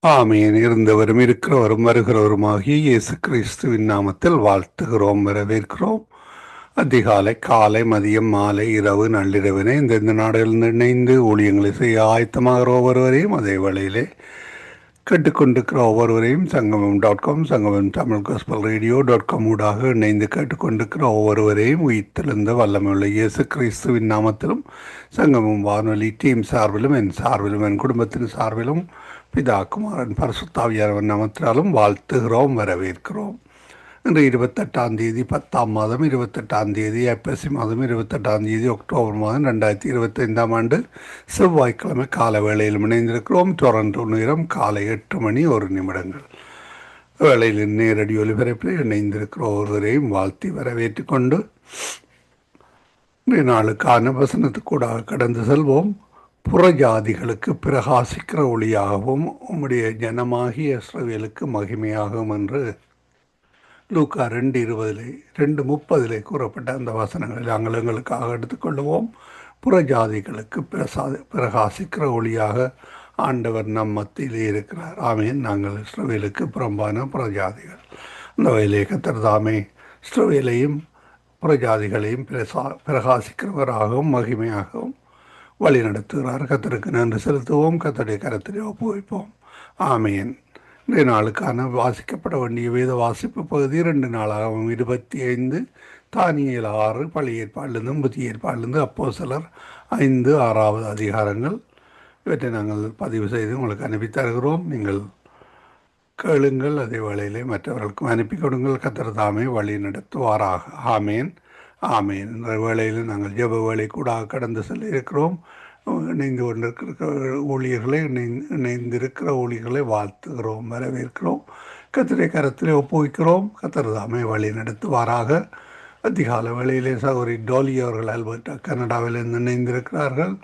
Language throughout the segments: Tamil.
ஆமீன். இருந்தவரும் இருக்கிறவரும் வருகிறவருமாகிய இயேசு கிறிஸ்துவின் நாமத்தில் வாழ்த்துகிறோம், வரவேற்கிறோம். அதிகாலை, காலை, மதியம், மாலை, இரவு, நள்ளிரவினை இந்த நாடுகளில் இணைந்து ஊழியங்களை செய்ய ஆயத்தமாகிற ஒவ்வொருவரையும், அதே வேளையிலே கேட்டுக்கொண்டிருக்கிற ஒவ்வொருவரையும் சங்கமம்.com, சங்கமம் தமிழ் காஸ்பல் ரேடியோ.com ஊடாக இணைந்து கேட்டுக்கொண்டிருக்கிற ஒவ்வொருவரையும் உயிர்த்தெழுந்த வல்லமையுள்ள இயேசு கிறிஸ்துவின் நாமத்திலும் சங்கமம் வானொலி டீம் சார்பிலும் என் சார்பிலும் என் குடும்பத்தின் சார்பிலும் பிதா குமாரன் பரிசுத்தாவியானவர் நாமத்தினாலும் வாழ்த்துகிறோம், வரவேற்கிறோம். இன்று 28ஆம் தேதி 10ஆம் மாதம் 28ஆம் தேதி ஐப்பசி மாதம் 28ஆம் தேதி அக்டோபர் மாதம் 2025ஆம் ஆண்டு செவ்வாய்க்கிழமை கால வேளையில் இணைந்திருக்கிறோம். டொரண்டோ நேரம் காலை 8:01. வேளையில் நேரடி ஒலிபரப்பில் இணைந்திருக்கிற ஒருவரையும் வாழ்த்தி வரவேற்று கொண்டு இன்றைய நாளுக்கான வசனத்துக்கூடாக கடந்து செல்வோம். புறஜாதிகளுக்கு பிரகாசிக்கிற ஒளியாகவும் உம்முடைய ஜனமாகிய இஸ்ரவேலுக்கு மகிமையாகும் என்று லூக்கா 2:20 2:30 கூறப்பட்ட அந்த வசனங்களை நாங்கள் எங்களுக்காக எடுத்துக்கொள்வோம். புறஜாதிகளுக்கு பிரகாசிக்கிற ஒளியாக ஆண்டவர் நம் மத்தியிலே இருக்கிறார். ஆமீன். நாங்கள் இஸ்ரவேலுக்கு புறம்பான புறஜாதிகள். அந்த வகையிலே கர்த்தர் தாமே இஸ்ரவேலையும் புறஜாதிகளையும் பிரகாசிக்கிறவராகவும் மகிமையாகவும் வழி நடத்துகிறார். கர்த்தருக்கு நன்றி செலுத்துவோம். கர்த்தருடைய கரத்திலே ஒப்புவிப்போம். ஆமீன். இன்றைய நாளுக்கான வாசிக்கப்பட வேண்டிய வேத வாசிப்பு பகுதி 2 நாளாகவும் 25 தானியேல் 6 பழைய ஏற்பாடிலிருந்தும் புதிய ஏற்பாடிலிருந்து அப்போஸ்தலர் 5, 6வது அதிகாரங்கள். இவற்றை நாங்கள் பதிவு செய்து உங்களுக்கு அனுப்பி தருகிறோம். நீங்கள் கேளுங்கள், அதே வேளையிலே மற்றவர்களுக்கும் அனுப்பி கொடுங்கள். கர்த்தர் தாமே வழி நடத்துவாராக. ஆமேன். ஆமேன். இந்த வேளையில் நாங்கள் ஜெப வேளை கூட கடந்து செல்ல இருக்கிறோம். இணைந்து கொண்டிருக்கிற ஊழியர்களை இணைந்திருக்கிற ஊழியர்களை வாழ்த்துகிறோம், வரவேற்கிறோம். கர்த்தருடைய கரத்திலே ஒப்புவிக்கிறோம். கர்த்தர் தாமே வழி நடத்துவாராக. அதிகால வேளையிலே சகோதரி டோலி அவர்கள் அல்பர்டா கனடாவிலிருந்து இணைந்திருக்கிறார்கள்.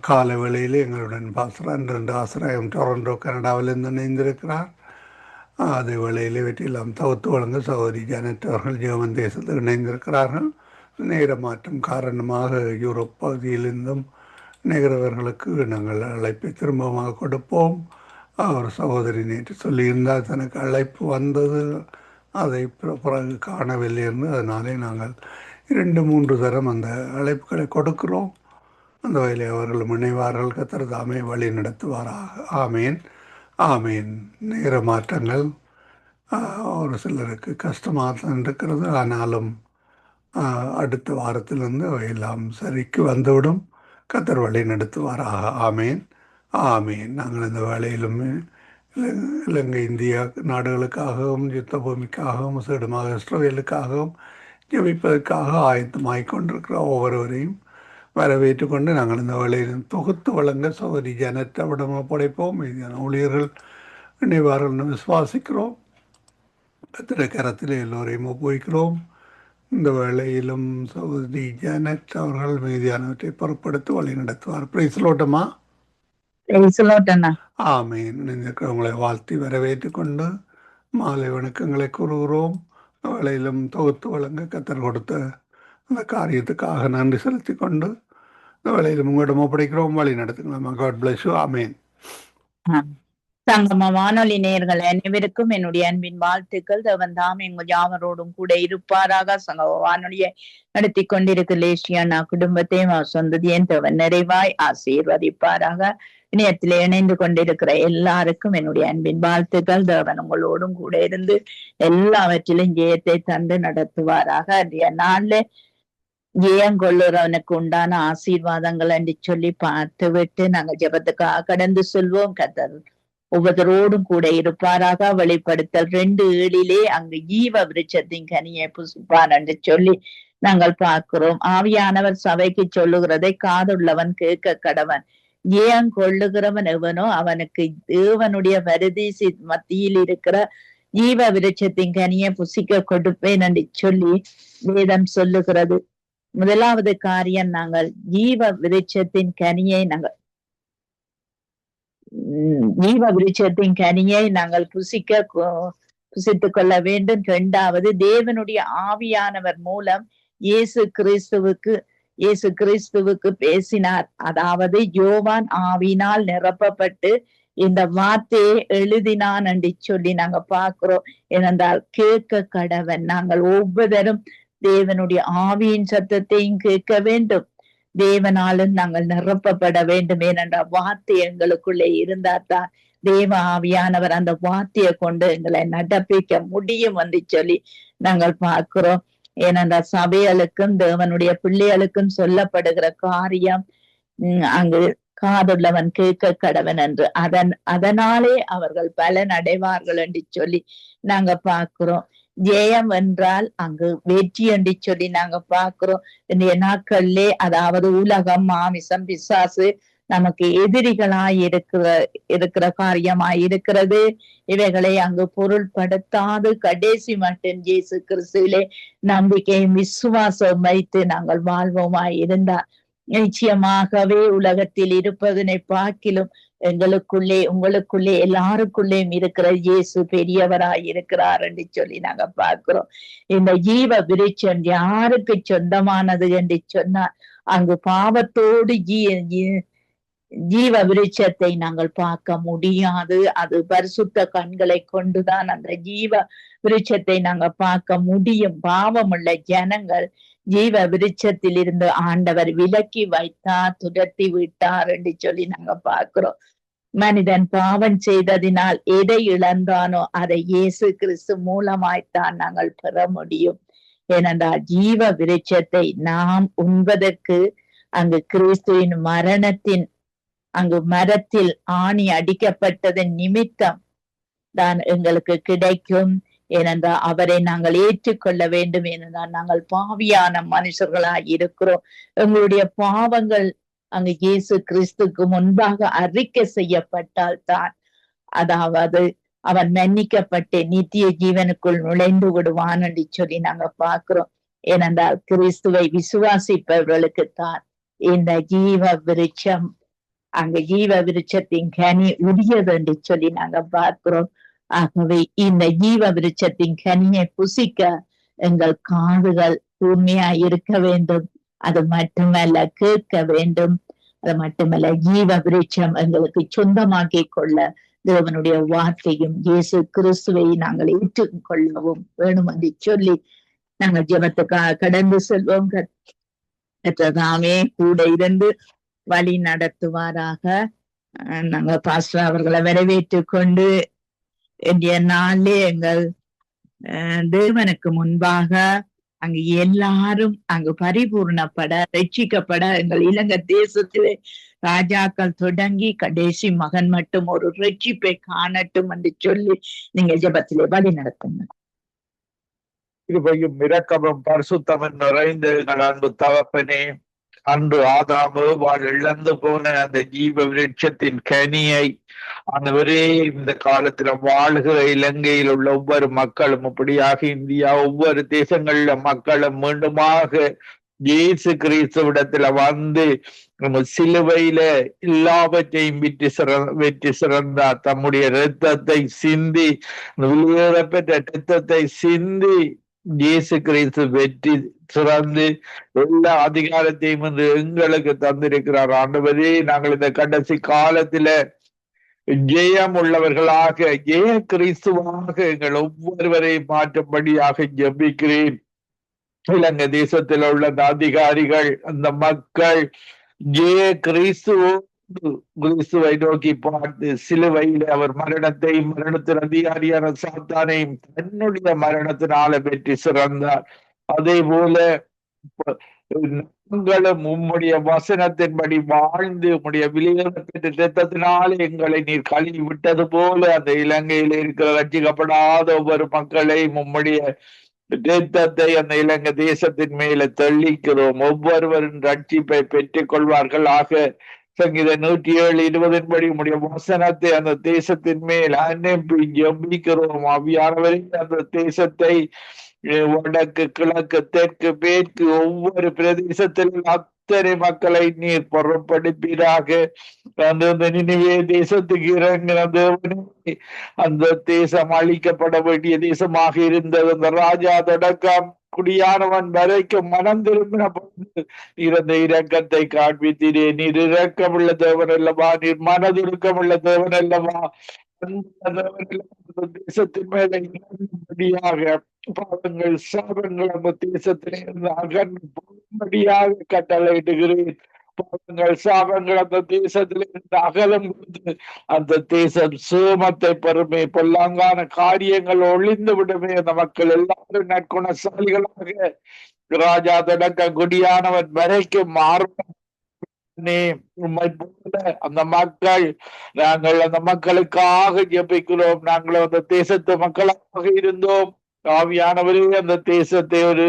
கால வேளையிலே எங்களுடன் பாஸ்டர் 2 ஆசிரியம் டொரண்டோ கனடாவிலிருந்து இணைந்திருக்கிறார். அதே வேளையிலே வெற்றியெல்லாம் தவிர்த்து வழங்க சகோதரி ஜானட் அவர்கள் ஜெர்மன் தேசத்தில் இணைந்திருக்கிறார்கள். நேர மாற்றம் காரணமாக யூரோப் பகுதியிலிருந்தும் நிகழ்வர்களுக்கு நாங்கள் அழைப்பை திரும்பமாக கொடுப்போம். அவர் சகோதரி நேற்று சொல்லியிருந்தால் தனக்கு அழைப்பு வந்தது, அதை பிறகு காணவில்லை என்று. அதனாலே நாங்கள் 2-3 தரம் அந்த அழைப்புகளை கொடுக்கிறோம். அந்த வகையில் அவர்கள் முனைவார்கள். கர்த்தர் தாமே வழி நடத்துவாராக. ஆமேன். ஆமேன். நேர மாற்றங்கள் ஒரு சிலருக்கு கஷ்டமாக தான் இருக்கிறது. ஆனாலும் அடுத்த வாரத்திலிருந்து அவையெல்லாம் சரிக்கு வந்துவிடும். கர்த்தர் வழி நடத்துவாராக. ஆமேன். ஆமேன். நாங்கள் இந்த வேளையிலும் இலங்கை இந்தியா நாடுகளுக்காகவும் யுத்த பூமிக்காகவும் சிடமாக இஸ்ரவேலுக்காகவும் ஜெபிப்பதற்காக ஆயத்தமாகிக் கொண்டிருக்கிற ஒவ்வொருவரையும் வரவேற்று கொண்டு நாங்கள் இந்த வேளையிலும் தொகுத்து வழங்க சகோதரி ஜனத்தவிடம் ஒப்படைப்போம். மீதியான ஊழியர்கள் இணைவார்கள் விசுவாசிக்கிறோம். கர்த்தருடைய கரத்தில் எல்லோரையும் ஒப்புவிக்கிறோம். இந்த வேளையிலும் சகோதரி ஜானட் அவர்கள் மீதியானவற்றை பொறுப்படுத்தி வழி நடத்துவார். பிரைஸ்லோட்டமா. ஆமீன். இணைந்திருக்கிறவங்களை வாழ்த்தி வரவேற்று கொண்டு மாலை வணக்கங்களை கூறுகிறோம். வேளையிலும் தொகுத்து வழங்க கர்த்தர் கொடுத்த அந்த காரியத்துக்காக நன்றி செலுத்தி கொண்டு இந்த வேளையிலும் உங்களிடம் ஒப்படைக்கிறோம். வழி நடத்துங்களா. God bless you. ஆமீன். சங்கம வானொலி நேயர்கள் அனைவருக்கும் என்னுடைய அன்பின் வாழ்த்துக்கள். தேவன் தாம் எங்கள் யாவரோடும் கூட இருப்பாராக. சங்கம வானொலியை நடத்தி கொண்டிருக்க லேசியானா குடும்பத்தையும் சொந்தத்தையும் தேவன் நிறைவாய் ஆசீர்வதிப்பாராக. இணையத்திலே இணைந்து கொண்டிருக்கிற எல்லாருக்கும் என்னுடைய அன்பின் வாழ்த்துக்கள். தேவன் உங்களோடும் கூட இருந்து எல்லாவற்றிலும் ஜெயத்தை தந்து நடத்துவாராக. அன்றைய நாள்ல ஜெயம் கொள்ளுறவனுக்கு உண்டான ஆசீர்வாதங்கள் என்று சொல்லி பார்த்து விட்டு நாங்க ஜெபத்துக்காக கடந்து செல்வோம். கர்த்தர் ஒவ்வொருவரோடும் கூட இருப்பாராக. வெளிப்படுத்தல் 2:7 அங்கு ஜீவ விருட்சத்தின் கனியை புசிப்பான் என்று சொல்லி நாங்கள் பார்க்கிறோம். ஆவியானவர் சபைக்கு சொல்லுகிறதை காதுள்ளவன் கேட்க கடவன். ஜெயம் கொள்ளுகிறவன் எவனோ அவனுக்கு தேவனுடைய பரதீசி மத்தியில் இருக்கிற ஜீவ விருட்சத்தின் கனியை புசிக்க கொடுப்பேன் என்று சொல்லி வேதம் சொல்லுகிறது. முதலாவது காரியம், நாங்கள் ஜீவ விருட்சத்தின் கனியை ஜீவ விருட்சத்தின் கனியை நாங்கள் புசிக்க புசித்துக் கொள்ள வேண்டும். இரண்டாவது, தேவனுடைய ஆவியானவர் மூலம் இயேசு கிறிஸ்துவுக்கு பேசினார். அதாவது யோவான் ஆவியினால் நிரப்பப்பட்டு இந்த வார்த்தையை எழுதினான் என்று சொல்லி நாங்க பார்க்கிறோம். ஏனென்றால் கேட்க கடவன். நாங்கள் ஒவ்வொருவரும் தேவனுடைய ஆவியின் சத்தத்தையும் கேட்க வேண்டும். தேவனாலும் நாங்கள் நிரப்பப்பட வேண்டும். ஏனென்றால் வார்த்தை எங்களுக்குள்ளே இருந்தால்தான் தேவ ஆவியானவர் அந்த வார்த்தையை கொண்டு எங்களை நடப்பிக்க முடியும் என்று சொல்லி நாங்கள் பார்க்கிறோம். ஏனென்றால் சபைகளுக்கும் தேவனுடைய பிள்ளைகளுக்கும் சொல்லப்படுகிற காரியம் அங்கு காதுள்ளவன் கேட்க கடவன் என்று அதனாலே அவர்கள் பலன் அடைவார்கள் என்று சொல்லி நாங்க பார்க்கிறோம். ஜெயம் என்றால் அங்கு வெற்றி என்று சொல்லி நாங்க பார்க்கிறோம். இந்த நாட்களிலே அதாவது உலகம், மாமிசம், பிசாசு நமக்கு எதிரிகளாய் இருக்கிற காரியமாய் இருக்கிறது. இவைகளை அங்கு பொருள்படுத்தாது கடைசி மட்டும் இயேசு கிறிஸ்துவிலே நம்பிக்கையும் விசுவாசம் வைத்து நாங்கள் வாழ்வோமாய் இருந்தார் நிச்சயமாகவே உலகத்தில் இருப்பதனை பார்க்கிலும் உங்களுக்குள்ளே எல்லாருக்குள்ளேயும் இருக்கிற இயேசு பெரியவராய் இருக்கிறார் என்று சொல்லி நாங்க பார்க்கிறோம். இந்த ஜீவ விருட்சம் யாருக்கு சொந்தமானது என்று சொன்னார். அங்கு பாவத்தோடு ஜீவ விருட்சத்தை நாங்கள் பார்க்க முடியாது. அது பரிசுத்த கண்களை கொண்டுதான் அந்த ஜீவ விருட்சத்தை நாங்க பார்க்க முடியும். பாவமுள்ள ஜனங்கள் ஜீவ விருட்சத்தில் இருந்து ஆண்டவர் விலக்கி வைத்தார், துரத்தி விட்டார் என்று சொல்லி நாங்க பார்க்கிறோம். மனிதன் பாவம் செய்ததினால் எதை இழந்தானோ அதை இயேசு கிறிஸ்து மூலமாய்த்தான் நாங்கள் பெற முடியும். ஏனென்றால் ஜீவ விருட்சத்தை நாம் உண்பதற்கு அங்கு கிறிஸ்துவின் மரத்தில் ஆணி அடிக்கப்பட்டதன் நிமித்தம் தான் எங்களுக்கு கிடைக்கும். ஏனென்றால் அவரை நாங்கள் ஏற்றுக்கொள்ள வேண்டும். ஏனென்றால் நாங்கள் பாவியான மனுஷர்களாய் இருக்கிறோம். எங்களுடைய பாவங்கள் அங்கு இயேசு கிறிஸ்துக்கு முன்பாக அறிக்கை செய்யப்பட்டால் தான், அதாவது அவன் மன்னிக்கப்பட்டு நித்திய ஜீவனுக்குள் நுழைந்து விடுவான் என்று சொல்லி நாங்க பார்க்கிறோம். ஏனென்றால் கிறிஸ்துவை விசுவாசிப்பவர்களுக்கு தான் இந்த ஜீவ விருட்சம், அங்கு ஜீவ விருட்சத்தின் கனி உரியது என்று சொல்லி நாங்க பார்க்கிறோம். ஆகவே இந்த ஜீவ விருட்சத்தின் கனியை புசிக்க எங்கள் காதுகள் தூய்மையா இருக்க வேண்டும். அது மட்டுமல்ல, கேட்க வேண்டும். அது மட்டுமல்ல, ஜீவ விருட்சம் எங்களுக்கு சொந்தமாக்கி கொள்ள தேவனுடைய வார்த்தையும் இயேசு கிறிஸ்துவை நாங்கள் ஏற்றுக்கொள்ளவும் வேணும் என்று சொல்லி நாங்கள் ஜெபத்துக்காக கடந்து செல்வோம். கர்த்ததாமே கூட இருந்து வழி நடத்துவாராக. நாங்க பாஸ்டர் அவர்களை வரவேற்று கொண்டு இன்றைய நாளிலே எங்கள் தேவனுக்கு முன்பாக அங்கு எல்லாரும் அங்கு பரிபூர்ணப்பட ரட்சிக்கப்பட எங்கள் இலங்கை தேசத்திலே ராஜாக்கள் தொடங்கி கடைசி மகன் மட்டும் ஒரு ரட்சிப்பை காணட்டும் என்று சொல்லி நீங்க ஜெபத்திலே வழி நடத்துங்க. கிருபையும் இரக்கமும் பரிசுத்தமும் நிறைந்த எங்கள் அன்பு தகப்பனே, அன்று ஆதாமு இழந்து போன அந்த ஜீவ விருட்சத்தின் கனியை ஆண்டவரே இந்த காலத்துல வாழ்கிற இலங்கையில் உள்ள ஒவ்வொரு மக்களும், அப்படியாக இந்தியா ஒவ்வொரு தேசங்கள்ல மக்களும் மீண்டுமாக இயேசு கிறிஸ்துவிடத்துல வந்து சிலுவையில எல்லாவற்றையும் வெற்றி சிறந்தார். தம்முடைய இரத்தத்தை சிந்தி, வெளியேறப்பெற்ற இரத்தத்தை சிந்தி இயேசு கிறிஸ்து வெற்றி சிறந்து எல்லா அதிகாரத்தையும் வந்து எங்களுக்கு தந்திருக்கிறார். ஆண்டவரே, நாங்கள் இந்த கடைசி காலத்துல ஜெயம் உள்ளவர்களாக, ஜெய கிறிஸ்துவாக எங்கள் ஒவ்வொருவரையும் மாற்றும்படியாக ஜெபிக்கிறேன். இலங்கை தேசத்தில் உள்ள அந்த அதிகாரிகள், அந்த மக்கள் ஜெய கிறிஸ்துவை நோக்கி பார்த்து சிலுவையில் அவர் மரணத்தின் அதிகாரியான சாத்தானையும் தன்னுடைய மரணத்தினால வெற்றி சிறந்தார். அதே போல நாங்களும் உம்முடைய வசனத்தின்படி வாழ்ந்து உம்முடைய வெளியேறப்பட்ட இரத்தத்தினாலே எங்களை நீர் கழுவி விட்டது போல அந்த இலங்கையில் இருக்கிற ரட்சிக்கப்படாத ஒவ்வொரு மக்களையும் உம்முடைய இரத்தத்தை அந்த இலங்கை தேசத்தின் மேல தெளிக்கிறோம். ஒவ்வொருவரும் ரட்சிப்பை பெற்றுக் கொள்வார்களாக. சங்கீதம் 107:20 படி உடைய வசனத்தை அந்த தேசத்தின் மேல் அனுப்பி ஜெபிக்கிறோம். ஆவியானவரே, அந்த தேசத்தை வடக்கு, கிழக்கு, தெற்கு, மேற்கு ஒவ்வொரு பிரதேசத்திலும் அத்தனை மக்களை நீர் பொருட்படுப்பீராக. அந்த நினைவே தேசத்துக்கு இறங்கின தேவனே, அந்த தேசம் அழிக்கப்பட வேண்டிய தேசமாக இருந்தது. அந்த ராஜா தொடக்கம் குடியானவன் வரைக்கும் மனம் திரும்பின பொழுது நீர் அந்த இரக்கத்தை காண்பித்தீரே. நீர் இரக்கமுள்ள தேவன் அல்லவா, நீர் மனதுருக்கமுள்ள தேவன் அல்லவா. தேசத்தின் மேல இறங்கும்படியாக பாவங்கள் சாபங்கள் அந்த தேசத்திலிருந்து அகன்று போகும்படியாக கட்டளையிடுகிறேன். பாவங்கள் சாபங்கள் அந்த தேசத்திலிருந்து அகலம் கொடுத்து அந்த தேசம் சேமத்தை பெறுமே, பொல்லாங்கான காரியங்கள் ஒளிந்து விடுமே. அந்த மக்கள் எல்லாரும் நற்குணசாலிகளாக ராஜா தொடக்க குடியானவன் வரைக்கும் மாறும். உம்மை போல அந்த மக்கள், நாங்கள் அந்த மக்களுக்காக ஜெபிக்கிறோம். நாங்கள் அந்த தேசத்து மக்களாக இருந்தோம். ஆவியானவரே, அந்த தேசத்தை ஒரு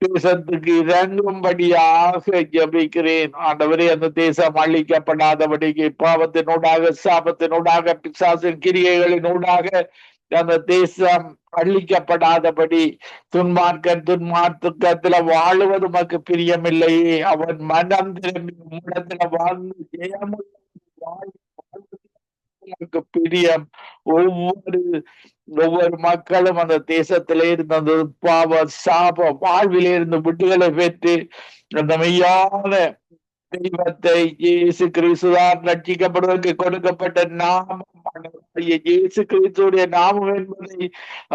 தேசத்துக்கு இறங்கும்படியாக ஜெபிக்கிறேன். ஆண்டவரே, அந்த தேசம் அழிக்கப்படாதபடிக்கு பாவத்தினூடாக சாபத்தினூடாக பிசாசின் கிரியைகளினூடாக அந்த தேசம் அழிக்கப்படாதபடி துன்மார்க்கத்துல வாழுவது உமக்கு பிரியமில்லையே. அவன் மனம் திரும்பி உம்மிடத்துல வாழ்ந்து ஜெயமுள்ள வாழ்வுக்கு பிரியம். ஒவ்வொரு மக்களும் அந்த தேசத்திலே இருந்த அந்த பாவ சாப வாழ்விலே இருந்து விடுதலை பெற்று அந்த மெய்யான தெய்வத்தை இயேசு கிறிஸ்துதான் ரட்சிக்கப்படுவதற்கு கொடுக்கப்பட்ட நாமம் இயேசு கிறிஸ்துடைய நாமம் என்பதை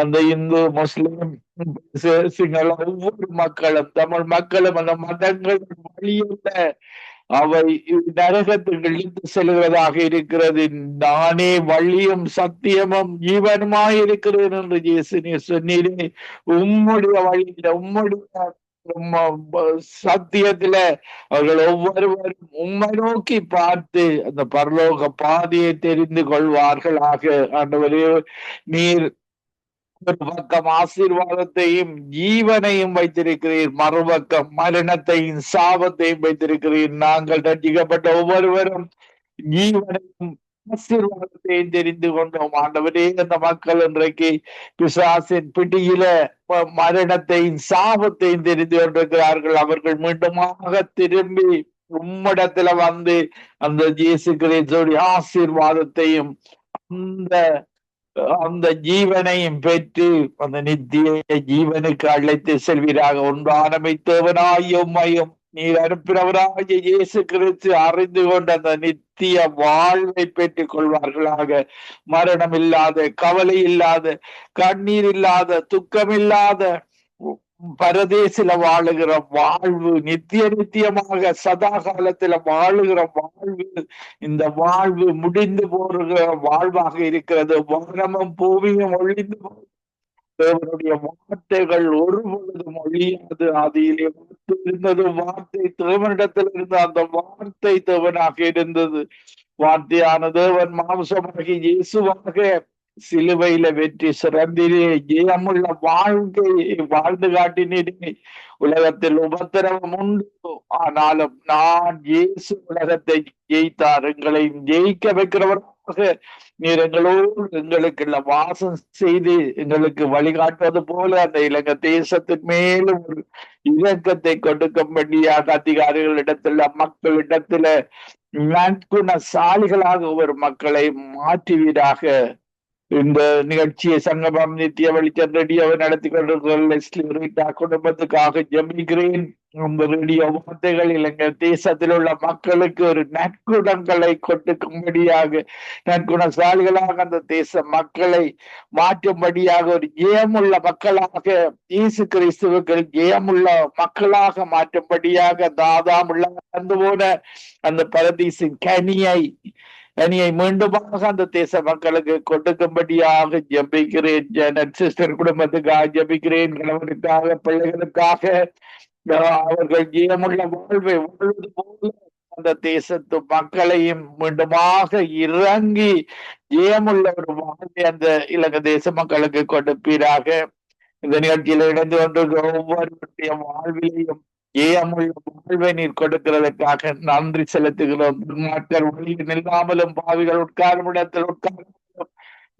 அந்த இந்து முஸ்லிம் சிங்கள ஒவ்வொரு மக்களும் தமிழ் மக்களும் அந்த மதங்கள் வழியுள்ள அவை நரகத்துக்கு இழுத்து செல்வதாக இருக்கிறது. நானே வழியும் சத்தியமும் ஜீவனுமாய் இருக்கிறேன் என்று இயேசு நீர் சொன்னீரே. உம்முடைய வழியில உம்முடைய சத்தியத்துல அவர்கள் ஒவ்வொருவரும் உம்மை நோக்கி பார்த்து அந்த பரலோக பாதையை தெரிந்து கொள்வார்களாக. ஆண்டவரே, நீர் ஒரு பக்கம் ஆசீர்வாதத்தையும் ஜீவனையும் வைத்திருக்கிறீர், மறுபக்கம் மரணத்தையும் சாபத்தையும் வைத்திருக்கிறீர். நாங்கள் ரட்சிக்கப்பட்ட ஒவ்வொருவரும் ஜீவனையும் ஆசீர்வாதத்தையும் தெரிந்து கொண்டோம். ஆண்டவரே, அந்த மக்கள் இன்றைக்கு பிசாசின் பிடியில மரணத்தையும் சாபத்தையும் தெரிந்து கொண்டிருக்கிறார்கள். அவர்கள் மீண்டுமாக திரும்பி உம்மிடத்துல வந்து அந்த இயேசு கிறிஸ்துவின் ஆசீர்வாதத்தையும் அந்த ஜீவனையும் பெற்று அந்த நித்திய ஜீவனுக்கு அழைத்து செல்வீராக. ஒன்றானமை தேவனாய உம்மையும் நீர் அனுப்பினவராகிய இயேசு கிறிஸ்து அறிந்து கொண்ட அந்த நித்திய வாழ்வை பெற்றுக் கொள்வார்களாக. மரணம் இல்லாத, கவலை இல்லாத, கண்ணீர் இல்லாத, துக்கம் இல்லாத பரதேசில வாழுகிற வாழ்வு, நித்தியமாக சதா காலத்துல வாழுகிற வாழ்வு, இந்த வாழ்வு முடிந்து போகிற வாழ்வாக இருக்கிறது. வானமும் பூமியும் ஒழிந்து தேவனுடைய வார்த்தைகள் ஒரு பொழுதும் ஒழியாது. அதிலே வார்த்தை இருந்தது, வார்த்தை தேவனிடத்தில் இருந்த அந்த வார்த்தை தேவனாக இருந்தது. வார்த்தையான தேவன் மாம்சமாகி இயேசுவாக சிலுவையில வெற்றி சிறந்திரே. ஜெயமுள்ள வாழ்க்கையை வாழ்ந்து காட்டினீரே. உலகத்தில் உபத்திரவம் உண்டு, ஆனாலும் நான் இயேசு உலகத்தை ஜெயித்தார், எங்களை ஜெயிக்க வைக்கிறவராக நீர் எங்களுக்கு வாசம் செய்து எங்களுக்கு வழிகாட்டுவது போல அந்த இலங்கை தேசத்தின் மேலும் ஒரு இலக்கத்தை கொடுக்கும்படியாக அதிகாரிகளிடத்துல மக்களிடத்துல நற்குணசாலிகளாக ஒரு மக்களை மாற்றுவீராக. இந்த நிகழ்ச்சியை சங்கமம் நித்திய வெளிச்சம் ரேடியோவை நடத்தி கொண்டிருக்கிற குடும்பத்துக்காக ஜெபிக்கிறேன். இந்த ரேடியோ வார்த்தைகள் இலங்கை தேசத்தில் உள்ள மக்களுக்கு ஒரு நற்குணங்களை கொடுக்கும்படியாக, நற்குணசாலிகளாக அந்த தேச மக்களை மாற்றும்படியாக, ஒரு ஜெயமுள்ள மக்களாக, இயேசு கிறிஸ்துவுக்கு ஜெயமுள்ள மக்களாக மாற்றும்படியாக, தாதாமுள்ள வந்து போன அந்த பரதீசின் கனியை மீண்டுமாக அந்த தேச மக்களுக்கு கொடுக்கும்படியாக ஜெபிக்கிறேன். ஜெனட் சிஸ்டர் குடும்பத்துக்காக ஜெபிக்கிறேன். கணவனுக்காக, பிள்ளைகளுக்காக, அவர்கள் ஜீவமுள்ள வாழ்வை வாழ்வது போல அந்த தேசத்து மக்களையும் மீண்டுமாக இறங்கி ஜெயமுள்ள ஒரு வாழ்வை அந்த இலங்கை தேச மக்களுக்கு கொடுப்பீராக. இந்த நிகழ்ச்சியில இணைந்து கொண்டிருக்கிற ஒவ்வொருவருடைய வாழ்விலையும் ஏமுள்ள வாழ்வை நீர் கொடுக்கிறதுக்காக நன்றி செலுத்துகிறோம். துன்மார்க்கர் வழியில் நில்லாமலும் பாவிகள் உட்காரும் இடத்தில் உட்கார்ந்தாலும்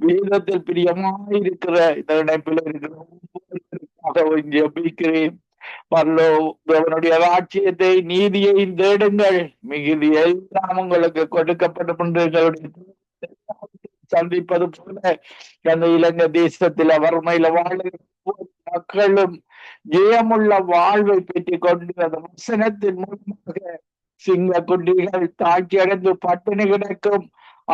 வேதத்தில் பிரியமாயிருக்கிற இந்த இணைப்பில் இருக்கிற ஒவ்வொருவருக்காக ஜெபிக்கிறேன். அவனுடைய ராட்சியத்தை நீதியையும் தேடுங்கள், மிகுதி எல்லாம் உங்களுக்கு கொடுக்கப்படும் என்று எங்களுடைய சந்திப்பது போல அந்த இலங்கை தேசத்தில் வறுமையில வாழ்கிற மக்களும் ஜெயமுள்ள வாழ்வை பெற்றுக் கொண்டு அந்த வசனத்தின் மூலமாக சிங்க குண்டிகள் தாக்கி அடைந்து பட்டினி கிடக்கும்.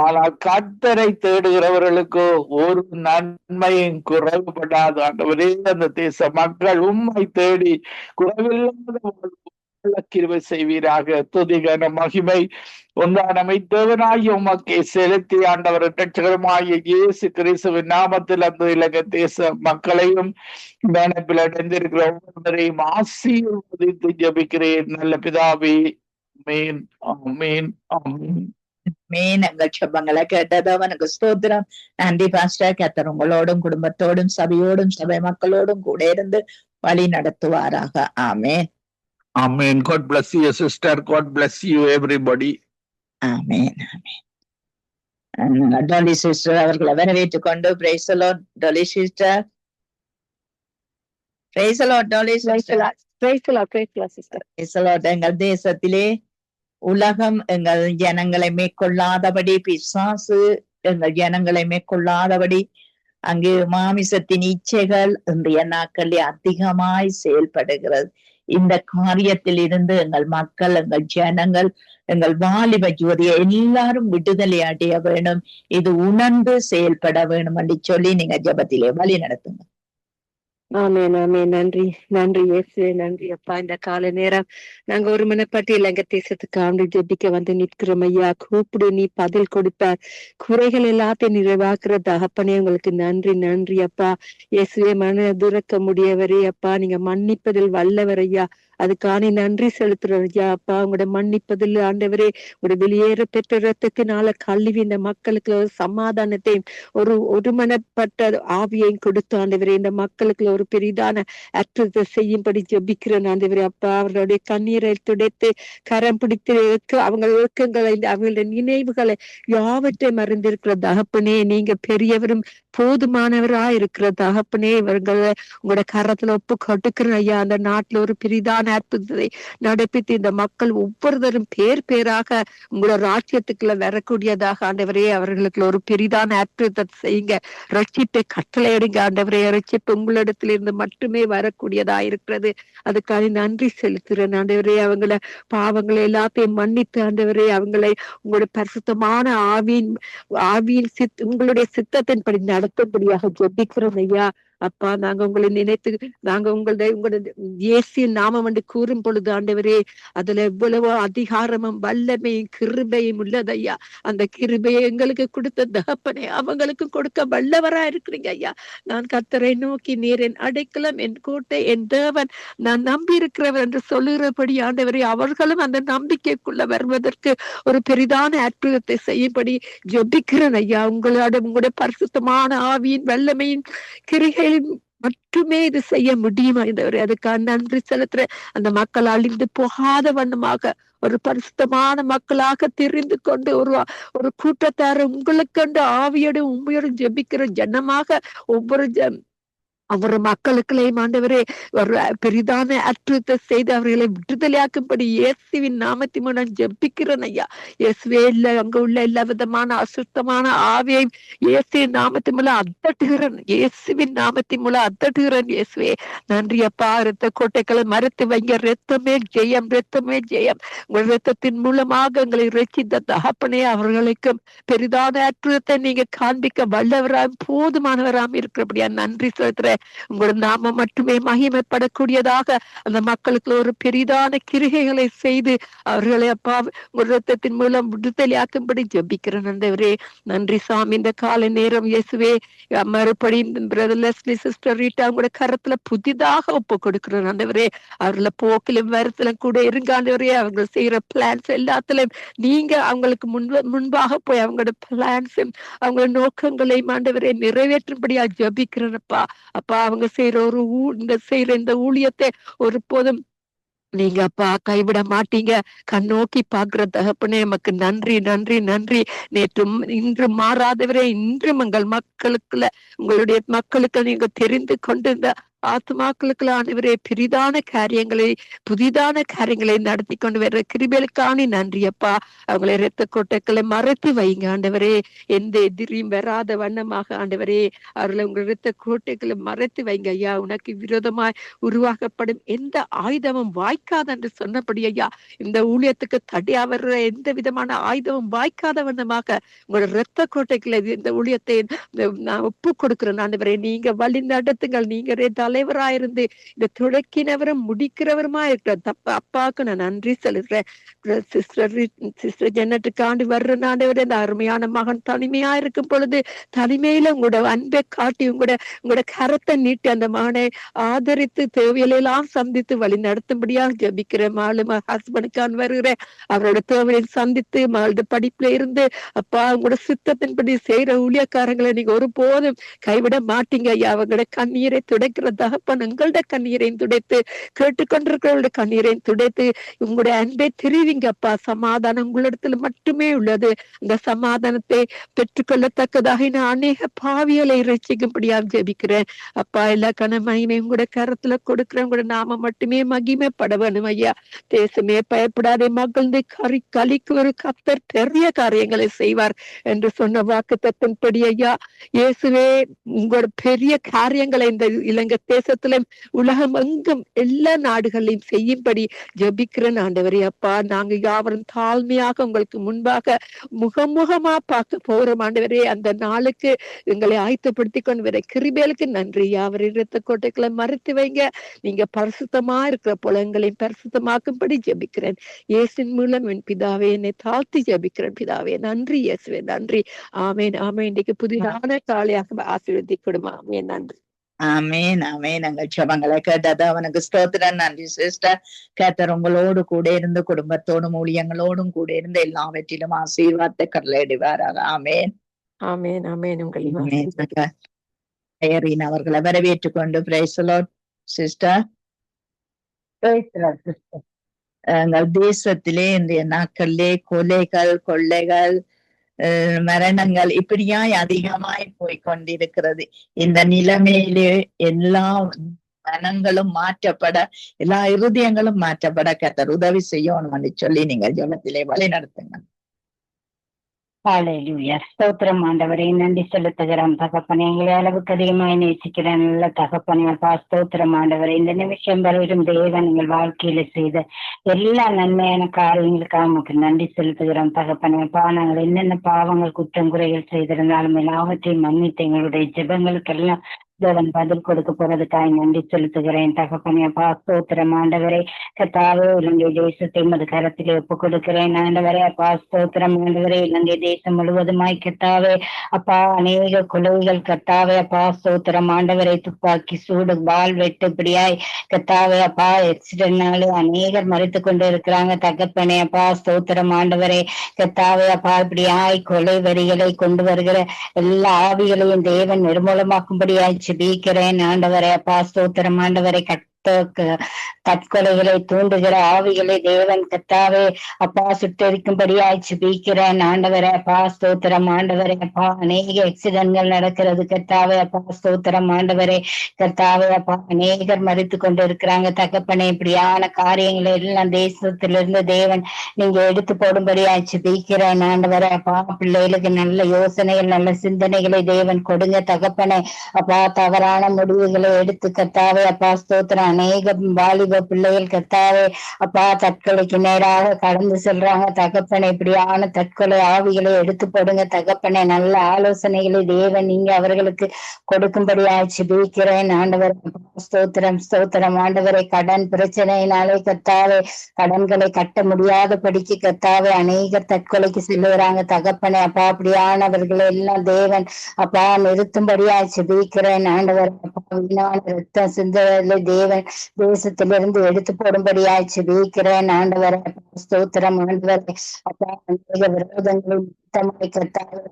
ஆனால் கர்த்தரை தேடுகிறவர்களுக்கு ஒரு நன்மையும் குறைவுபடாது. ஆண்டவரே, அந்த தேச மக்கள் உம்மை தேடி குறைவில்லாத கிருபை செய்வீராக. துதிகன மகிமை ஒன்றானமை தேவனாகிய உமக்கே செலுத்தி ஆண்டவர் இரட்சகருமாகிய இயேசு கிறிஸ்துவின் நாமத்தில் அந்த இலங்கை தேச மக்களையும் நினைப்பில் அடைந்திருக்கிற ஒவ்வொருவரையும் ஆசீர்வதித்து ஜெபிக்கிறேன் நல்ல பிதாவே. ஆமென், ஆமென், ஆமென். எங்கள் செபங்களை கேட்டதவனுக்கு ஸ்தோத்திரம். நன்றி பாஸ்டர். கர்த்தர் உங்களோடும் குடும்பத்தோடும் சபையோடும் சபை மக்களோடும் கூட இருந்து வழி நடத்துவாராக. ஆமென், ஆமென். God bless you sister. God bless you everybody. Amen, amen. Dolly sister அவர்களை வரவேற்றுக் கொண்டு praise the Lord. Dolly sister, price the Lord. Dolly sister, price the Lord. Price the Lord sister. Price the Lord. எங்கள் தேசத்திலே உலகம் எங்கள் ஜனங்களை மேற்கொள்ளாதபடி, பிசாசு எங்கள் ஜனங்களை மேற்கொள்ளாதபடி, அங்கு மாமிசத்தின் இச்சைகள் இன்றைய நாட்களில் அதிகமாய் செயல்படுகிறது. இந்த காரியத்தில் இருந்து எங்கள் மக்கள், எங்கள் ஜனங்கள், எங்கள் வாலிப ஜோதியை எல்லாரும் விடுதலை அடைய வேணும். இது உணர்ந்து செயல்பட வேணும் என்று சொல்லி நீங்க ஜெபத்திலே வழி நடத்துங்க. ஆமென், ஆமென். நன்றி, நன்றி இயேசுவே, நன்றி அப்பா. இந்த கால நேரம் நாங்க ஒரு மனப்பட்டு இலங்கை தேசத்துக்கு ஆண்டு ஜெபிக்க வந்து நிற்கிறோம் ஐயா. கூப்பிடு, நீ பதில் கொடுப்பார். குறைகள் எல்லாத்தையும் நிறைவாக்குற தகப்பனே, உங்களுக்கு நன்றி, நன்றி அப்பா. இயேசுவே, மன துறக்க முடியவரே அப்பா, நீங்க மன்னிப்பதில் வல்லவர் ஐயா. அதுக்கான நன்றி செலுத்துறோம் ஐயா அப்பா. உங்களோட மன்னிப்பதில் ஆண்டவரே, உங்களோட வெளியேற பெற்ற ரத்தத்தினால கல்வி இந்த மக்களுக்கு ஒரு சமாதானத்தையும் ஒருமனப்பட்ட ஆவியையும் கொடுத்து ஆண்டவரே, இந்த மக்களுக்கு ஒரு பெரிதான அற்புதத்தை செய்யும்படி ஜெபிக்கிறேன் ஆண்டவரே அப்பா. அவர்களுடைய கண்ணீரை துடைத்து கரம் பிடித்து அவங்க இயக்கங்களை, அவங்களுடைய நினைவுகளை யாவற்றையும் மறந்திருக்கிற தகப்பனே, நீங்க பெரியவரும் போதுமானவரா இருக்கிற தகப்பனே, இவர்களை உங்களோட கரத்துல ஒப்பு கொடுக்கிறேன் ஐயா. அந்த நாட்டுல ஒரு பெரிதான அற்புதத்தை நடப்பித்து இந்த மக்கள் ஒவ்வொருத்தரும் பேராக உங்களோட ராஜ்யத்துக்குள்ள வரக்கூடியதாக ஆண்டவரே, அவர்களுக்கு ஒரு பெரிதான அற்புதத்தை செய்யுங்க. ரட்சிப்பை கட்டளையிடுங்க ஆண்டவரே. ரட்சிப்பு உங்களிடத்திலிருந்து மட்டுமே வரக்கூடியதா இருக்கிறது. அதுக்காக நன்றி செலுத்துறேன் ஆண்டவரே. அவங்கள பாவங்களை எல்லாத்தையும் மன்னித்து ஆண்டவரே, அவங்களை உங்களுடைய பரிசுத்தமான ஆவியின் உங்களுடைய சித்தத்தின்படி நடத்தும்படியாக ஜெபிக்கிறோம் ஐயா அப்பா. நாங்க உங்களை நினைத்து நாங்க உங்களோட இயேசுவின் நாமம் என்று கூறும் பொழுது ஆண்டவரே, அதுல எவ்வளவோ அதிகாரமும் வல்லமையும் கிருபையும் உள்ளது ஐயா. அந்த கிருபையை எங்களுக்கு கொடுத்த தகப்பனே, அவங்களுக்கும் கொடுக்க வல்லவரா இருக்கிறீங்க ஐயா. நான் கர்த்தரை நோக்கி, நீர் என் அடைக்கலம், என் கோட்டை, என் தேவன், நான் நம்பி இருக்கிறவர் என்று சொல்லுகிறபடி ஆண்டவரே, அவர்களும் அந்த நம்பிக்கைக்குள்ள வருவதற்கு ஒரு பெரிதான அற்புதத்தை செய்யும்படி ஜெபிக்கிறேன் ஐயா. உங்களுடைய பரிசுத்தமான ஆவியின் வல்லமையின் கிரிகை மட்டுமே இது செய்ய முடியுமா என்றவரை, அதுக்காக நன்றி செலுத்துற. அந்த மக்கள் அழிந்து போகாத வண்ணமாக ஒரு பரிசுத்தமான மக்களாக தெரிந்து கொண்டு ஒரு கூட்டத்தார உங்களுக்கு ஆவியோடு உண்மையோடு ஜெபிக்கிற ஜனமாக ஒவ்வொரு மக்களுக்களையும் ஆண்டவரே ஒரு பெரிதான அற்புதத்தை செய்து அவர்களை விடுதலையாக்கும்படி இயேசுவின் நாமத்தின் மூலம் ஜெபிக்கிறேன் ஐயா. இயேசுவே, அங்க உள்ள எல்லா விதமான அசுத்தமான ஆவியை இயேசுவின் நாமத்தின் மூலம் அத்தட்டுகிறேன். இயேசுவின் நாமத்தின் மூலம் அத்தட்டுகிறேன் இயேசுவே. நன்றி அப்பா. இரத்த கோட்டைகளை மறுத்து வைங்க. ரத்தமே ஜெயம், ரத்தமே ஜெயம். உங்கள் ரத்தத்தின் மூலமாக எங்களை ரட்சித்த தகப்பனே, அவர்களுக்கும் பெரிதான அற்புதத்தை நீங்க காண்பிக்க வல்லவராம் போதுமானவராம் இருக்கிறபடியா நன்றி செலுத்துறேன். உங்களோட நாமம் மட்டுமே மகிமைப்படக்கூடியதாக அந்த மக்களுக்கு ஒரு பெரிதான கிருகைகளை செய்து அவர்களை அப்பா உங்கள் ரத்தத்தின் மூலம் விடுதலையாக்கும்படி ஜெபிக்கிறேன் ஆண்டவரே. நன்றி சாமி. இந்த கால நேரம் இயேசுவே, மறுபடியும் பிரதர் லெஸ்லி, சிஸ்டர் ரீட்டா உங்களோட கரத்துல புதிதாக ஒப்பு கொடுக்கிறேன் ஆண்டவரே. அவர்களை போக்கிலும் வருத்திலும் கூட இருங்க ஆண்டவரே. அவங்க செய்யற பிளான்ஸ் எல்லாத்திலும் நீங்க அவங்களுக்கு முன்பாக போய் அவங்களோட பிளான்ஸும் அவங்களோட நோக்கங்களையும் ஆண்டவரே நிறைவேற்றும்படியா ஜெபிக்கிறேன்ப்பா. அப்பா, அவங்க செய்யற இந்த ஊழியத்தை ஒருபோதும் நீங்க அப்பா கைவிட மாட்டீங்க. கண்ணோக்கி பாக்குற தகப்பனே, நமக்கு நன்றி, நன்றி, நன்றி. நேற்றும் இன்றும் மாறாதவரே, இன்றும் உங்களுடைய மக்களுக்கு நீங்க தெரிந்து கொண்டு இந்த ஆத்மாக்களுக்கு ஆண்டவரே பெரிதான காரியங்களை புதிதான காரியங்களை நடத்தி கொண்டு வர்ற கிருபைகளுக்கான நன்றி அப்பா. அவங்களை இரத்த கோட்டைகளை மறைத்து வைங்க ஆண்டவரே. எந்த எதிரியும் வராத வண்ணமாக ஆண்டவரே அவர்களை உங்கள் இரத்த கோட்டைகளை மறைத்து வைங்க ஐயா. உனக்கு விரோதமாய் உருவாக்கப்படும் எந்த ஆயுதமும் வாய்க்காது என்று சொன்னபடி ஐயா, இந்த ஊழியத்துக்கு தடையா வர்ற எந்த விதமான ஆயுதமும் வாய்க்காத வண்ணமாக உங்களோட இரத்த கோட்டைகளை இந்த ஊழியத்தை நான் ஒப்பு கொடுக்கிறேன் ஆண்டவரே. நீங்க வழி நடத்துங்கள். நீங்களே தலைவராயிருந்து இந்த துடக்கினவரும் முடிக்கிறவருமா இருக்கிற அப்பாவுக்கு நான் நன்றி செலுத்துறேன். சிஸ்டர் ஜென்னட்டுக்காண்டு வர்ற ஆண்டவரே, இந்த அருமையான மகன் தனிமையா இருக்கும் பொழுது தனிமையில உங்களோட அன்பை காட்டி உங்களோட கரத்தை நீட்டி அந்த மகனை ஆதரித்து தேவையெல்லாம் சந்தித்து வழி நடத்தும்படியாக ஜபிக்கிறேன். மாலும் ஹஸ்பண்டுக்கான் வருகிறேன். அவரோட தேவையை சந்தித்து மகளோட படிப்புல இருந்து அப்பா உங்களோட சித்தத்தின்படி செய்யற ஊழியக்காரங்களை நீங்க ஒருபோதும் கைவிட மாட்டீங்க ஐயா. அவங்களோட கண்ணீரை துடைக்கிற தகப்பன் உங்களோட கண்ணீரையும் துடைத்து கேட்டுக்கொண்டிருக்கிறவங்களோட கண்ணீரையும் துடைத்து உங்களுடைய அன்பை தெரிவிங்க அப்பா. சமாதானம் உங்களிடத்துல மட்டுமே உள்ளது. இந்த சமாதானத்தை பெற்றுக்கொள்ளத்தக்கதாக நான் அநேக பாவியலை ரசிக்கும்படியாக ஜெபிக்கிறேன் அப்பா. எல்லா கனமையுமே உங்களோட கரத்துல கொடுக்கிறேன். உங்களோட நாம மட்டுமே மகிமைப்பட வேணும் ஐயா. தேசமே பயப்படாதே, மகிழ்ந்து கலிக்கு ஒரு கர்த்தர் பெரிய காரியங்களை செய்வார் என்று சொன்ன வாக்குத்தத்தின்படி ஐயா இயேசுவே உங்களோட பெரிய காரியங்களை இந்த இலங்கை தேசத்திலும் உலகம் எங்கும் எல்லா நாடுகளிலும் செய்யும்படி ஜெபிக்கிறேன் ஆண்டவரே அப்பா. நாங்க யாவரும் தாழ்மையாக உங்களுக்கு முன்பாக முகமுகமா பார்க்க போறோம் ஆண்டவரே. அந்த நாளுக்கு எங்களை ஆயத்தப்படுத்தி கொண்டு வர கிருபைகளுக்கு நன்றி. யாவரின் இரத்த கோட்டைகளை மறைத்து வைங்க. நீங்க பரிசுத்தமா இருக்கிற போல எங்களையும் பரிசுத்தமாக்கும்படி ஜெபிக்கிறேன் இயேசுவின் மூலம். என் பிதாவே, என்னை தாழ்த்தி ஜெபிக்கிறேன் பிதாவே. நன்றி இயேசுவே, நன்றி. ஆமேன் ஆமேன். இன்றைக்கு புதிதான காலையாக ஆசீர்வதி கொடுமா. ஆமேன். நன்றி. ஆமேன் ஆமேன். நாங்கள் ஜெபங்களை கேட்டது அவனுக்கு ஸ்தோத்திரம். நன்றி சிஸ்டர். கர்த்தர் உங்களோடு கூட இருந்து குடும்பத்தோடும் ஊழியங்களோடும் கூட இருந்து எல்லாவற்றிலும் ஆசீர்வாதத்தை கட்டளையிடுவாராக. ஆமேன் ஆமேன் ஆமேன். உங்கள் அவர்களை வரவேற்றுக் கொண்டு பிரைஸ் தி லார்ட் சிஸ்டர். எங்கள் தேசத்திலே இன்றைய நாட்களிலே கொலைகள், கொள்ளைகள், மரணங்கள் இப்படியாய் அதிகமாய் போய்கொண்டிருக்கிறது. இந்த நிலைமையிலே எல்லா மனங்களும் மாற்றப்பட, எல்லா இருதயங்களும் மாற்றப்பட கர்த்தர் உதவி செய்யணும் சொல்லி நீங்கள் ஜெபத்திலே வழி நடத்துங்க. ஹல்லேலூயா. ஸ்தோத்திரம் ஆண்டவரே, நன்றி செலுத்துகிறோம் தகப்பனே. எங்களை அளவுக்கு அதிகமாய் நேசிக்கிற நல்ல தகப்பனே அப்பா, ஸ்தோத்திரம் ஆண்டவரே. இந்த நிமிஷம் வரையிலும் தேவன் எங்கள் வாழ்க்கையில செய்த எல்லா நன்மையான காரியங்களுக்காக நமக்கு நன்றி செலுத்துகிறோம் தகப்பனே அப்பா. நாங்கள் என்னென்ன பாவங்கள் குற்றம் குறைகள் செய்திருந்தாலும் எல்லாவற்றையும் மன்னித்து எங்களுடைய ஜெபங்களுக்கெல்லாம் தேவன் பதில் கொடுக்க போறதுக்காக நன்றி செலுத்துகிறேன் தகப்பனே அப்பா. ஸ்தோத்திரம் ஆண்டவரே. கர்த்தாவே, இலங்கை தேசத்தை மது கரத்திலே ஒப்பு கொடுக்கிறேன் ஆண்டவரே அப்பா. ஸ்தோத்திரம் ஆண்டவரே. இலங்கை தேசம் முழுவதுமாய் கர்த்தாவே அப்பா அநேக கொலைகள் கர்த்தாவே அப்பா. ஸ்தோத்திரம் ஆண்டவரை. துப்பாக்கி சூடு, வாள் வெட்டு இப்படியாய் கர்த்தாவே அப்பா ஆக்சிடென்ட்னால அநேகர் மறித்து கொண்டு இருக்கிறாங்க தகப்பனே அப்பா. ஸ்தோத்திரம் ஆண்டவரே. கர்த்தாவே அப்பா இப்படியாய் கொலை வரிகளை கொண்டு வருகிற எல்லா ஆவிகளையும் தேவன் நிர்மூலமாக்கும்படியாய் ஜெபிக்கிறேன் ஆண்டவரே அப்பா. ஸ்தோத்திரம் ஆண்டவரை. தற்கொலைகளை தூண்டுகிற ஆவிகளை தேவன் கர்த்தாவே அப்பா சுட்டரிக்கும்படியாய் ஜெபிக்கிறேன் ஆண்டவரே அப்பா. ஸ்தோத்திரம் ஆண்டவரே அப்பா. அநேக ஆக்சிடென்ட்கள் நடக்கிறது கர்த்தாவே அப்பா. ஸ்தோத்திரம் ஆண்டவரே. கர்த்தாவே அப்பா அநேகர் மறித்து கொண்டு இருக்கிறாங்க தகப்பனே. இப்படியான காரியங்களை எல்லாம் தேசத்திலிருந்து தேவன் நீங்க எடுத்து போடும்படியாய் ஜெபிக்கிறேன் ஆண்டவரே அப்பா. பிள்ளைகளுக்கு நல்ல யோசனைகள், நல்ல சிந்தனைகளை தேவன் கொடுங்க தகப்பனே அப்பா. தவறான முடிவுகளை எடுத்து கர்த்தாவே அப்பா. ஸ்தோத்திரம். அநேக வாலிப பிள்ளைகள் கர்த்தாவே அப்பா தற்கொலைக்கு நேராக கடந்து செல்றாங்க தகப்பனை. இப்படியான தற்கொலை ஆவிகளை எடுத்து போடுங்க தகப்பனை. நல்ல ஆலோசனைகளை தேவன் நீங்க அவர்களுக்கு கொடுக்கும்படியாய் ஜெபிக்கிறேன் ஆண்டவர். ஸ்தோத்திரம் ஸ்தோத்திரம் ஆண்டவரை. கடன் பிரச்சனையினாலே கர்த்தாவே கடன்களை கட்ட முடியாத படிக்கு கர்த்தாவே அநேகர் தற்கொலைக்கு செல்லுகிறாங்க தகப்பனை அப்பா. அப்படியானவர்களை எல்லாம் தேவன் அப்பா நிறுத்தும்படியாய் ஜெபிக்கிறேன் ஆண்டவர் அப்பா. வீணான ரத்தம் சிந்தனை தேவன் தேசத்திலிருந்து எடுத்து போடும்படியாய் ஜெபிக்கிறேன் ஆண்டவரே. ஸ்தோத்திரம் ஆண்டவரே அப்பா. அநேக விரோதங்களை கர்த்தாவே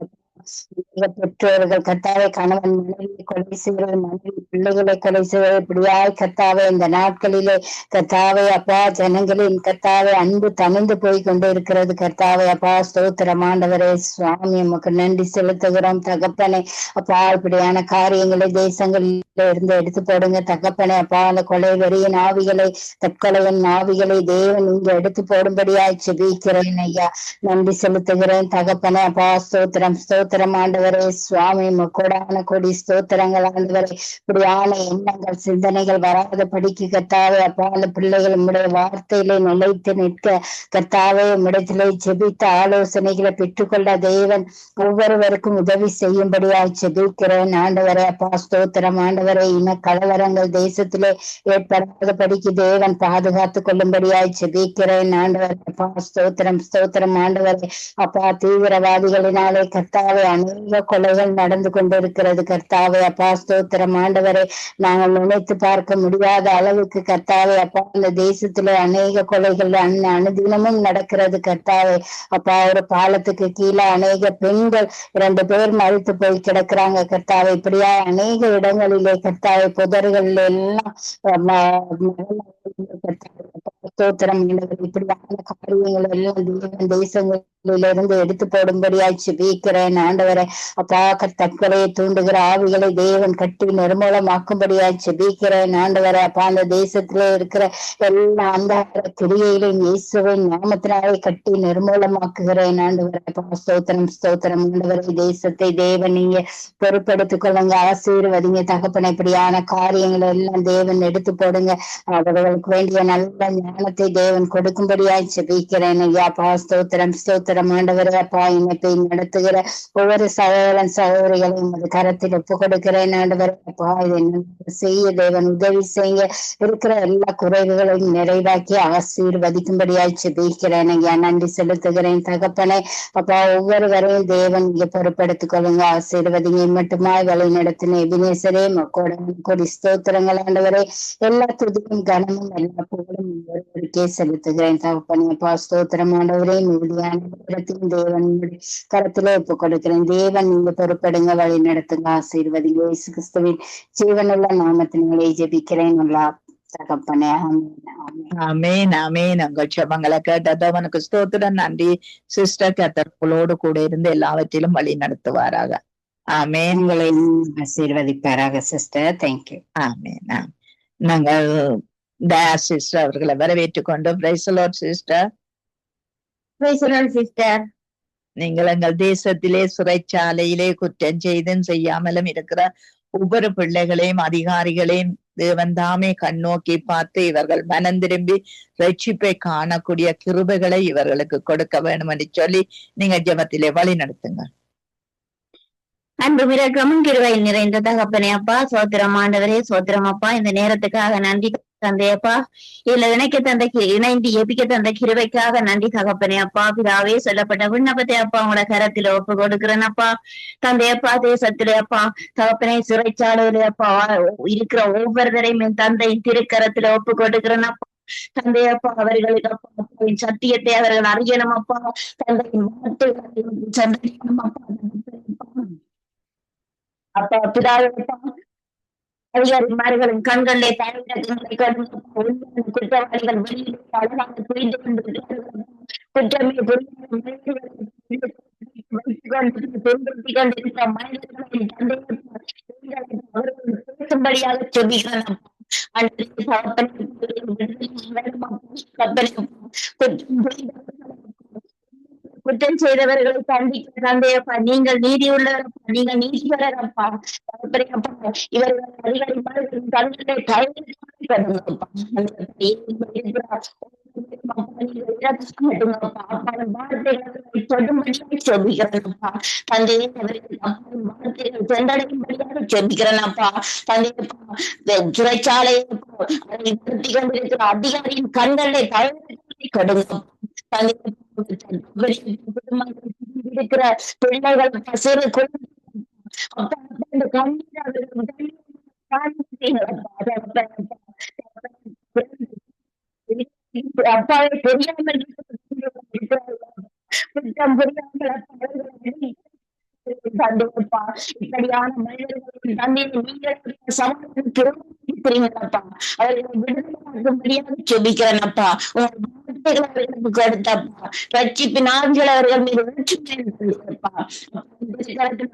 பெற்றோர்கள் கத்தாவே கணவன் மனைவியை கொலை செய்வது, மனைவி பிள்ளைகளை கொலை செய்வது, இப்படியாய் கத்தாவே இந்த நாட்களிலே கத்தாவே அப்பா ஜனங்களின் கத்தாவே அன்பு தணிந்து போய் கொண்டு இருக்கிறது. கத்தாவே அப்பா ஸ்தோத்திரம் ஆண்டவரே சுவாமி உமக்கு நன்றி செலுத்துகிறோம் தகப்பனே. அப்பா இப்படியான காரியங்களை தேசங்களில் இருந்து எடுத்து போடுங்க தகப்பனே. அப்பா அந்த கொலை வெறியின் ஆவிகளை, தற்கொலையின் ஆவிகளை தேவன் இங்க எடுத்து போடும்படியாய் செபிக்கிறேன் ஐயா. நன்றி செலுத்துகிறேன் தகப்பனே. அப்பா ஸ்தோத்திரம் ஸ்தோத்திரம் ஆண்டவரே சுவாமி கொடான கொடி ஸ்தோத்திரங்கள் ஆண்டவரே. இப்படியான எண்ணங்கள் சிந்தனைகள் வராத படிக்கு கத்தாவே அப்பா அந்த பிள்ளைகள் உம்முடைய வார்த்தையிலே நிலைத்து நிற்க கத்தாவே உம்மிடத்திலே ஜெபித்த ஆலோசனைகளை பெற்றுக்கொள்ள தேவன் ஒவ்வொருவருக்கும் உதவி செய்யும்படியாய் ஜெபிக்கிறேன் ஆண்டவரே. அப்பா ஸ்தோத்திரம் ஆண்டவரே. இன கலவரங்கள் தேசத்திலே ஏற்படாத படிக்கு தேவன் பாதுகாத்துக் கொள்ளும்படியாய் ஜெபிக்கிறேன் ஆண்டவரே. அப்பா ஸ்தோத்திரம் ஸ்தோத்திரம் ஆண்டவரே. அப்பா தீவிரவாதிகளினாலே கர்த்தாவே அநேக கொலைகள் நடந்து கொண்டிருக்கிறது கர்த்தாவே. அப்பா ஸ்தோத்திரம் ஆண்டவரே. நாங்கள் நினைத்து பார்க்க முடியாத அளவுக்கு கர்த்தாவே அப்பா இந்த தேசத்திலே அநேக கொலைகள் அனுதினமும் நடக்கிறது கர்த்தாவே. அப்பா ஒரு பாலத்துக்கு கீழே அநேக பெண்கள் 2 பேர் மறித்து போய் கிடக்குறாங்க கர்த்தாவே. இப்படியா அநேக இடங்களிலே கர்த்தாவே புதர்கள் எல்லாம் ஸ்தோத்திரம் இப்படியான காரியங்கள் எல்லாம் தேசங்களிலிருந்து எடுத்து போடும்படியாய் ஜெபிக்கிறேன் ஆண்டவரை. அப்பா தற்கொலையை தூண்டுகிற ஆவிகளை தேவன் கட்டி நிர்மூலமாக்கும்படியாய் ஜெபிக்கிறேன் ஆண்டவரை. அப்பா அந்த தேசத்திலே இருக்கிற எல்லா அந்த கிரியையிலும் இயேசுவின் நாமத்தினாலே கட்டி நிர்மூலமாக்குகிறேன் ஆண்டவரை. அப்பா ஸ்தோத்திரம் ஸ்தோத்திரம் ஆண்டவரை. தேசத்தை தேவன் நீங்க பொறுப்பெடுத்துக் கொள்ளுங்க, ஆசீர்வதிங்க தகப்பனை. இப்படியான காரியங்கள் எல்லாம் தேவன் எடுத்து போடுங்க. அவர்களுக்கு வேண்டிய நல்ல ஞானத்தை தேவன் கொடுக்கும்படியாய் ஜெபிக்கிறேன் ஐயா. அப்பா ஸ்தோத்திரம் ஸ்தோத்திரம் ஆண்டவரே. அப்பா இணைப்பை நடத்துகிற ஒவ்வொரு சகோதரன் சகோதரிகளையும் அது கரத்தில் ஒப்புக் கொடுக்கிறேன் ஆண்டவரே. அப்பா இதை செய்ய தேவன் உதவி செய்ய இருக்கிற எல்லா குறைவுகளையும் நிறைவாக்கி ஆசீர்வதிக்கும்படியாய் ஜெபிக்கிறேன் ஐயா. நன்றி செலுத்துகிறேன் தகப்பனே. அப்பா ஒவ்வொருவரையும் தேவன் இங்க பொறுப்படுத்திக் கொள்ளுங்க, ஆசீர்வதிங்க. மட்டுமாய் வழி நடத்தின எபினேசரே கொடி ஸ்தோத்திரங்கள் ஆண்டவரே. எல்லா துதியும் கனமும் எல்லா புகழும் ஒருவருக்கே செலுத்துகிறேன் தகப்பனே. அப்பா ஸ்தோத்திரம் ஆண்டவரே. மீதியான நேரத்தையும் தேவன் கரத்திலே ஒப்புக் கொடுக்கிறேன். தேவன் நீங்க பொறுப்படுங்க, வழி நடத்துங்க, ஆசீர்வதிங்க. இயேசு கிறிஸ்துவின் ஜீவனுள்ள நாமத்தினாலே ஜெபிக்கிறேன் நல்லா தகப்பனே. ஆமேன் ஆமேன். உங்கள் ஜெபங்களை கேட்டதவனுக்கு ஸ்தோத்திரம். நன்றி சிஸ்டர். கர்த்தர்களோடு கூட இருந்து எல்லாவற்றிலும் வழி நடத்துவாராக. ஆமேன். உங்களை ஆசீர்வதிப்பாராக சிஸ்டர். தேங்க்யூ. ஆமேன். நாங்கள் தயார் சிஸ்டர் அவர்களை வரவேற்றுக் கொண்டு praise the Lord sister. Price the Lord sister. நீங்கள் எங்கள் தேசத்திலே சிறைச்சாலையிலே குற்றம் செய்தும் செய்யாமலும் இருக்கிற ஒவ்வொரு பிள்ளைகளையும் அதிகாரிகளையும் தேவன் தாமே கண்ணோக்கி பார்த்து இவர்கள் மனம் திரும்பி ரட்சிப்பை காணக்கூடிய கிருபைகளை இவர்களுக்கு கொடுக்க வேண்டும் என்று சொல்லி நீங்க ஜெபத்திலே வழி நடத்துங்க. அன்பு மிரக்கமும் கிருபை நிறைந்த தகப்பனே அப்பா, சோத்திரம் ஆண்டவரே, சோத்திரம் அப்பா. இந்த நேரத்துக்காக நன்றி தந்தையப்பா. இதுல இணைந்து எபிக்க தந்த கிருபைக்காக நன்றி தகப்பனே அப்பா. பிதாவே சொல்லப்பட்ட விண்ணப்பத்தை அப்பா உங்களோட கரத்துல ஒப்பு கொடுக்கிறேன் அப்பா. தந்தையப்பா தேசத்திலே அப்பா தகப்பனே சிறைச்சாலையிலே அப்பா இருக்கிற ஒவ்வொருவரையும் என் தந்தையின் திருக்கரத்துல ஒப்பு கொடுக்கிறேன் அப்பா. தந்தையப்பா அவர்களுக்கு அப்பா சத்தியத்தை அவர்கள் அறியணும் அப்பா. தந்தையின் சந்தேகம் அப்பா. அப்பா பிதாவேப்பா அதிகாரிமார்களின் கண்களிலே தலைவர்களை குற்றவாளிகள் வெளியிலே அழகாக புரிந்து கொண்டிருக்கிறார்கள். குற்றமே கொண்டிருக்கிற மனிதர்களின் பேசும்படியாக சொல்லிக்கலாம். குற்றம் செய்தவர்களை கண்டிக்க தந்தையப்பா நீங்கள் நீதி உள்ளவரப்பா, நீங்கள் நீதிபரப்பா. இவர்கள் அதிகாரிமார்களின் கண்களை தயவுப்பா. சொல்லுகிறேன்ப்பா தந்தையை வார்த்தைகள் சென்றடையும்படியாக சொல்லுகிறேன்ப்பா. தந்தையப்பா சிறைச்சாலையை நிறுத்தி கொண்டிருக்கிற அதிகாரியின் கண்களை தயவு கொடுங்க. இருக்கிற பிள்ளைகள் சிறு அப்பாவை தெரியாமல் தந்தையப்பா. இப்படியான மனிதர்கள் தந்தையை நீங்கள் சமூகத்தில் திரும்பிக்கிறீங்களப்பா. அவர்களை விடுதலையாக்கும்படியாக ஜெபிக்கிறேனப்பா. அவர்களுக்கு கொடுத்தப்பா ரட்சிப்பின் ஆண்கள் அவர்கள் மீது ஊற்றுப்பா.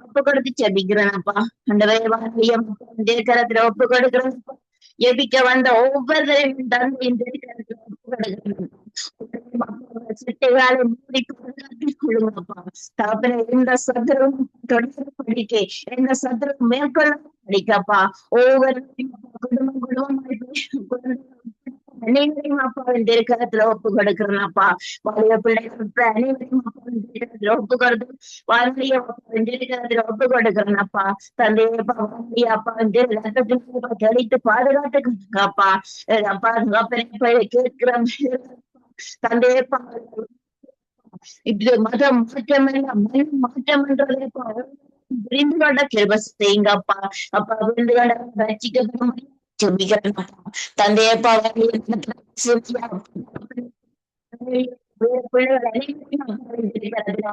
ஒப்பு கொடுத்து ஜெபிக்கிறேனப்பா. அந்த வேவாரியம் கரத்துல ஒப்பு கொடுக்கிறேன்ப்பா. ஜெபிக்க வந்த ஒவ்வொருவரையும் தந்தையின் ஒப்பு கொடுக்கிறேன். சிட்டைகளை மூடி கொள்ளுங்கப்பா. தகப்பனே, எந்த சத்துரும் தொடர்ந்து படிக்க, எந்த சத்துரும் மேற்கொள்ள படிக்கப்பா. ஒவ்வொரு குடும்பம் அனைவரையும் அப்பாவின் திருக்கரத்துல ஒப்பு கொடுக்கிறேன்ப்பா. வாலிய பிள்ளைகளுக்கு அனைவரையும் அப்பாவின் திருக்கரத்துல ஒப்பு கொடுத்து வாலிய அப்பாவின் திருக்கரத்துல ஒப்பு கொடுக்கிறேன்ப்பா. தந்தையப்பா வாலிய அப்பாவின் திருக்கரத்துல தெளித்து பாதுகாத்துக்கப்பா. அப்பா தகப்பனை கேட்கிறோம் தந்தையப்பா. இப்படி மதம் மாற்றம் என்றதை புரிந்து கொண்ட கிருபை செய்யுங்கப்பா. அப்பா புரிந்து கொண்ட ரட்சிக்கப்படும் தந்தையப்பா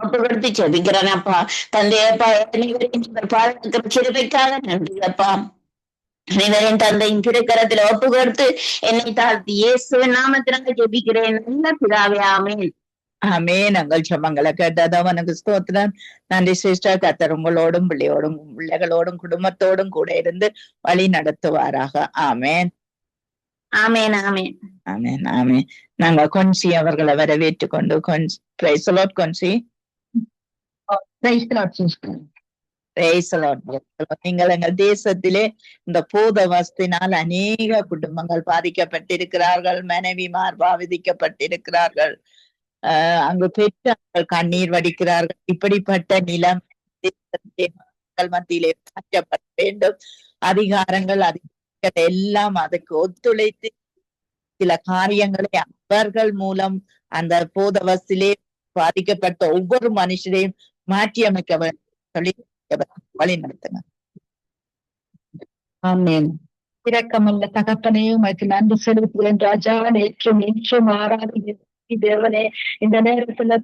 ஒப்புக்கொடுத்து ஜெபிக்கிறேனப்பா. தந்தையப்பா பாதுகாக்கிற கிருபைக்காக நன்றியப்பா. அனைவரின் தந்தையின் திருக்கரத்துல ஒப்பு கொடுத்து என்னை தாழ்த்தி இயேசுவின் நாமத்தினால ஜெபிக்கிறேன். நல்ல பிதாவே, ஆமென். ஆமென். நாங்கள் ஜெபங்களை கேட்டதவனுக்கு ஸ்தோத்திரம். நன்றி சிஸ்டர். கர்த்தர் உங்களோடும் பிள்ளைகளோடும் குடும்பத்தோடும் கூட இருந்து வழி நடத்துவாராக. ஆமென். ஆமென். ஆமென். ஆமென். ஆமென். நாங்க கொன்சி அவர்களை வரவேற்றுக் கொண்டு பிரைஸ் தி லார்ட் கொன்சி. Praise the Lord sister. நீங்கள் எங்கள் தேசத்திலே இந்த போதவஸ்தினால் அநேக குடும்பங்கள் பாதிக்கப்பட்டிருக்கிறார்கள். மனைவிமார் பாதிக்கப்பட்டிருக்கிறார்கள். அங்கு பெற்றார்கள் கண்ணீர் வடிக்கிறார்கள். இப்படிப்பட்ட நிலம் மத்தியிலே மாற்றப்பட வேண்டும். அதிகாரங்கள் எல்லாம் அதுக்கு ஒத்துழைத்து சில காரியங்களை அவர்கள் மூலம் அந்த போதவஸ்திலே பாதிக்கப்பட்ட ஒவ்வொரு மனுஷரையும் மாற்றி அமைக்க சொல்லி வழி நடத்துங்க. ஆமென். இரக்கமுள்ள தகப்பனே, உமக்கு நன்றி செலுத்துகிறேன் ராஜா. நேற்றும் இன்றும் ஆராதனை தேவனே, இந்த நேரத்துல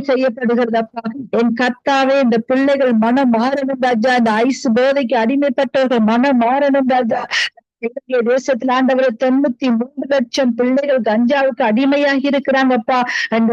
செய்யப்படுகிறதப்பா. என் கர்த்தாவே, இந்த பிள்ளைகள் மனம் மாறணும் ராஜா. இந்த ஐஸ் போதைக்கு அடிமைப்பட்டவர்கள் மனம் மாறணும் ராஜா. தேசத்தில் ஆண்டவரை 93 லட்சம் பிள்ளைகள் கஞ்சாவுக்கு அடிமையாகி இருக்கிறாங்கப்பா. அந்த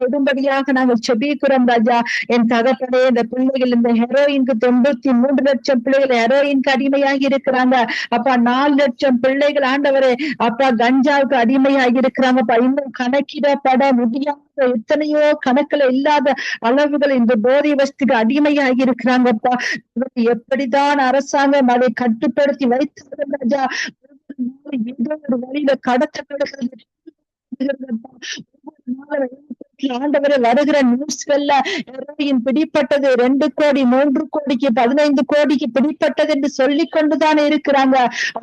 கொடும்படியாக நாங்கள் செபிக்கிறோம் ராஜா. என் தகப்பனே, இந்த பிள்ளைகள் இந்த ஹெரோயினுக்கு 93 லட்சம் பிள்ளைகள் ஹெரோயினுக்கு அடிமையாகி இருக்கிறாங்க அப்பா. 4 லட்சம் பிள்ளைகள் ஆண்டவரே அப்பா கஞ்சாவுக்கு அடிமையாகி இருக்கிறாங்கப்பா. இன்னும் கணக்கிடப்பட முடியாத எத்தனையோ கணக்குல இல்லாத அளவுகள் இந்த போதை வஸ்துக்கு அடிமையாகி இருக்கிறாங்கப்பா. எப்படிதான் அரசாங்கம் அதை கட்டுப்படுத்தி வைத்து ராஜா ஏதோ ஒரு வழியில கடத்தப்படுகிறது. ஆண்டவரை வருகிற நியூஸ்கள்ல ஹெரோயின் பிடிப்பட்டது 2 கோடி 3 கோடிக்கு 15 கோடிக்கு பிடிப்பட்டது என்று சொல்லிக் கொண்டுதானே இருக்கிறாங்க.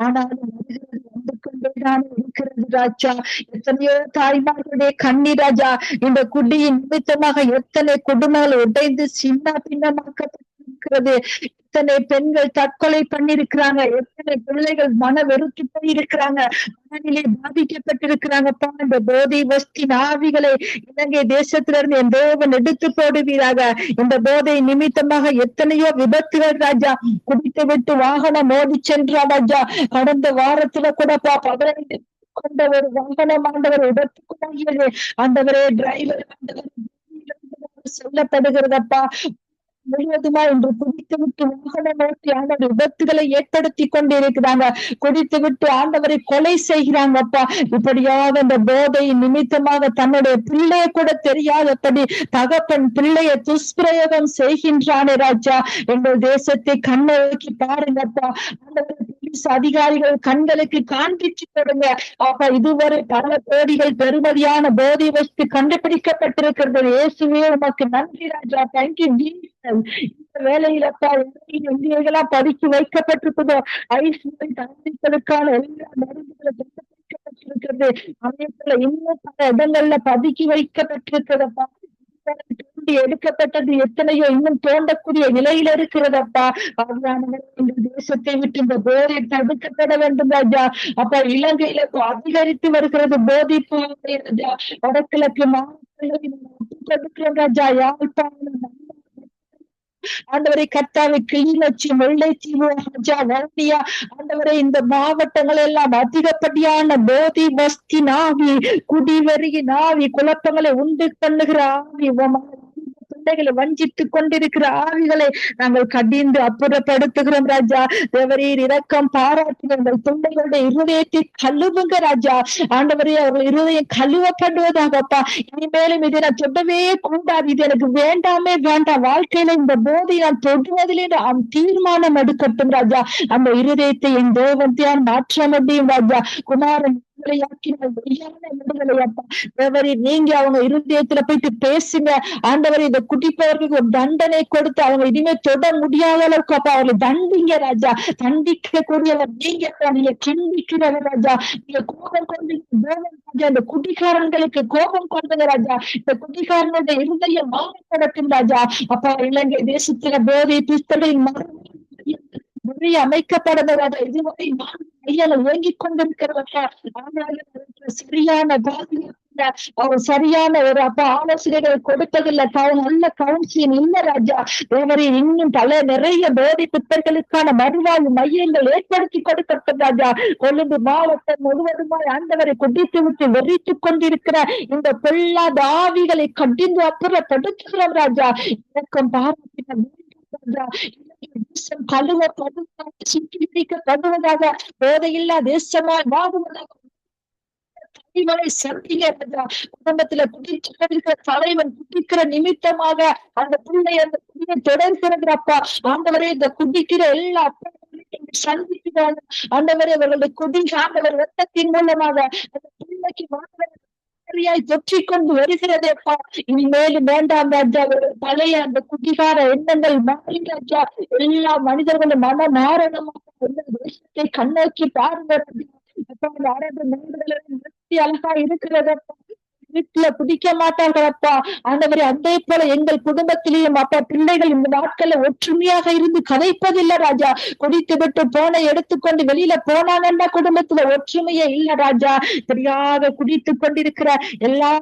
ஆனாலும் வந்து கொண்டேதானே இருக்கிறது ராஜா. எத்தனையோ தாய்மார்களுடைய கண்ணீர் ராஜா. இந்த குடியின் நிமித்தமாக எத்தனை குடும்பங்கள் உடைந்து சின்ன பின்னமாக்கப்பட்டிருக்கிறது. எத்தனை பெண்கள் தற்கொலை பண்ணிருக்கிறாங்க. எத்தனை பிள்ளைகள் மன வெறுத்து போயிருக்கிறாங்க. மனநிலை பாதிக்கப்பட்டிருக்கிறாங்கப்பா. இந்த போதை வஸ்தின் ஆவிகளை இலங்கை தேசத்திலிருந்து என் தேவன் எடுத்து போடுவீராக. இந்த போதை நிமித்தமாக எத்தனையோ விபத்துகள் ராஜா. குடித்து விட்டு வாகனம் ஓடி சென்றா ராஜா. கடந்த வாரத்துல கூட 15 கொண்ட ஒரு வாகனம் ஆண்டவர் விபத்துக்குள்ளாகியது. ஆண்டவரே டிரைவர் சொல்லப்படுகிறதப்பா. முழுவதுமா இன்று குடித்து விட்டு வாகனம் ஓட்டி ஆண்டவர் விபத்துகளை ஏற்படுத்தி கொண்டிருக்கிறாங்க. குடித்து விட்டு ஆண்டவரை கொலை செய்கிறாங்கப்பா. இப்படியாக இந்த போதை நிமித்தமாக தன்னுடைய பிள்ளைய கூட தெரியாதபடி தகப்பன் பிள்ளைய துஷ்பிரயோகம் செய்கின்றானே ராஜா. எங்கள் தேசத்தை கண்ணோக்கி பாருங்கப்பா. போலீஸ் அதிகாரிகள் கண்களுக்கு காண்பிச்சு கொடுங்க அப்பா. இதுவரை பல கோடிகள் பெறுமதியான போதை வஸ்து கண்டுபிடிக்கப்பட்டிருக்கிறது. இயேசுவே உமக்கு நன்றி ராஜா. தேங்க்யூ. இந்த வேலையிலப்பா எங்கெல்லாம் பதுக்கி வைக்கப்பட்டிருக்குதோ ஐஸ்வர்யம் தந்திகளுக்கான எல்லா மருந்துகளை வைக்கப்பட்டிருக்கிறது. அமைப்புல இன்னும் பல இடங்கள்ல பதுக்கி வைக்கப்பட்டிருக்கிறதப்பா. தோண்டி எடுக்கப்பட்டது எத்தனையோ இன்னும் தோண்டக்கூடிய நிலையில இருக்கிறதப்பா. இந்த தேசத்தை விட்டு இந்த போதை தடுக்கப்பட வேண்டும் ராஜா. அப்ப இலங்கையில அதிகரித்து வருகிறது போதைப்பு ராஜா. வடகிழக்கு மாநிலங்களில் ராஜா, யாழ்ப்பாணம், ஆண்டவரை கர்த்தாவை கிளிநொச்சி, முல்லைத்தீவு, வவுனியா, ஆண்டவரை இந்த மாவட்டங்கள் எல்லாம் அதிகப்படியான போதை வஸ்தி நாவி, குடிவெறியின் ஆவி, குழப்பங்களை உண்டு பண்ணுகிற ஆவி, பிள்ளைகளை வஞ்சித்துக் கொண்டிருக்கிற ஆவிகளை நாங்கள் கடிந்து அப்புறப்படுத்துகிறோம் ராஜா. தேவரீர் இரக்கம் பாராட்டுங்கள். பிள்ளைகளுடைய இருதயத்தை கழுவுங்க ராஜா. ஆண்டவரே அவர்கள் இருதயம் கழுவப்படுவதாகப்பா. இனிமேலும் இதை நான் தொடவே கூடாது, இது எனக்கு வேண்டாமே வேண்டாம், வாழ்க்கையில இந்த போதை நான் தொடுவதிலே தீர்மானம் எடுக்கட்டும் ராஜா. அந்த இருதயத்தை என் தேவத்தையால் மாற்ற முடியும் ராஜா. குமாரன் நீங்க அவங்க இருதயத்துல போயிட்டு பேசுங்க ஆண்டவர். இதை குடிப்பவர்களுக்கு ஒரு தண்டனை கொடுத்து அவங்க இனிமே தொட முடியாத அளவுக்கு அப்ப அவர்களை தண்டிங்க ராஜா. தண்டிக்க கூடியவர் நீங்க கண்டிக்கிறவர் ராஜா. நீங்க கோபம் கொண்டு ராஜா, இந்த குடிகாரர்களுக்கு கோபம் கொண்டுங்க ராஜா. இந்த குடிகாரனுடைய இருதயம் மாறப்படட்டும் ராஜா. அப்பா இலங்கை தேசத்துல போதை பிஸ்தலின் முறை அமைக்கப்படுவதாக இதுவரை இயங்கிக் கொண்டிருக்கிறவர்களா. சரியான அவர் சரியான ஒரு ஆலோசனைகள் கொடுப்பதில்லை. நல்ல கவுன்சிலிங் இல்ல ராஜா. தேவரே இன்னும் நிறைய போதை பித்தர்களுக்கான மறுவாழ்வு மையங்கள் ஏற்படுத்தி கொடுக்கப்பட்ட ராஜா. கொழும்பு மாவட்டம் முழுவதுமாய் ஆண்டவரை குடித்து விட்டு வெறித்துக் கொண்டிருக்கிற இந்த பொல்லாத ஆவிகளை கடிந்து அப்புறப்படுத்துகிறோம் ராஜா. இலக்கம் பாராட்டின சுத்திகரிக்கப்படுவதாக, போதையில்லா தேசமாய் மாறுவதாக குடும்பத்துல குடிக்கிற தலைவன் குடிக்கிற நிமித்தமாக அந்த பிள்ளை அந்த குடியை தொடர்கிறப்பா. ஆண்டவரே இந்த குடிக்கிற எல்லா சந்திக்கிறாங்க ஆண்டவரே. அவர்களுடைய குடி ஆண்டவர் ரத்தத்தின் மூலமாக அந்த பிள்ளைக்கு தொற்றிக்கொண்டு வருகிறதேப்பா. இனிமேலும் வேண்டாம் ராஜா. பழைய அந்த குடிகார எண்ணங்கள் மாறி ராஜா. எல்லா மனிதர்களும் மன மாரணமாக தேசத்தை கண்ணோக்கி பாருங்க அரபு நாடுகள் அழகா இருக்கிறதப்பா. வீட்டுல குடிக்க மாட்டார்களப்பா ஆண்டவரே. அதே போல எங்கள் குடும்பத்திலேயும் அப்பா பிள்ளைகள் இந்த நாட்கள்ல ஒற்றுமையாக இருந்து கதைப்பதில்லை ராஜா. குடித்து விட்டு போனை எடுத்துக்கொண்டு வெளியில போனாங்கன்னா குடும்பத்துல ஒற்றுமையே இல்ல ராஜா. சரியாக குடித்து கொண்டிருக்கிற எல்லா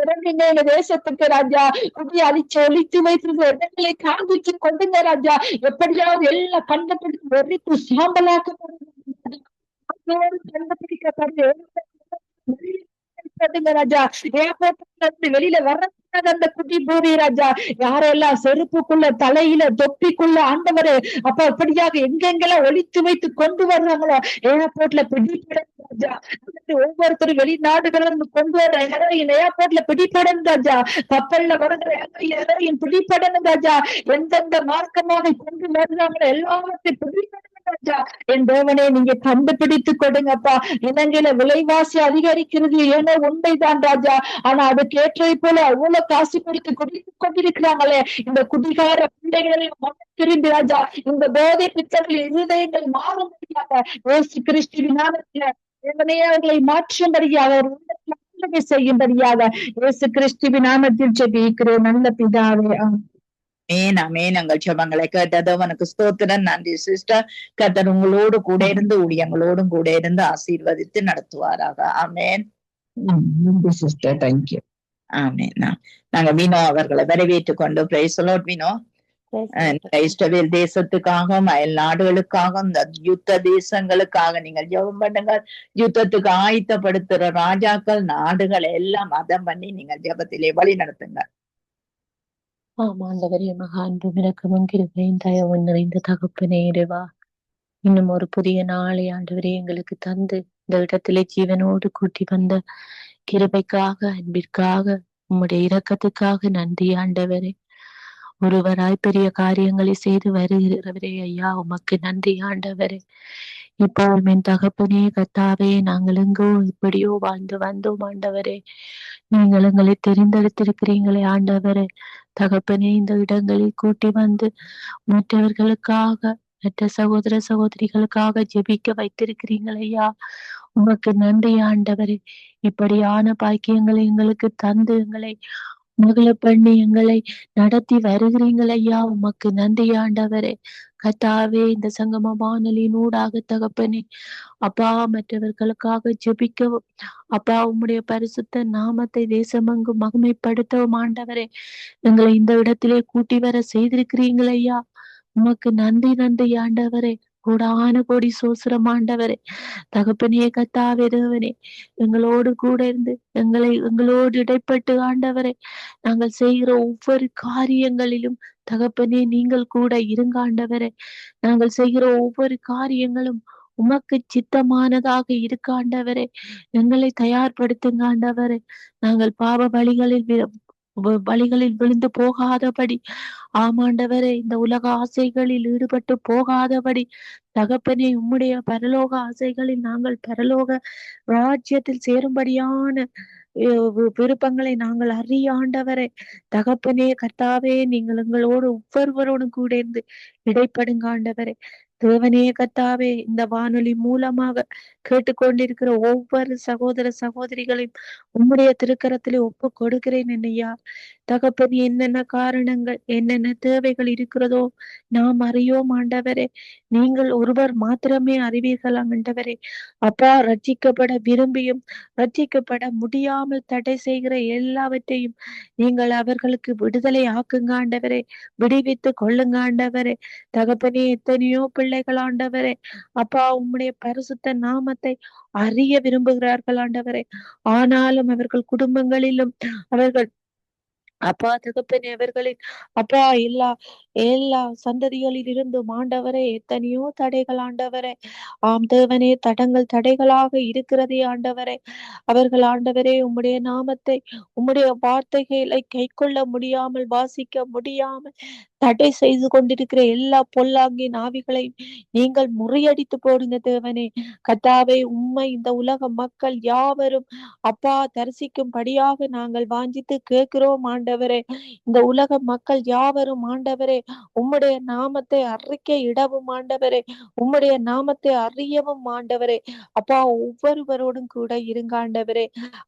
இறங்குங்க எங்க தேசத்துக்கு ராஜா. குடி அழிச்சு ஒழித்து வைத்திருந்த இடங்களை காண்பிச்சு கொண்டுங்க ராஜா. எப்படியாவது எல்லா கண்டத்திற்கு வெறித்து சாம்பலாக்கப்படுது ராஜா. வெளியில வர அந்த குட்டி போதை ராஜா. யாரெல்லாம் செருப்புக்குள்ள தலையில தொப்பிக்குள்ள ஆண்டவரு அப்ப அப்படியாக எங்கெங்கெல்லாம் ஒழித்து வைத்து கொண்டு வர்றாங்களோ ஏர்போர்ட்ல பிடிப்படும் ராஜா. ஒவ்வொருத்தரும் வெளிநாடுகளும் கொண்டு வர்ற ஹெரோயின் ஏர்போர்ட்ல பிடிப்படும் ராஜா. கப்பல்ல வருகிற ஹெரோயின் பிடிப்படணும் ராஜா. எந்தெந்த மார்க்கமாக கொண்டு வருகிறாங்களோ எல்லாவற்றையும் பிடிப்படும் ராஜா. என் தேவனே நீங்க கண்டுபிடித்து கொடுங்கப்பா. இலங்கையில விலைவாசி அதிகரிக்கிறது ஏன்னா உண்மைதான் ராஜா. ஆனா அதுக்கு ஏற்றை போல அவ்வளவு காசு கொடுத்து குடித்துக் கொண்டிருக்கிறாங்களே இந்த குடிகார பிள்ளைகளை திரும்பி ராஜா. இந்த போதை பித்தர்கள் இருதயங்கள் மாற முடியாத இயேசு கிறிஸ்துவின் நாமத்தில தேவனே அவர்களை மாற்றும்படியாக அவர் செய்யும்படியாக இயேசு கிறிஸ்துவின் நாமத்தில் ஜெபிக்கிறோம் நல்ல பிதாவே. நாங்கள் ஜெபங்களை கேட்டது உனக்கு ஸ்தோத்திரம். நன்றி சிஸ்டர். கர்த்தர் உங்களோடு கூட இருந்து ஊழியங்களோடும் கூட இருந்து ஆசீர்வதித்து நடத்துவாராக. ஆமேன். நன்றி சிஸ்டர். தேங்க்யூ. ஆமேன். நாங்க வினோ அவர்களை வரவேற்றுக் கொண்டு பிரைஸ் லார்ட் வினோ. இஸ்ரவேல் தேசத்துக்காக அயல் நாடுகளுக்காக இந்த யுத்த தேசங்களுக்காக நீங்கள் ஜெபம் பண்ணுங்க. யுத்தத்துக்கு ஆயத்தப்படுத்துற ராஜாக்கள் நாடுகள் எல்லாம் மதம் பண்ணி நீங்கள் ஜெபத்திலே வழி நடத்துங்க. ஆமாண்டவரே மகா அன்பும் இரக்கமும் கிருபையும் தயவும் நிறைந்த தகப்பனே இறைவா, இன்னும் ஒரு புதிய நாளை ஆண்டவரே எங்களுக்கு தந்து இந்த இடத்திலே ஜீவனோடு கூட்டி வந்த கிருபைக்காக அன்பிற்காக உம்முடைய இரக்கத்துக்காக நன்றி ஆண்டவரே. ஒருவராய் பெரிய காரியங்களை செய்து வருகிறவரே ஐயா, உமக்கு நன்றி ஆண்டவரே. இப்போவும் என் தகப்பனே கர்த்தாவே, நாங்கள் எங்கோ இப்படியோ வாழ்ந்து வந்தோம் ஆண்டவரே. நீங்கள் எங்களை தெரிந்தெடுத்திருக்கிறீங்களே ஆண்டவரே. தகப்பனே, இந்த இடங்களில் கூட்டி வந்து மற்றவர்களுக்காக, மற்ற சகோதர சகோதரிகளுக்காக ஜெபிக்க வைத்திருக்கிறீங்கள் ஐயா. உமக்கு நன்றி ஆண்டவரே. இப்படியான பாக்கியங்களை எங்களுக்கு தந்து எங்களை மகள பண்ணி எங்களை நடத்தி வருகிறீங்கள் ஐயா. உமக்கு நன்றி ஆண்டவரே. கர்த்தாவே, இந்த சங்கம வானொலியின் ஊடாக தகப்பனே அப்பா, மற்றவர்களுக்காக ஜெபிக்கவும் அப்பா, உம்முடைய பரிசுத்த நாமத்தை தேசமெங்கும் மகிமைப்படுத்தவும் ஆண்டவரே எங்களை இந்த இடத்திலே கூட்டி வர செய்திருக்கிறீங்கள் ஐயா. உமக்கு நன்றி நன்றி ஆண்டவரே. கோடான கோடி சோசரம் ஆண்டவரே. தகப்பனே கர்த்தாவே தேவனே, எங்களோடு கூட இருந்து எங்களோடு இடைப்பட்டு ஆண்டவரே, நாங்கள் செய்கிற ஒவ்வொரு காரியங்களிலும் தகப்பனே நீங்கள் கூட இருங்க ஆண்டவரே. நாங்கள் செய்கிற ஒவ்வொரு காரியங்களும் உமக்கு சித்தமானதாக இருக்க ஆண்டவரே. எங்களை தயார்படுத்துங்க ஆண்டவரே. நாங்கள் பாவ வழிகளில் விழுந்து போகாதபடி, ஆமாண்டவரே, இந்த உலக ஆசைகளில் ஈடுபட்டு போகாதபடி தகப்பனே, உம்முடைய பரலோக ஆசைகளில் நாங்கள் பரலோக ராஜ்யத்தில் சேரும்படியான விருப்பங்களை நாங்கள் அறிய ஆண்டவரே. தகப்பனே கர்த்தாவே, நீங்கள் எங்களோடு ஒவ்வொருவரோடும் கூட இருந்து இடைப்படுங்க ஆண்டவரே. தேவனே கர்த்தாவே, இந்த வானொலி மூலமாக கேட்டுக்கொண்டிருக்கிற ஒவ்வொரு சகோதர சகோதரிகளையும் உம்முடைய திருக்கரத்திலே ஒப்பு கொடுக்கிறேன் என்னையா. தகப்பனே, என்னென்ன காரணங்கள் என்னென்ன தேவைகள் இருக்கிறதோ நாம் அறியோம் ஆண்டவரே. நீங்கள் ஒருவர் மாத்திரமே அறிவீர்கள் ஆண்டவரே. அப்பா, ரட்சிக்கப்பட விரும்பியும் ரட்சிக்கப்பட முடியாமல் தடை செய்கிற எல்லாவற்றையும் நீங்கள் அவர்களுக்கு விடுதலை ஆக்குங்க ஆண்டவரே. விடுவித்து கொள்ளுங்க ஆண்டவரே. தகப்பனே, எத்தனையோ பிள்ளைகள் ஆண்டவரே அப்பா, உம்முடைய பரிசுத்த நாமத்தை அறிய விரும்புகிறார்கள் ஆண்டவரே. ஆனாலும் அவர்கள் குடும்பங்களிலும் அவர்கள் அப்பா தகப்பனே அவர்களின் அப்பா எல்லா சந்ததிகளில் இருந்து ஆண்டவரே எத்தனையோ தடைகள் ஆண்டவரே. ஆம் தேவனே, தடைகளாக இருக்கிறதே ஆண்டவரே. அவர்கள் ஆண்டவரே உம்முடைய நாமத்தை உம்முடைய வார்த்தைகளை கை கொள்ள முடியாமல் வாசிக்க முடியாமல் தடை செய்து கொண்டிருக்கிற எல்லா பொல்லாங்கின் ஆவிகளையும் நீங்கள் முறியடித்து போடுங்க தேவனே. கர்த்தாவே, உம்மை இந்த உலக மக்கள் யாவரும் அப்பா தரிசிக்கும்படியாக நாங்கள் வாஞ்சித்து கேட்கிறோம் ஆண்டவரே. இந்த உலக மக்கள் யாவரும் ஆண்டவரே உம்முடைய நாமத்தை அறிக்கை இடவும் ஆண்டவரே. உம்முடைய நாமத்தை அறியவும் ஆண்டவரே. அப்பா, ஒவ்வொருவரோடும் கூட இருங்க ஆண்டவரே.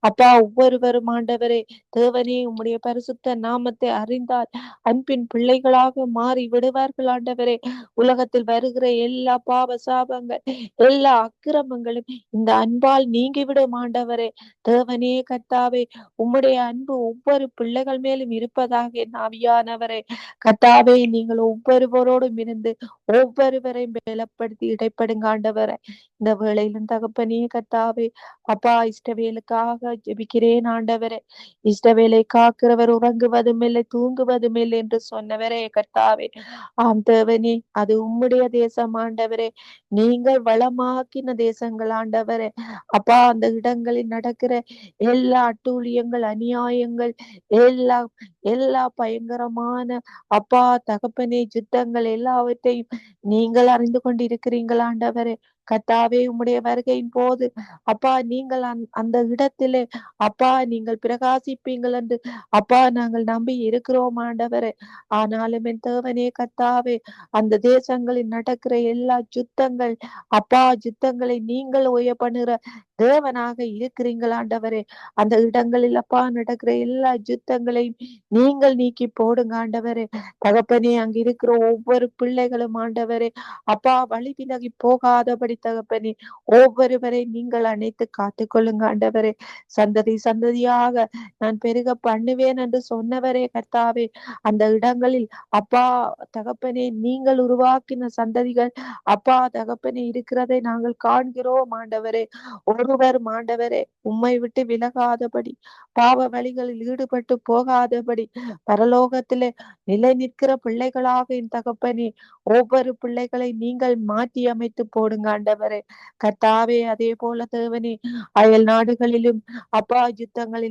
அப்பா, ஒவ்வொருவரும் ஆண்டவரே தேவனே உம்முடைய பரிசுத்த நாமத்தை அறிந்தால் அன்பின் பிள்ளைகளாக மாறி விடுவார்கள் ஆண்டவரே. உலகத்தில் வருகிற எல்லா பாவ சாபங்கள் எல்லா அக்கிரமங்களும் இந்த அன்பால் நீங்கிவிடும் ஆண்டவரே. தேவனே கர்த்தாவே, உம்முடைய அன்பு ஒவ்வொரு பிள்ளைகள் மேலும் இருப்பதாக என் ஆவியானவரே. கர்த்தாவே, நீங்கள் ஒவ்வொருவரோடும் இருந்து ஒவ்வொருவரையும் பலப்படுத்தி இடைப்படுங்க ஆண்டவரே. இந்த வேளையிலும் தகப்பனே கர்த்தாவே அப்பா, இஷ்டவேலுக்காக ஜெபிக்கிறேன் ஆண்டவரே. இஷ்டவேலை காக்கிறவர் உறங்குவதும் இல்லை தூங்குவதும் இல்லை என்று சொன்னவரே கர்த்தாவே. ஆம் தேவனே, அது உம்முடைய தேசம் ஆண்டவரே. நீங்கள் வளமாக்கின தேசங்கள் ஆண்டவரே. அப்பா, அந்த இடங்களில் நடக்கிற எல்லா அட்டூழியங்கள் அநியாயங்கள் எல்லா பயங்கரமான அப்பா தகப்பனே யுத்தங்கள் எல்லாவற்றையும் நீங்கள் அறிந்து கொண்டிருக்கிறீர்கள் ஆண்டவரே. கர்த்தாவே, உம்முடைய வருகையின் போது அப்பா நீங்கள் அந்த இடத்திலே அப்பா நீங்கள் பிரகாசிப்பீங்கள் என்று அப்பா நாங்கள் நம்பி இருக்கிறோம் ஆண்டவரே. ஆனாலும் என் தேவனே கர்த்தாவே, அந்த தேசங்களில் நடக்கிற எல்லா யுத்தங்கள் அப்பா யுத்தங்களை நீங்கள் ஓய பண்ணுகிற தேவனாக இருக்கிறீங்கள் ஆண்டவரே. அந்த இடங்களில் அப்பா நடக்கிற எல்லா யுத்தங்களையும் நீங்கள் நீக்கி போடுங்க ஆண்டவரே. தகப்பனே, அங்க இருக்கிற ஒவ்வொரு பிள்ளைகளும் ஆண்டவரே அப்பா வழி விலகி போகாதபடி தகப்பனே ஒவ்வொருவரை நீங்கள் அணைத்து காத்து கொள்ளுங்க ஆண்டவரே. சந்ததியாக நான் பெருக பண்ணுவேன் என்று சொன்னவரே கர்த்தாவே, அந்த இடங்களில் அப்பா தகப்பனே நீங்கள் உருவாக்கின சந்ததிகள் அப்பா தகப்பனே இருக்கிறதை நாங்கள் காண்கிறோம் ஆண்டவரே. ஒருவர் ஆண்டவரே உம்மை விட்டு விலகாதபடி பாவ வழிகளில் ஈடுபட்டு போகாதபடி பரலோகத்திலே நிலை நிற்கிற பிள்ளைகளாக என் தகப்பனே ஒவ்வொரு பிள்ளைகளை நீங்கள் மாற்றி அமைத்து போடுங்க ஆண்டவரே. கர்த்தாவே அதே போல தேவனே அயல் நாடுகளிலும் அப்பா யுத்தங்கள்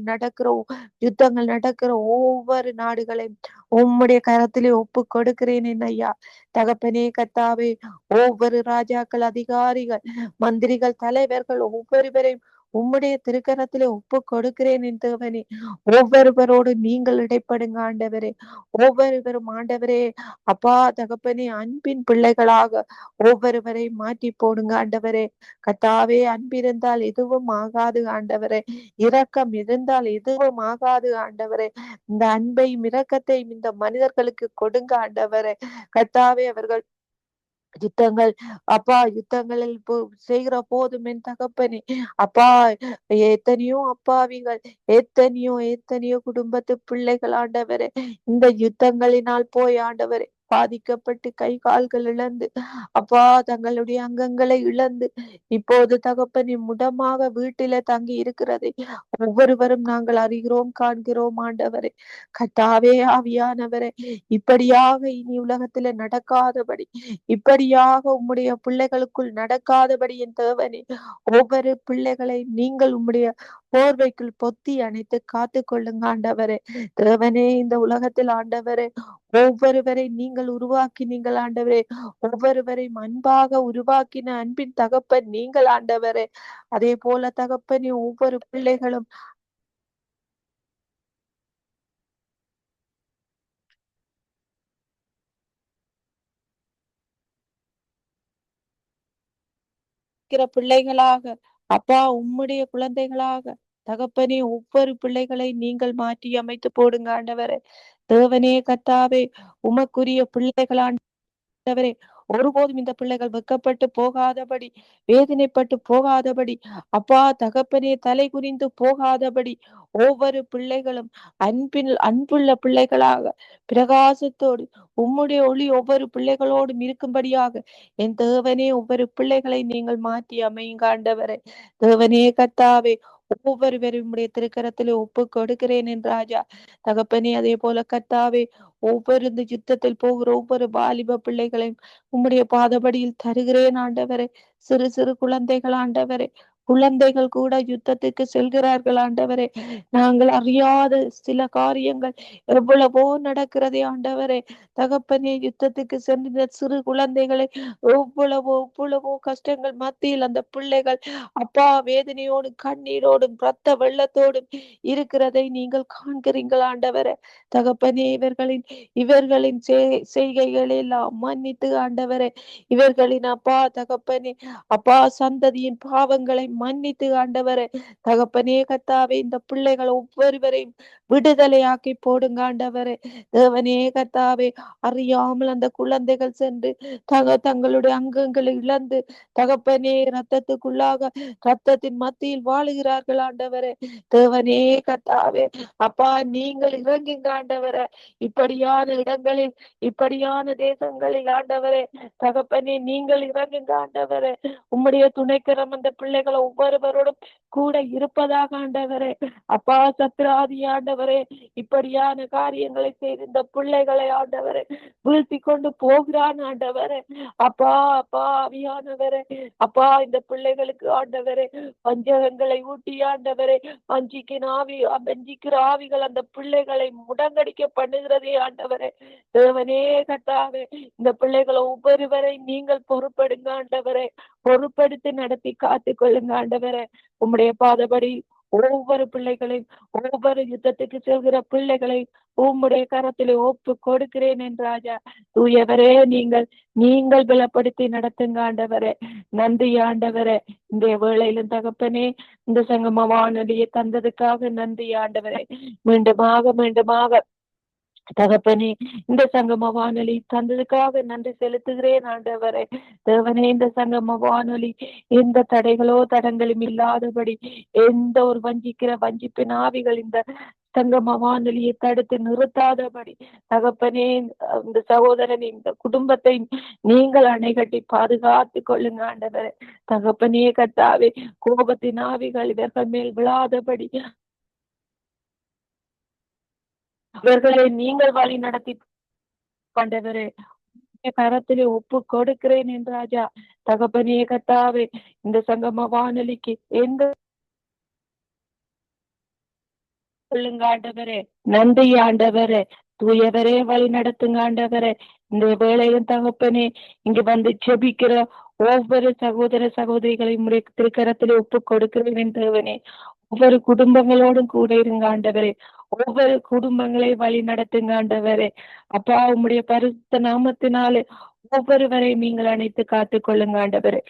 நடக்கிற ஒவ்வொரு நாடுகளையும் உம்முடைய கரத்திலே ஒப்பு கொடுக்கிறேன் ஐயா. தகப்பனே கர்த்தாவே ஒவ்வொரு ராஜாக்கள், அதிகாரிகள், மந்திரிகள், தலைவர்கள் ஒவ்வொருவரையும் உம்முடைய திருக்கரத்திலே ஒப்பு கொடுக்கிறேன் என் தேவனே. ஒவ்வொருவரோடு நீங்கள் இடைப்படுங்க ஆண்டவரே. ஒவ்வொருவரும் ஆண்டவரே அப்பா தகப்பனே அன்பின் பிள்ளைகளாக ஒவ்வொருவரை மாற்றி போடுங்க ஆண்டவரே. கர்த்தாவே அன்பிருந்தால் எதுவும் ஆகாது ஆண்டவரே. இரக்கம் இருந்தால் எதுவும் ஆகாது ஆண்டவரே. இந்த அன்பையும் இரக்கத்தையும் இந்த மனிதர்களுக்கு கொடுங்க ஆண்டவரே. கர்த்தாவே அவர்கள் யுத்தங்களில் செய்கிற போதும் என் தகப்பனே அப்பா எத்தனையோ அப்பாவிகள், எத்தனையோ குடும்பத்து பிள்ளைகள் ஆண்டவரே இந்த யுத்தங்களினால் போய் ஆண்டவரே பாதிக்கப்பட்டு கை கால்கள் இழந்து அப்பா தங்களுடைய அங்கங்களை இழந்து இப்போது தகப்பனி முடமாக வீட்டில தங்கி இருக்கிறதை ஒவ்வொருவரும் நாங்கள் அறிகிறோம், காண்கிறோம் ஆண்டவரே. கர்த்தாவே ஆவியானவரே இப்படியாக இனி உலகத்துல நடக்காதபடி, இப்படியாக உம்முடைய பிள்ளைகளுக்குள் நடக்காதபடி என் தேவனே ஒவ்வொரு பிள்ளைகளை நீங்கள் உம்முடைய போர்வைக்குள் பொத்தி அணைத்து காத்து கொள்ளுங்க ஆண்டவரே. தேவனே இந்த உலகத்தில் ஆண்டவரே ஒவ்வொருவரை நீங்கள் உருவாக்கினீங்கள் ஆண்டவரே. ஒவ்வொருவரையும் அன்பாக உருவாக்கின அன்பின் தகப்பன் நீங்கள் ஆண்டவரே. அதே போல தகப்பனே ஒவ்வொரு பிள்ளைகளும் பிள்ளைகளாக அப்பா உம்முடைய குழந்தைகளாக தகப்பனே ஒவ்வொரு பிள்ளைகளை நீங்கள் மாற்றி அமைத்து போடுங்க ஆண்டவரே. தேவனே கர்த்தாவே உமக்குரிய பிள்ளைகள் ஆண்டவரே ஒருபோதும் இந்த பிள்ளைகள் வெக்கப்பட்டு போகாதபடி, வேதனைப்பட்டு போகாதபடி, அப்பா தகப்பனே தலை குறிந்து போகாதபடி ஒவ்வொரு பிள்ளைகளும் அன்புள்ள பிள்ளைகளாக பிரகாசத்தோடு உம்முடைய ஒளி ஒவ்வொரு பிள்ளைகளோடும் இருக்கும்படியாக என் தேவனே ஒவ்வொரு பிள்ளைகளை நீங்கள் மாற்றி அமையுங்க ஆண்டவரே. தேவனே கர்த்தாவே ஒவ்வொருவரும் உம்முடைய திருக்கரத்திலே ஒப்பு கொடுக்கிறேன் என் ராஜா. தகப்பனே அதே போல கர்த்தாவே ஒவ்வொரு இந்த யுத்தத்தில் போகிற ஒவ்வொரு வாலிப பிள்ளைகளையும் உம்முடைய பாதபடியில் தருகிறேன் ஆண்டவரே. சிறு சிறு குழந்தைகள் ஆண்டவரே, குழந்தைகள் கூட யுத்தத்துக்கு செல்கிறார்கள் ஆண்டவரே. நாங்கள் அறியாத சில காரியங்கள் எவ்வளவோ நடக்கிறதே ஆண்டவரே. தகப்பனே யுத்தத்துக்கு சென்ற சிறு குழந்தைகளை எவ்வளவோ கஷ்டங்கள் மத்தியில் அந்த பிள்ளைகள் அப்பா வேதனையோடும் கண்ணீரோடும் இரத்த வெள்ளத்தோடும் இருக்கிறதை நீங்கள் காண்கிறீர்கள் ஆண்டவரே. தகப்பனே இவர்களின் செய்கைகளை எல்லாம் மன்னித்து ஆண்டவரே, இவர்களின் அப்பா தகப்பனே அப்பா சந்ததியின் பாவங்களை மன்னித்து ஆண்டவரே. தகப்பனே கர்த்தாவே இந்த பிள்ளைகள் ஒவ்வொருவரையும் விடுதலையாக்கி போடுங்க ஆண்டவரே. தேவனே கர்த்தாவே அறியாமல் அந்த குழந்தைகள் சென்று தங்களுடைய அங்கங்களை இழந்து தகப்பனே ரத்தத்தின் மத்தியில் வாழுகிறார்கள் ஆண்டவரே. தேவனே கர்த்தாவே அப்பா நீங்கள் இறங்குங்க ஆண்டவரே. இப்படியான இடங்களில், இப்படியான தேசங்களில் ஆண்டவரே தகப்பனே நீங்கள் இறங்குங்க ஆண்டவரே. உம்முடைய துணைக்கரம் அந்த பிள்ளைகளை ஒவ்வொருவரோடும் கூட இருப்பதாக ஆண்டவரே. அப்பா சத்ராதி ஆண்டவரே இப்படியான காரியங்களை செய்து இந்த பிள்ளைகளை ஆண்டவரே வீழ்த்தி கொண்டு போகிறான் ஆண்டவரே. அப்பா ஆவியானவரே அப்பா இந்த பிள்ளைகளுக்கு ஆண்டவரே பஞ்சகங்களை ஊட்டி ஆண்டவரே வஞ்சிக்கிற ஆவிகள் அந்த பிள்ளைகளை முடங்கடிக்க பண்ணுகிறதே ஆண்டவரே. தேவனே கர்த்தாவே இந்த பிள்ளைகளை ஒவ்வொருவரை நீங்கள் பொறுப்படுங்க ஆண்டவரே. பொறுப்படுத்தி நடத்தி காத்து கொள்ளுங்க ஆண்டவரே. உம்முடைய பாதபடி ஒவ்வொரு பிள்ளைகளையும், ஒவ்வொரு யுத்தத்துக்கு செல்கிற பிள்ளைகளை உம்முடைய கரத்திலே ஒப்பு கொடுக்கிறேன் என் ராஜா. தூயவரே நீங்கள் பலப்படுத்தி நடத்துங்க ஆண்டவரே. நன்றி ஆண்டவரே. இந்த வேளையிலும் தகப்பனே இந்த சங்கம வானொலியை தந்ததுக்காக நன்றி ஆண்டவரே. மீண்டுமாக தகப்பனே இந்த சங்கம வானொலி தந்ததுக்காக நன்றி செலுத்துகிறேன் ஆண்டவரே. தேவனே இந்த சங்கம வானொலி எந்த தடங்களும் இல்லாதபடி, எந்த ஒரு வஞ்சிப்பின் ஆவிகள் இந்த சங்கம வானொலியை தடுத்து நிறுத்தாதபடி தகப்பனே இந்த சகோதரன் இந்த குடும்பத்தை நீங்கள் அணைகட்டி பாதுகாத்து கொள்ளுங்க ஆண்டவரே. தகப்பனே கர்த்தாவே கோபத்தின் ஆவிகள் இவர்கள் மேல் விழாதபடி இவர்களை நீங்கள் வழி நடத்தி ஆண்டவரே. கரத்திலே ஒப்பு கொடுக்கிறேன் என் ராஜா. தகப்பனே கத்தாவே, இந்த சங்கம வானொலிக்கு எந்த சொல்லுங்க ஆண்டவரே. நன்றி ஆண்டவரே. தூயவரே வழி நடத்துங்க ஆண்டவரே. இந்த வேளையிலும் தகப்பனே, இங்க வந்து ஜெபிக்கிற ஒவ்வொரு சகோதர சகோதரிகளையும் உடைய திருக்கரத்திலே ஒப்பு கொடுக்கிறேன் என் தேவனே. ஒவ்வொரு குடும்பங்களோடும் கூட இருங்க ஆண்டவரே. ஒவ்வொரு குடும்பங்களை வழி நடத்துங்க ஆண்டவரே. அப்பா, உம்முடைய பரிசுத்த நாமத்தினாலே ஒவ்வொருவரையும் நீங்கள் அணைத்து காத்துக் கொள்ளுங்க ஆண்டவரே.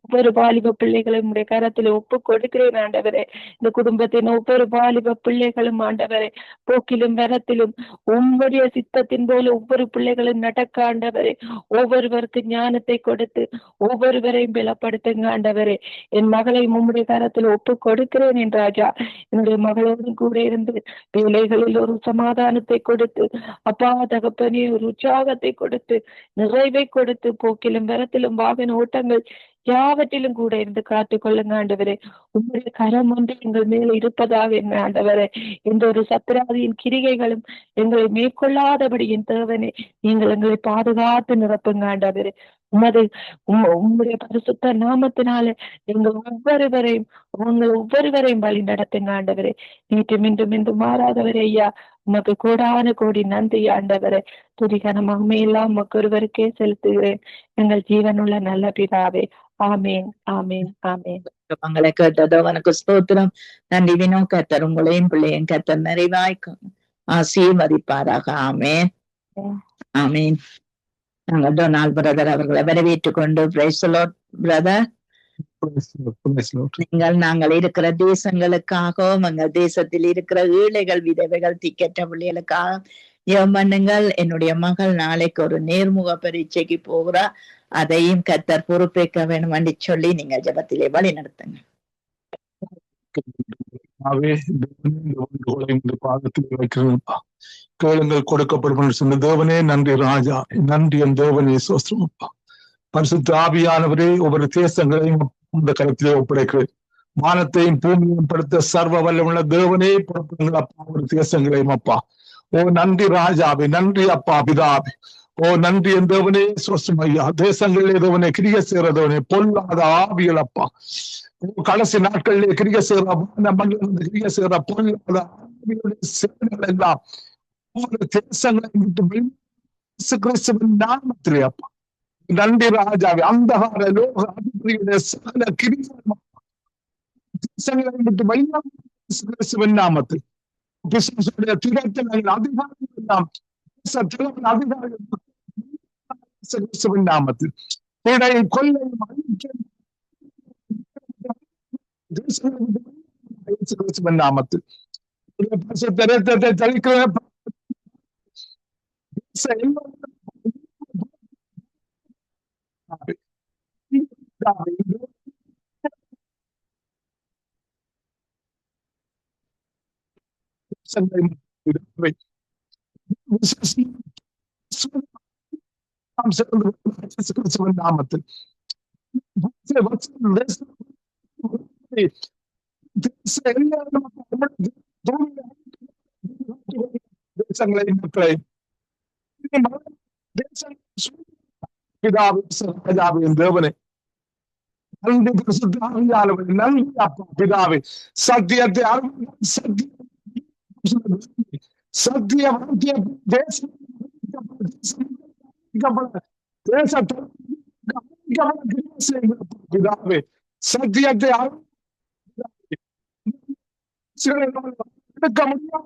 ஒவ்வொரு வாலிப பிள்ளைகளும் உடைய கரத்தில் ஒப்பு கொடுக்கிறேன் ஆண்டவரே. இந்த குடும்பத்தின் ஒவ்வொரு வாலிப பிள்ளைகளும் ஆண்டவரே, போக்கிலும் வரத்திலும் உம்முடைய சித்தத்தின் போல ஒவ்வொரு பிள்ளைகளும் நடக்க ஆண்டவரே. ஒவ்வொருவருக்கு ஞானத்தை கொடுத்து ஒவ்வொருவரையும் பலப்படுத்துங்க ஆண்டவரே. என் மகளை உம்முடைய கரத்தில் ஒப்பு கொடுக்கிறேன் என் ராஜா. என்னுடைய மகளோடு கூட இருந்து வேலைகளில் ஒரு சமாதானத்தை கொடுத்து, அப்பா தகப்பனே ஒரு உற்சாகத்தை கொடுத்து, நிறைவை கொடுத்து, போக்கிலும் வரத்திலும் வாகன ஓட்டங்கள் யாவற்றிலும் கூட இருந்து காத்துக் கொள்ளுங்க ஆண்டவரே. உங்களுடைய கரம் ஒன்று எங்கள் மேல இருப்பதாக என்ன ஆண்டவரே. எந்த ஒரு சத்திராதியின் கிரிகைகளும் எங்களை மேற்கொள்ளாதபடி என் தேவனே, நீங்கள் எங்களை பாதுகாத்து நிரப்புங்க ஆண்டவரே. உம்முடைய பரிசுத்த நாமத்தினால எங்கள் ஒவ்வொருவரையும் வழி நடத்துங்க ஆண்டவரே. நேற்று மீண்டும் மாறாதவரே ஐயா. உமக்கு கோடான கோடி நன்றி ஆண்டவரே. துதிகன மகிமையெல்லாம் உமக்கு ஒருவருக்கே செலுத்துகிறேன் எங்கள் ஜீவனுள்ள நல்ல பிதாவே. ஆமேன், ஆமேன், ஆமேன். மங்களை கேட்டதோ உனக்கு ஸ்தோத்திரம். நன்றி வினோ. கர்த்தர் உங்களையும் பிள்ளையும் கர்த்தர் நிறைவாய் ஆசீர்வதிப்பாராக. ஆமேன், ஆமேன். நாங்கள் டொனால்ட் பிரதர் அவர்களை வரவேற்றுக் கொண்டு பிரைஸ் தி லார்ட் பிரதர். நாங்கள் இருக்கிற தேசங்களுக்காகவும் எங்கள் தேசத்தில் இருக்கிற ஏழைகள் விதவைகள் திக்கற்ற பிள்ளைகளுக்காக ஜெபம் பண்ணுங்கள். என்னுடைய மகள் நாளைக்கு ஒரு நேர்முக பரீட்சைக்கு போகிறா. அதையும் கர்த்தர் பொறுப்பேற்க வேண்டும் என்று சொல்லி நீங்க ஜெபத்திலே வழி நடத்துங்க. கேளுங்கள் கொடுக்கப்படும் சொன்ன தேவனே நன்றி ராஜா. நன்றி என் தேவனே சோஸ்திரமப்பா. பரிசுத்த ஆவியானவரே, ஒவ்வொரு தேசங்களையும் இந்த கருத்திலே ஒப்படைக்கிறேன். வானத்தையும் பூமியையும் படுத்த சர்வ வல்லமுள்ள தேவனே பொறுப்புங்கள் அப்பா. ஒவ்வொரு தேசங்களையும் அப்பா. ஓ நன்றி ராஜாவே, நன்றி அப்பா பிதாவே. ஓ நன்றி என் தேவனே சோஸ்திரம் ஐயா. தேசங்களிலே தேவனே கிரிய செய்யறதவனே பொல்லாத ஆவிகள் அப்பா. கடைசி நாட்களிலே கிரிய செய்யற கிரிய செய்யற பொல்லாத ஆவிகளுடைய செயல்கள் எல்லாம் ஒவ்வொரு தேசங்களை விட்டு நாமத்திலே அப்பா. நன்றி ராஜாவே. அந்தகார லோக அதிபதியுடைய சகல கிரிகளும் தேசங்களை விட்டு வெளியாகும் நாமத்தில் பிசாசுடைய திரட்டங்கள் அதிகாரிகள் எல்லாம் அதிகாரிகள் நாமத்தில் கொலை கொள்ளையும் நாமத்தில் ரத்தத்தை தளிக்கிற நாமத்தில் தேசங்களை மக்களை தேவனே நன்றி பிரசுத்தாவியானவரே. நன்றி அப்பா பிதாவே. சத்தியத்தை சத்தியம் பிதாவே. சத்தியத்தை எடுக்க முடியாது.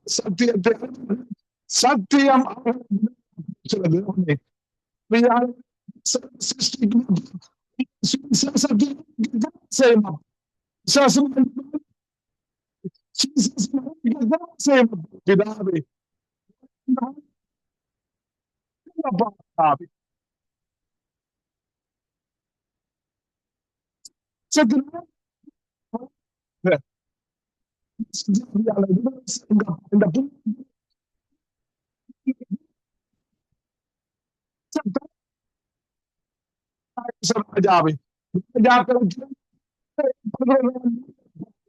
சத்தியத்தை சத்தியம் பிதாவே. ராஜாவே ராஜாக்களுக்கு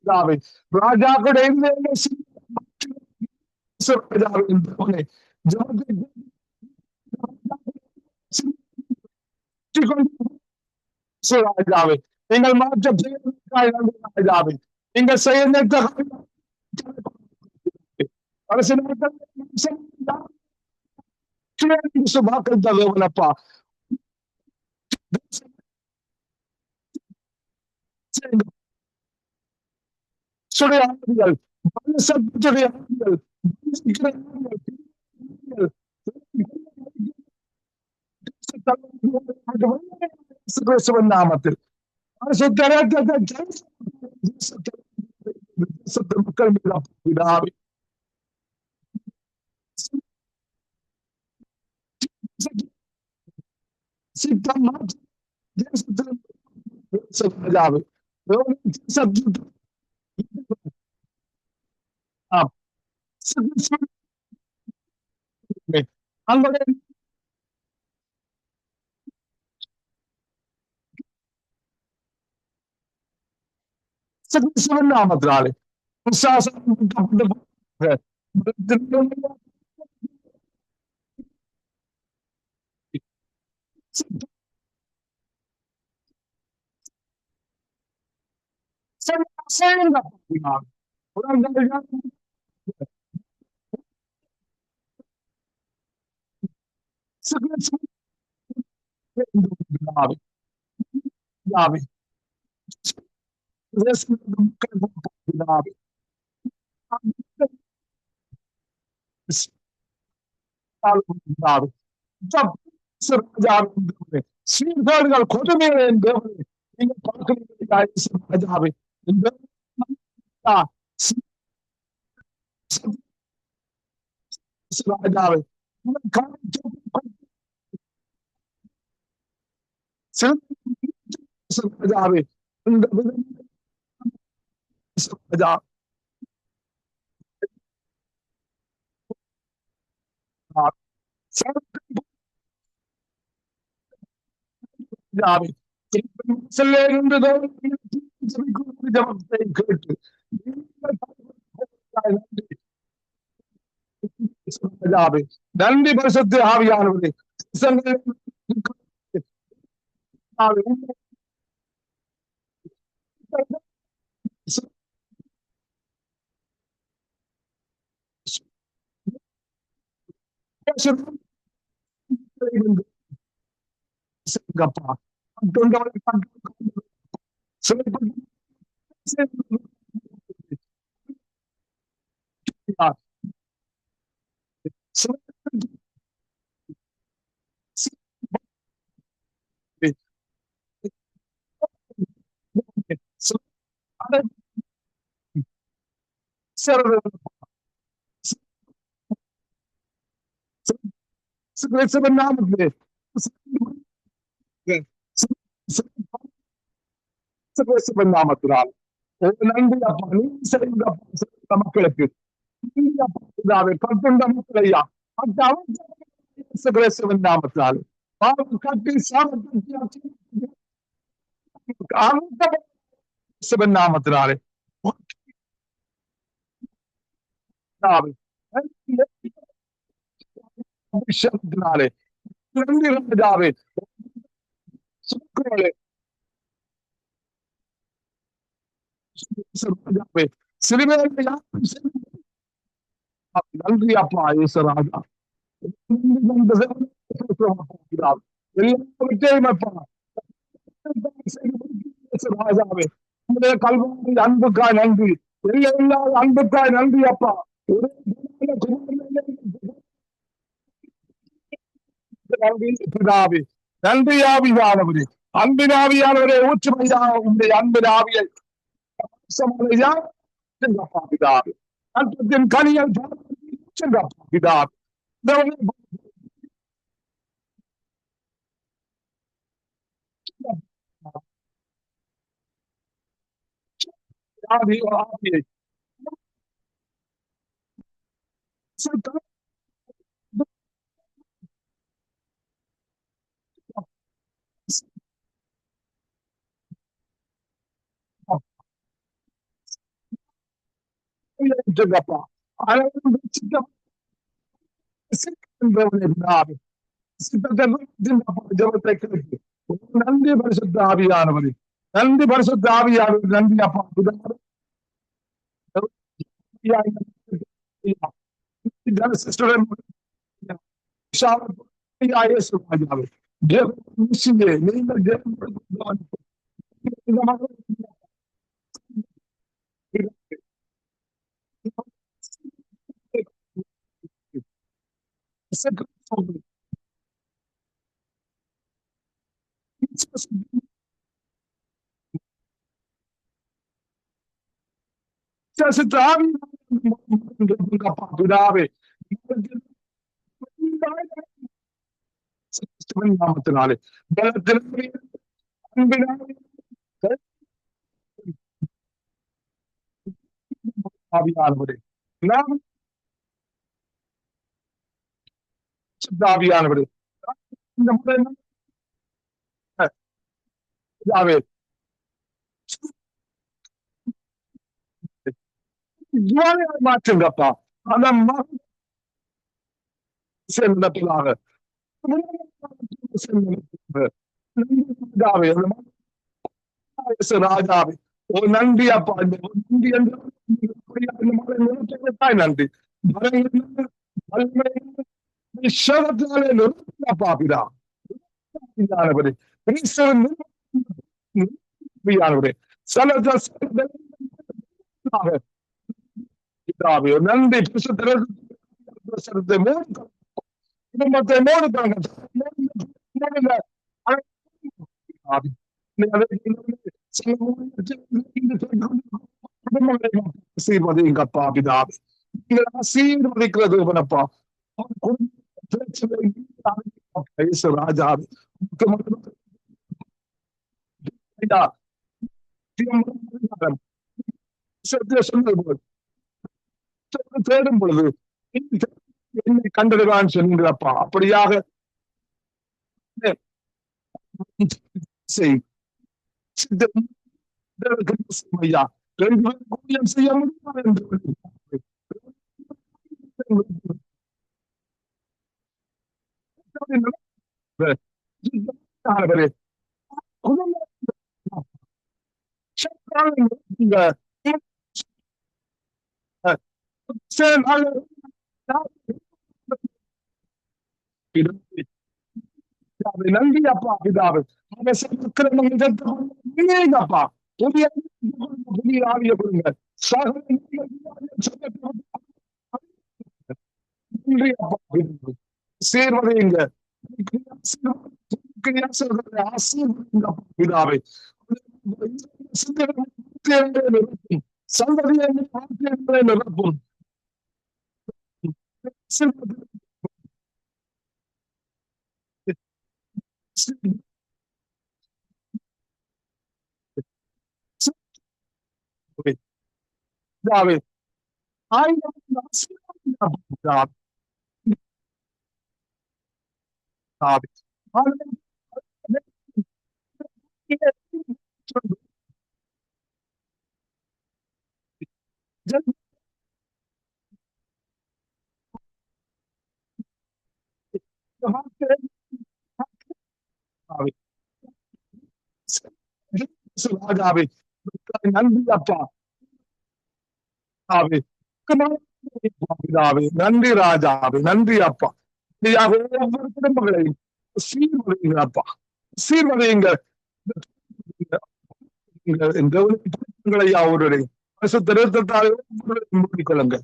ராஜாவே ராஜாக்களுடைய ராஜாவே ராஜாவே நீங்கள் மாற்றம் ராஜாவே நீங்கள் செய்ய சுபாக்கள் தகவலப்பா சுடையாளர்கள் நாமத்தில் மக்கள் மீது சித்தம் ராஜாவே நாமத்தினாலே சீர்காடுகள் கொடுமையை நீங்க பார்க்கிறீர்கள் ராஜாவே ராஜாவே கேட்டு நன்றி பரிசுத்த ஆவியானவரே நாமத்திலே நாமத்தினால் நன்றி அப்பா நீ செய்த மக்களுக்கு கட்டுண்ட மக்களையா நாமத்தினால் கட்டி நாமத்தினாலே அபிஷேகத்தினாலே நன்றி ராஜாவே சுக்ரே நன்றி அப்பா ஈஸ்வராஜா எல்லாவற்றையும் அப்பா ராஜாவே கல்வி அன்புக்காய் நன்றி எல்லா அன்புக்காய் நன்றி அப்பா பிதாவே நன்றி ஆவியானவரே அன்பினாவியானவரே ஊற்றுமையா உங்களுடைய அன்பின் ஆவியை பிதாவே அற்பத்தின் கனிகள் பிதாவே ஆவியை ஏற்றுங்கப்பா. அனைவரும் ரட்சிக்கப்பட்ட சித்தத்தின் பிதாவே, சித்தத்தின் ஜெபத்தை கேட்டு நன்றி பரிசுத்த ஆவியானவரே, நன்றி பரிசுத்த ஆவியானவர், நன்றி அப்பா பிதாவே. பிதாவே, நாமத்தினாலே ஆவியானவரே, நாம் ஆவியானவரே, இந்த முறை பிதாவே மாற்றுங்கப்பா. அந்த சென்றதாக ராஜாவே, ஓ நன்றி அப்பா, நன்றி நன்றி சரத்தினாலே நிறுத்தப்பா பிதா பிதாவே நன்றி குடும்பத்தை மூடுத்தாங்க ஆசீர்வதிங்கப்பா பிதாவே, நீங்கள் ஆசீர்வதிக்கிறது உனப்பா ராஜாவே. தேடும் பொழுது என்னை கண்டதுதான் சொன்னீங்களப்பா, அப்படியாக ஐயா, ரெண்டு பேரும் ஊழியம் செய்ய முடியாது என்று நன்றி அப்பா பிதாவே. அப்பா புதிய ஆவிய கொடுங்க. சேர்வதைங்க பிதாவே, சந்ததியை நிரப்பும் ராஜாவே நன்றி அப்பா பிதாவே, நன்றி ராஜாவே, நன்றி அப்பா. ஒவ்வொரு குடும்பங்களையும் சீர்வதைங்க அப்பா, சீர்வதைங்க அவருடைய மூடிக்கொள்ளுங்க.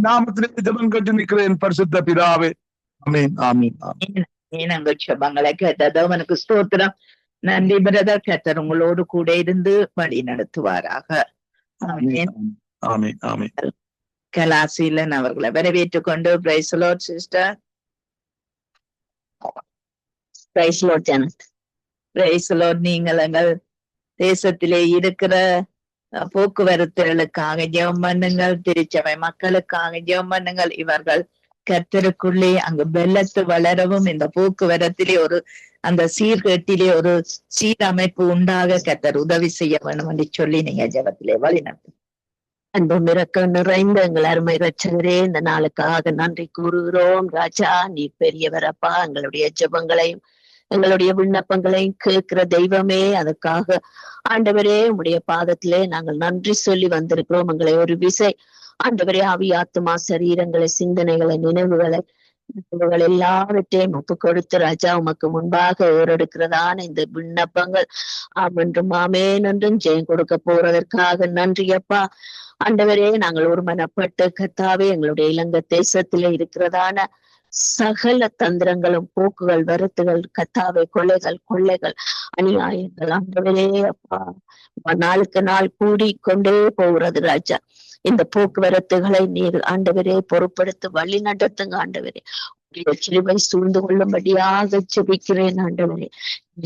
நாமத்திலே ஜெபம் கட்டி நிற்கிறேன் பரிசுத்த பிதாவே. ஆமீன் ஆமீன் எங்கள் ஜெபங்களை கேட்டதவனுக்கு ஸ்தோத்திரம். நன்றி பிரதர். கர்த்தர் உங்களோடு கூட இருந்து வழி நடத்துவாராக. ஆமீன் ஆமீன். கலாசீலன் அவர்களை வரவேற்றுக் கொண்டு praise the Lord sister. Price the Lord Janet. Price the Lord. நீங்கள் எங்கள் தேசத்திலே இருக்கிற போக்குவரத்துகளுக்காக ஜெபம் பண்ணுங்கள். திருச்சபை மக்களுக்காக ஜெபம் பண்ணுங்கள். இவர்கள் கர்த்தருக்குள்ளே அங்கு வெள்ளத்து வளரவும் இந்த போக்குவரத்திலே ஒரு அந்த சீர்கேட்டிலே ஒரு சீரமைப்பு உண்டாக கர்த்தர் உதவி செய்ய வேண்டும் என்று சொல்லி நீங்க ஜெபத்திலே வழி நடத்தும். அன்பும் இரக்கம் நிறைந்த எங்கள் அருமை ரட்சகரே, இந்த நாளுக்காக நன்றி கூறுகிறோம். ராஜா, நீ பெரியவரப்பா. எங்களுடைய ஜெபங்களையும் எங்களுடைய விண்ணப்பங்களையும் கேட்கிற தெய்வமே, அதுக்காக ஆண்டவரே உம்முடைய பாதத்திலே நாங்கள் நன்றி சொல்லி வந்திருக்கிறோம். எங்களை ஒரு விசை ஆண்டவரே ஆவி ஆத்துமா சரீரங்களை சிந்தனைகளை நினைவுகளை எல்லாவற்றையும் ஒப்பு கொடுத்து ராஜா உமக்கு முன்பாக ஏறெடுக்கிறதான இந்த விண்ணப்பங்கள் ஆமென்றும் ஆமேன் என்றும் ஜெயம் கொடுக்க போறதற்காக நன்றி அப்பா. ஆண்டவரே, நாங்கள் ஒரு மனப்பட்டு கர்த்தாவே எங்களுடைய இலங்கை தேசத்திலே இருக்கிறதான சகல தந்திரங்களும் போக்குகள் வருத்துகள் கர்த்தாவே கொள்ளைகள் அநியாயங்கள் ஆண்டவரே அப்பா நாளுக்கு நாள் கூடி கொண்டே போகிறது ராஜா. இந்த போக்குவரத்துகளை நீர் ஆண்டவரே பொறுப்படுத்த வழி நடத்துங்க ஆண்டவரே. கிருபை சூழ்ந்து கொள்ளும்படியாக ஜெபிக்கிறேன் ஆண்டவரே.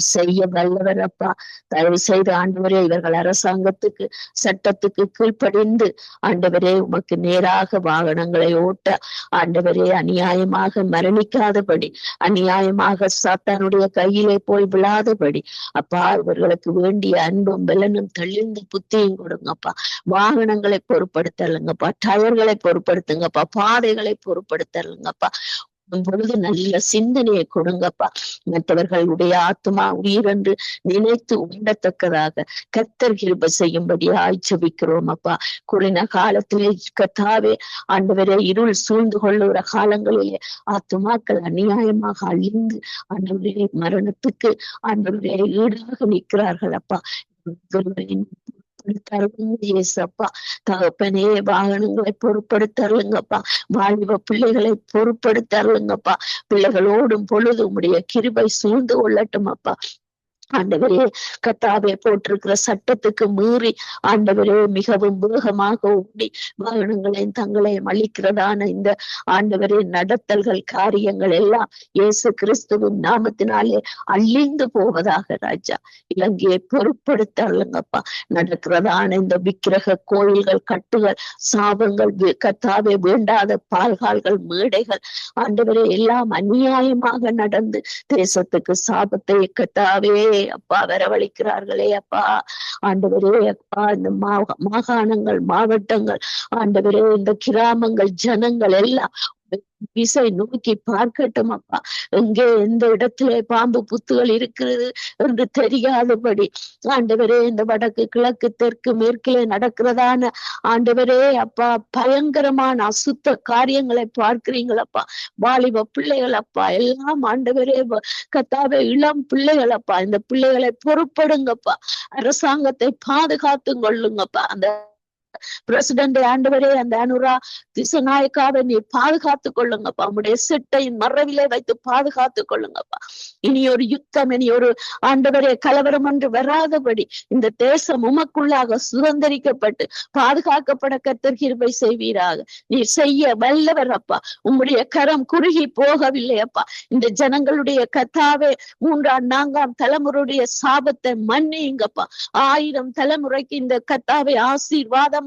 செய்ய வல்லவர் அப்பா. தயவு செய்து ஆண்டவரே இவர்கள் அரசாங்கத்துக்கு சட்டத்துக்கு கீழ்ப்படிந்து ஆண்டவரே உமக்கு நேராக வாகனங்களை ஓட்ட ஆண்டவரே அநியாயமாக மரணிக்காதபடி அநியாயமாக சாத்தானுடைய கையிலே போய் விழாதபடி அப்பா இவர்களுக்கு வேண்டிய அன்பும் பலனும் தெளிந்த புத்தியும் கொடுங்கப்பா. வாகனங்களை பொறுப்படுத்தலுங்கப்பா, டயர்களை பொறுப்படுத்துங்கப்பா, பாதைகளை பொறுப்படுத்தலுங்கப்பா. பொழுது நல்ல சிந்தனையை கொடுங்கப்பா. மற்றவர்களுடைய ஆத்மா உயிரென்று நினைத்து உண்டத்தக்கதாக கர்த்தர் கிருபை செய்யும்படியாய் ஜெபிக்கிறோம் அப்பா. குறுகின காலத்திலே கர்த்தாவே ஆண்டவரே இருள் சூழ்ந்து கொள்ளுகிற காலங்களிலே ஆத்துமாக்கள் அநியாயமாக அழிந்து ஆண்டவரே மரணத்துக்கு ஆண்டவரே ஈடாக நிற்கிறார்கள் அப்பா. ஏசப்பா தகப்பனே வாகனங்களை பொறுப்படுத்தருங்கப்பா. வாலிப பிள்ளைகளை பொறுப்படுத்தருங்கப்பா. பிள்ளைகளோடும் பொழுது உம்முடைய கிருபை சூழ்ந்து கொள்ளட்டும் அப்பா. ஆண்டவரே கர்த்தாவே போட்டிருக்கிற சட்டத்துக்கு மீறி ஆண்டவரே மிகவும் வேகமாக ஓடி வாகனங்களையும் தங்களையும் அழிக்கிறதான இந்த ஆண்டவரே நடத்தல்கள் காரியங்கள் எல்லாம் இயேசு கிறிஸ்துவின் நாமத்தினாலே அழிந்து போவதாக ராஜா. இலங்கையை பொறுப்படுத்தலுங்கப்பா. நடக்கிறதான இந்த விக்கிரக கோயில்கள் கட்டுகள் சாபங்கள் கர்த்தாவே வேண்டாத பால்கால்கள் மேடைகள் ஆண்டவரே எல்லாம் அநியாயமாக நடந்து தேசத்துக்கு சாபத்தை கர்த்தாவே அப்பா வரவழைக்கிறார்களே அப்பா. ஆண்டவரே அப்பா இந்த மாகாணங்கள் மாவட்டங்கள் ஆண்டவரே இந்த கிராமங்கள் ஜனங்கள் எல்லாம் விசை நோக்கி பார்க்கட்டும் அப்பா. எங்கே எந்த இடத்திலே பாம்பு புத்துகள் இருக்கிறது என்று தெரியாதபடி ஆண்டவரே இந்த வடக்கு கிழக்கு தெற்கு மேற்கிலே நடக்கிறதான ஆண்டவரே அப்பா பயங்கரமான அசுத்த காரியங்களை பார்க்கிறீங்களப்பா. வாலிப பிள்ளைகள் அப்பா எல்லாம் ஆண்டவரே கர்த்தாவே இளம் பிள்ளைகள் அப்பா. இந்த பிள்ளைகளை பொறுப்படுங்கப்பா. அரசாங்கத்தை பாதுகாத்து கொள்ளுங்கப்பா. அந்த பிரசிடண்ட் ஆண்டவரே அந்த அனுரா திசநாயக்காவை நீ பாதுகாத்து கொள்ளுங்கப்பா. உங்களுடைய செட்டையின் மறைவிலே வைத்து பாதுகாத்து கொள்ளுங்கப்பா. இனி ஒரு யுத்தம் இனி ஒரு ஆண்டவரே கலவரம் என்று வராதபடி இந்த தேசம் உமக்குள்ளாக சுதந்திரிக்கப்பட்டு பாதுகாக்கப்பட கர்த்தர் கிருபை செய்வீராக. நீ செய்ய வல்லவர் அப்பா. உம்முடைய கரம் குறுகி போகவில்லை அப்பா. இந்த ஜனங்களுடைய கர்த்தாவே 3ஆம் 4ஆம் தலைமுறையுடைய சாபத்தை மன்னியுங்கப்பா. 1000 தலைமுறைக்கு இந்த கர்த்தாவே ஆசீர்வாதம்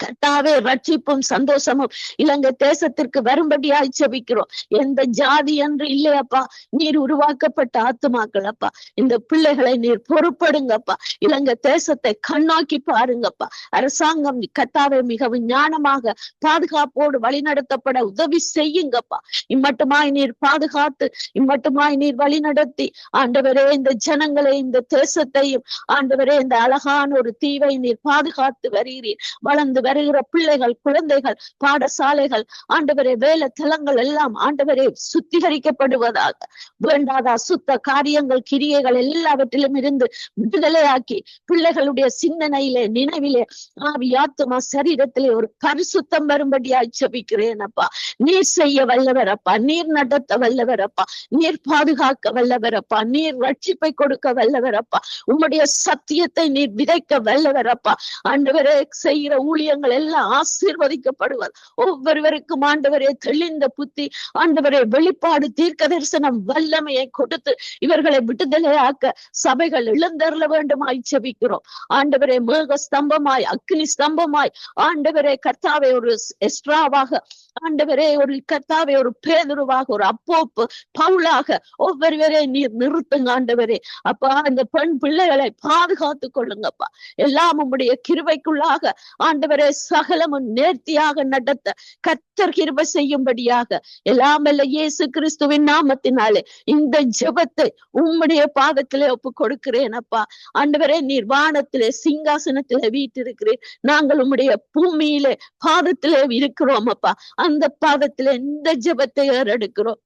கர்த்தாவே ரட்சிப்பும் சந்தோஷமும் இலங்கை தேசத்திற்கு வரும்படியாய் ஜெபிக்கிறோம். எந்த ஜாதி என்று இல்லையப்பா. நீர் உருவாக்கப்பட்ட ஆத்துமாக்கள் அப்பா. இந்த பிள்ளைகளை நீர் பொறுப்படுங்கப்பா. இலங்கை தேசத்தை கண்ணோக்கி பாருங்கப்பா. அரசாங்கம் கர்த்தாவே மிகவும் ஞானமாக பாதுகாப்போடு வழிநடத்தப்பட உதவி செய்யுங்கப்பா. இம்மட்டுமாய் நீர் பாதுகாத்து இம்மட்டுமாய் நீர் வழிநடத்தி ஆண்டவரே இந்த ஜனங்களை இந்த தேசத்தையும் ஆண்டவரே இந்த அழகான ஒரு தீவை நீர் பாதுகாத்து வருகிறீர். வளர்ந்து வருகிற பிள்ளைகள் குழந்தைகள் பாடசாலைகள் ஆண்டவரே வேலை தலங்கள் எல்லாம் ஆண்டவரே சுத்திகரிக்கப்படுவதாக. வேண்டாத அசுத்த காரியங்கள் கிரியைகள் எல்லாவற்றிலும் இருந்து விடுதலையாக்கி பிள்ளைகளுடைய சிந்தனையிலே நினைவிலே ஆவி ஆத்துமா சரீரத்திலே ஒரு பரிசுத்தம் வரும்படியாய் ஜெபிக்கிறேன் அப்பா. நீர் செய்ய வல்லவரப்பா. நீர் நடத்த வல்லவரப்பா. நீர் பாதுகாக்க வல்லவரப்பா. நீர் ரட்சிப்பை கொடுக்க வல்லவரப்பா. உம்முடைய சத்தியத்தை நீர் விதைக்க வல்லவரப்பா. ஆண்டவரே செய்கிற ஊழியர்கள் எல்லாம் ஆசீர்வதிக்கப்படுவர். ஒவ்வொருவருக்கும் ஆண்டவரே தெளிந்த புத்தி ஆண்டவரே வெளிப்பாடு தீர்க்க தரிசனம் வல்லமையை கொடுத்து இவர்களை விடுதலையாக்க சபைகள் எழுந்தருள வேண்டுமாய் ஜெபிக்கிறோம். ஆண்டவரே மேக ஸ்தம்பமாய் அக்னி ஸ்தம்பமாய் ஆண்டவரே கர்த்தாவே ஒரு எக்ஸ்ட்ராவாக ஆண்டவரே ஒரு கர்த்தாவே ஒரு பேதுருவாக ஒரு அப்போப்பு பவுலாக ஒவ்வொருவரே நீர் நிறுத்துங்க ஆண்டவரே. அப்பா இந்த பெண் பிள்ளைகளை பாதுகாத்து கொள்ளுங்கப்பா. எல்லாம் உம்முடைய கிருபைக்குள்ளாக ஆண்டவரே சகலமும் நேர்த்தியாக நடத்த கர்த்தர் கிருபை செய்யும்படியாக எல்லாம் வல்ல இயேசு கிறிஸ்துவின் நாமத்தினாலே இந்த ஜெபத்தை உம்முடைய பாதத்திலே ஒப்பு கொடுக்கிறேன் அப்பா. ஆண்டவரே நீர் வானத்திலே சிங்காசனத்திலே வீற்றிருக்கிறேன், நாங்கள் உம்முடைய பூமியிலே பாதத்திலே இருக்கிறோம் அப்பா. அந்த பாதத்திலே இந்த ஜெபத்தை ஏறெடுக்கிறோம்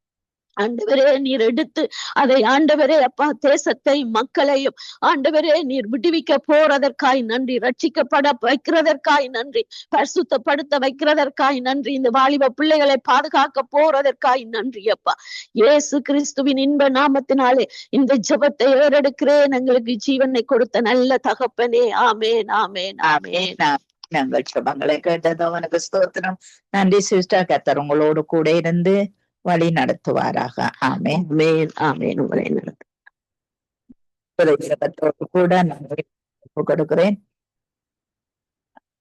ஆண்டவரே. நீர் எடுத்து அதை ஆண்டவரே அப்பா தேசத்தை மக்களையும் ஆண்டவரே நீர் விடுவிக்க போறதற்காய் நன்றி, ரட்சிக்கப்பட வைக்கிறதற்காய் நன்றி, பரிசுத்தப்படுத்த வைக்கிறதற்காய் நன்றி, இந்த வாலிப பிள்ளைகளை பாதுகாக்க போறதற்காய் நன்றி அப்பா. இயேசு கிறிஸ்துவின் இன்ப நாமத்தினாலே இந்த ஜெபத்தை ஏறெடுக்கிறேன் எங்களுக்கு ஜீவனை கொடுத்த நல்ல தகப்பனே. ஆமேன் ஆமேன் ஆமேன். நாங்கள் ஜெபங்களை கேட்டது அவனுக்கு ஸ்தோத்திரம். நன்றி சிஸ்டர். கர்த்தர் உங்களோடு கூட இருந்து வழி நடத்துவாராக. ஆமென் ஆமேன் ஆமேன். உங்களை நடத்து ஜெபத்தோடு கூட நான் கொடுக்கிறேன்.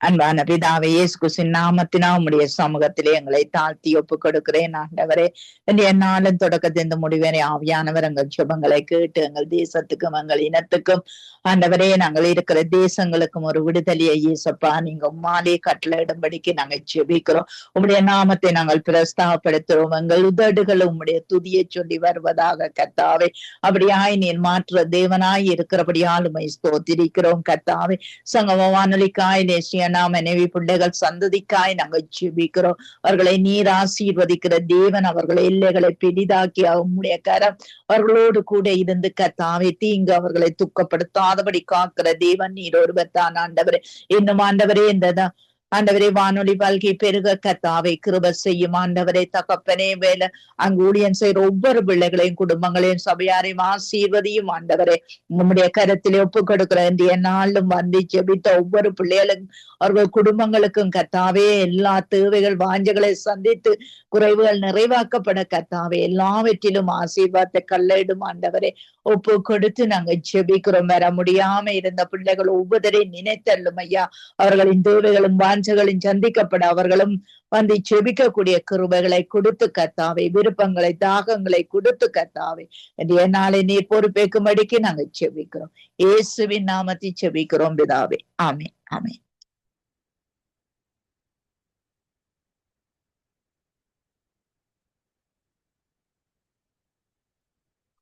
அன்பான பிதாவே, இயேசு கிறிஸ்துவின் நாமத்தினால் உம்முடைய சமூகத்திலே எங்களை தாழ்த்தி ஒப்பு கொடுக்கிறேன் ஆண்டவரே. இன்றைய நாளின் தொடக்கத்தின் முடிவரை ஆவியானவர் எங்கள் ஜெபங்களை கேட்டு எங்கள் தேசத்துக்கும் எங்கள் இனத்துக்கும் ஆண்டவரே நாங்கள் இருக்கிற தேசங்களுக்கும் ஒரு விடுதலையை இயேசப்பா நீங்க உம்மாலே கட்டளையிடும்படிக்கு நாங்கள் ஜெபிக்கிறோம். உம்முடைய நாமத்தை நாங்கள் பிரஸ்தாபப்படுத்துறோம். எங்கள் உதடுகள் உம்முடைய துதியை சொல்லி வருவதாக கர்த்தாவே. அப்படியாய் நீர் மாற்ற தேவனாய் இருக்கிறபடியால் உம்மை ஸ்தோத்திரிக்கிறோம் கர்த்தாவே. சங்கம வானொலிக்காய் நேசிய மனைவி பிள்ளைகள் சந்ததிக்காய் நாங்கள் ஜெபிக்கிறோம். அவர்களை நீர் ஆசீர்வதிக்கிற தேவன், அவர்களை எல்லைகளை பெரிதாக்கி உம்முடைய கரம் அவர்களோடு கூட இருந்து கர்த்தாவே தீங்கு அவர்களை துக்கப்படுத்தாதபடி காக்கிற தேவன் நீர் ஒருவர் தான் ஆண்டவரே. இன்னும் ஆண்டவரே இந்த ஆண்டவரே வானொலி வாழ்க்கை பெருக கர்த்தாவை கிருப செய்யும் ஆண்டவரே. தகப்பனே வேலை அங்கு ஊழியம் செய்யற ஒவ்வொரு பிள்ளைகளையும் குடும்பங்களையும் சபையாரையும் ஆசீர்வதியும் ஆண்டவரே. உம்முடைய கரத்திலே ஒப்பு கொடுக்கிற இன்றைய நாளும் வந்து ஜெபித்த ஒவ்வொரு பிள்ளைகளும் அவர்கள் குடும்பங்களுக்கும் கர்த்தாவே எல்லா தேவைகள் வாஞ்சைகளை சந்தித்து குறைவுகள் நிறைவாக்கப்பட கர்த்தாவே எல்லாவற்றிலும் ஆசீர்வாதத்தை கல்லிடும் ஆண்டவரே. ஒப்பு கொடுத்து நாங்க ஜெபிக்கிறோம். வர முடியாம இருந்த பிள்ளைகள் ஒவ்வொருவரை நினைத்தள்ளும் ஐயா. அவர்களின் தேவைகளும் வாஞ்சைகளும் சந்திக்கப்பட அவர்களும் வந்து ஜெபிக்கக்கூடிய கிருபைகளை கொடுத்து கர்த்தாவே, விருப்பங்களை தாகங்களை கொடுத்து கர்த்தாவே இன்றைய நாளை நீர் பொறுப்பேற்கும்படிக்கு நாங்க ஜெபிக்கிறோம். இயேசுவின் நாமத்தை ஜெபிக்கிறோம் பிதாவே. Amen amen.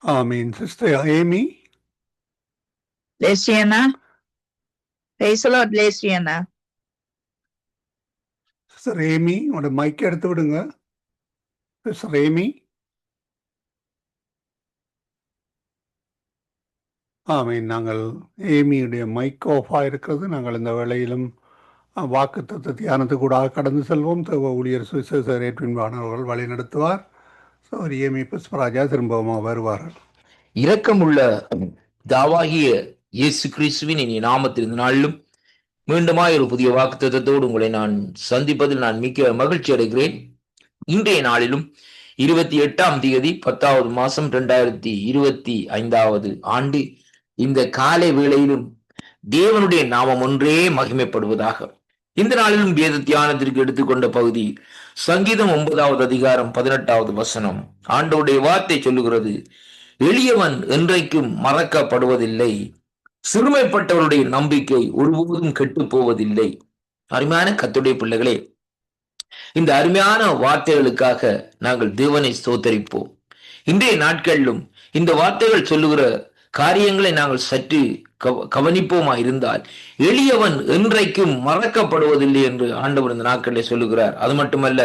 ஆமீன். Sister Amy. லேசியனா, praise the Lord லேசியனா. சிஸ்டர் ஏமி உங்களோட மைக் எடுத்து விடுங்க. Sister Amy. ஆமீன். நாங்கள் ஏமியுடைய மைக் ஆஃப் ஆயிருக்கிறது. நாங்கள் இந்த வேளையிலும் வாக்குத்தத்த தியானத்துக்கு கூட கடந்து செல்வோம். ஊழியர் சுவிசேஷர்கள் வழி நடத்துவார். சோரி ஏமி புஷ்பராஜா திரும்பவும் வருவார்கள். இரக்கமுள்ள தாவாகிய இயேசு கிறிஸ்துவின் இனி நாமத்தில் இந்த நாளிலும் மீண்டுமாய் ஒரு புதிய வாக்குத்தத்தத்தோடு உங்களை நான் சந்திப்பதில் நான் மிக்க மகிழ்ச்சி அடைகிறேன். இன்றைய நாளிலும் 28ஆம் தேதி 10வது மாசம் 2025 ஆண்டு இந்த காலை வேளையிலும் தேவனுடைய நாமம் ஒன்றே மகிமைப்படுவதாக. இந்த நாளிலும் வேத தியானத்திற்கு எடுத்துக்கொண்ட பகுதி சங்கீதம் 9வது அதிகாரம் 18வது வசனம். ஆண்டவருடைய வார்த்தை சொல்லுகிறது, எளியவன் என்றைக்கும் மறக்கப்படுவதில்லை, சிறுமைப்பட்டவருடைய நம்பிக்கை ஒருபோதும் கெட்டு போவதில்லை. அருமையான கர்த்தருடைய பிள்ளைகளே, இந்த அருமையான வார்த்தைகளுக்காக நாங்கள் தேவனை ஸ்தோத்தரிப்போம். இன்றைய நாட்களிலும் இந்த வார்த்தைகள் சொல்லுகிற காரியங்களை நாங்கள் சற்று கவனிப்போமா இருந்தால், எளியவன் என்றைக்கும் மறக்கப்படுவதில்லை என்று ஆண்டவர் இந்த நாட்களில் சொல்லுகிறார். அது மட்டுமல்ல,